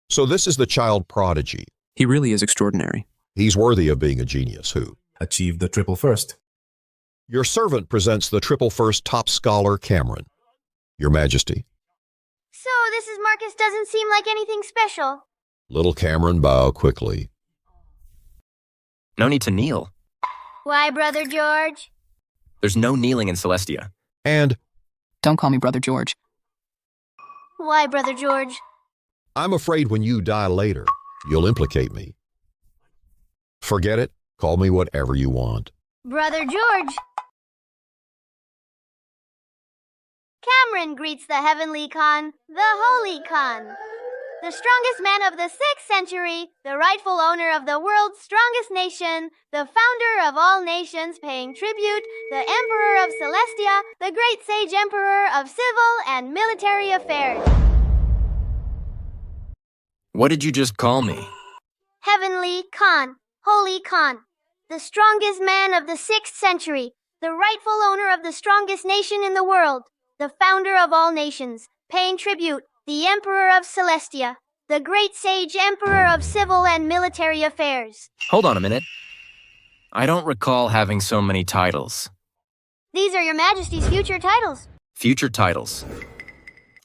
So this is the child prodigy. He really is extraordinary. He's worthy of being a genius who achieved the triple first. Your servant presents the triple first top scholar, Cameron. Your Majesty. So this is Marcus doesn't seem like anything special. Little Cameron bow quickly. No need to kneel. Why, Brother George? There's no kneeling in Celestia. And don't call me Brother George. Why, Brother George? I'm afraid when you die later, you'll implicate me. Forget it. Call me whatever you want. Brother George. Cameron greets the Heavenly Khan, the Holy Khan. The strongest man of the 6th century, the rightful owner of the world's strongest nation, the founder of all nations paying tribute, the Emperor of Celestia, the great sage Emperor of civil and military affairs. What did you just call me? Heavenly Khan, Holy Khan, the strongest man of the 6th century, the rightful owner of the strongest nation in the world, the founder of all nations, paying tribute, the Emperor of Celestia, the great sage Emperor of civil and military affairs. Hold on a minute. I don't recall having so many titles. These are your Majesty's future titles. Future titles.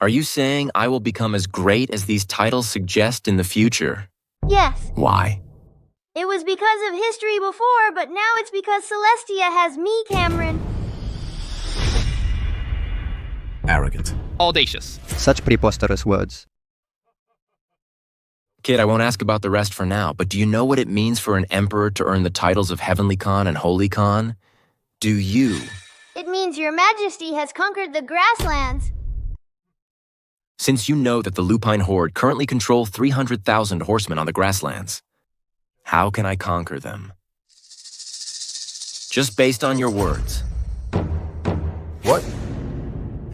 Are you saying I will become as great as these titles suggest in the future? Yes. Why? It was because of history before, but now it's because Celestia has me, Cameron. arrogant. Audacious. Such preposterous words. Kid, I won't ask about the rest for now, but do you know what it means for an emperor to earn the titles of Heavenly Khan and Holy Khan? Do you? It means your majesty has conquered the grasslands. Since you know that the Lupine Horde currently control 300,000 horsemen on the grasslands, how can I conquer them? Just based on your words. What?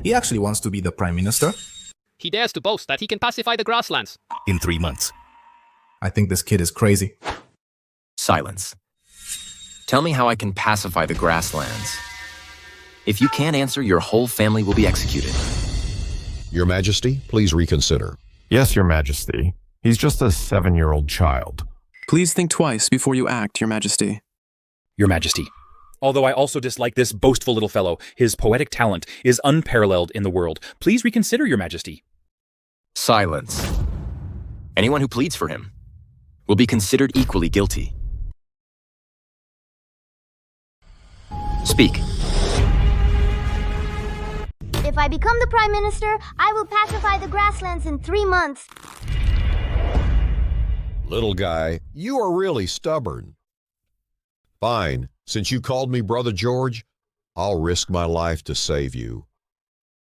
He actually wants to be the Prime Minister? He dares to boast that he can pacify the grasslands. In 3 months. I think this kid is crazy. Silence. Tell me how I can pacify the grasslands. If you can't answer, your whole family will be executed. Your Majesty, please reconsider. Yes, Your Majesty. He's just a 7-year-old child. Please think twice before you act, Your Majesty. Your Majesty. Although I also dislike this boastful little fellow, his poetic talent is unparalleled in the world. Please reconsider, Your Majesty. Silence. Anyone who pleads for him will be considered equally guilty. Speak. If I become the Prime Minister, I will pacify the grasslands in 3 months. Little guy, you are really stubborn. Fine, since you called me Brother George, I'll risk my life to save you.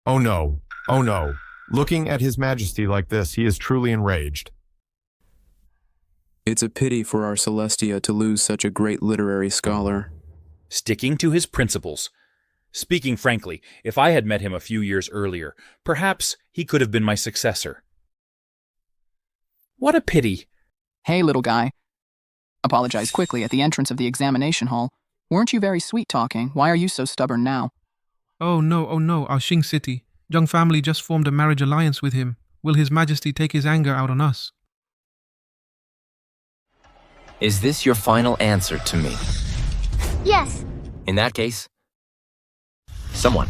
Oh no, oh no. Looking at His Majesty like this, he is truly enraged. It's a pity for our Celestia to lose such a great literary scholar. Sticking to his principles. Speaking frankly, if I had met him a few years earlier, perhaps he could have been my successor. What a pity. Hey, little guy. Apologize quickly at the entrance of the examination hall. Weren't you very sweet-talking? Why are you so stubborn now? Oh no, our Shing City. Zheng family just formed a marriage alliance with him. Will His Majesty take his anger out on us? Is this your final answer to me? Yes. In that case, someone.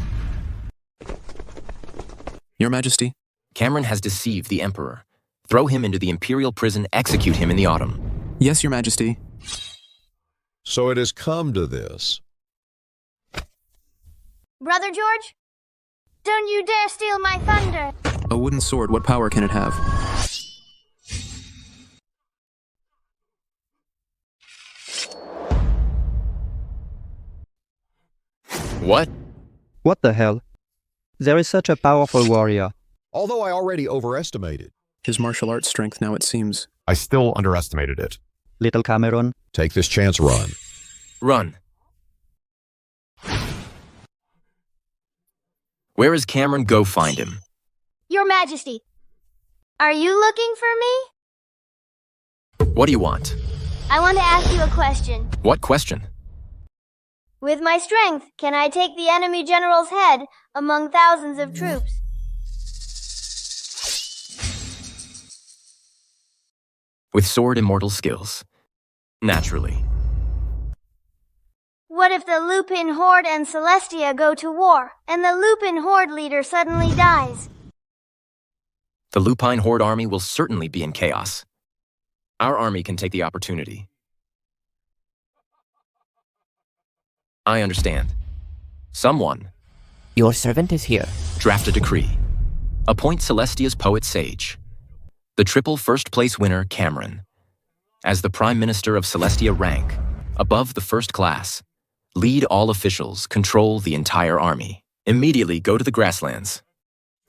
Your Majesty. Cameron has deceived the Emperor. Throw him into the Imperial prison, execute him in the autumn. Yes, Your Majesty. So it has come to this. Brother George? Don't you dare steal my thunder! A wooden sword, what power can it have? What? What the hell? There is such a powerful warrior. Although I already overestimated. His martial arts strength now, it seems. I still underestimated it. Little Cameron. Take this chance, run. Run. Where is Cameron? Go find him. Your Majesty, are you looking for me? What do you want? I want to ask you a question. What question? With my strength, can I take the enemy general's head among thousands of troops? With sword immortal skills. Naturally. What if the Lupin Horde and Celestia go to war, and the Lupin Horde leader suddenly dies? The Lupine Horde army will certainly be in chaos. Our army can take the opportunity. I understand. Someone. Your servant is here. Draft a decree. Appoint Celestia's poet sage. The triple first place winner, Cameron. As the Prime Minister of Celestia rank, above the first class. Lead all officials, control the entire army. Immediately go to the grasslands.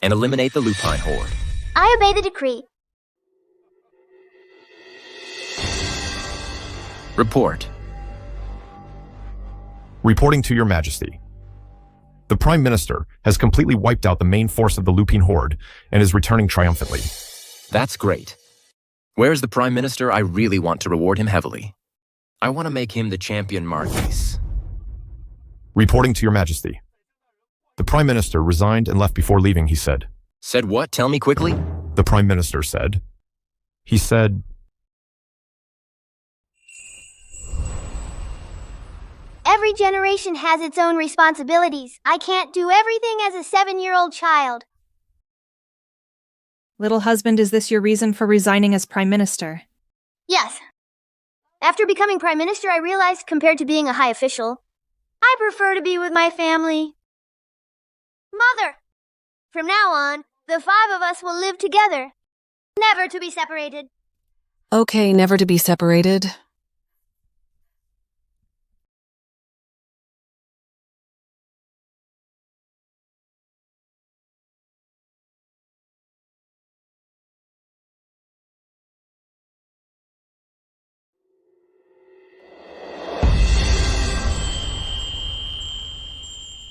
And eliminate the Lupine Horde. I obey the decree. Report. Reporting to Your Majesty. The Prime Minister has completely wiped out the main force of the Lupine Horde and is returning triumphantly. That's great. Where's the Prime Minister? I really want to reward him heavily. I want to make him the champion Marquis. Reporting to Your Majesty. The Prime Minister resigned and left before leaving, he said. Said what? Tell me quickly. The Prime Minister said. He said... Every generation has its own responsibilities. I can't do everything as a 7-year-old child. Little husband, is this your reason for resigning as Prime Minister? Yes. After becoming Prime Minister, I realized, compared to being a high official, I prefer to be with my family. Mother! From now on, the 5 of us will live together, never to be separated. Okay, never to be separated.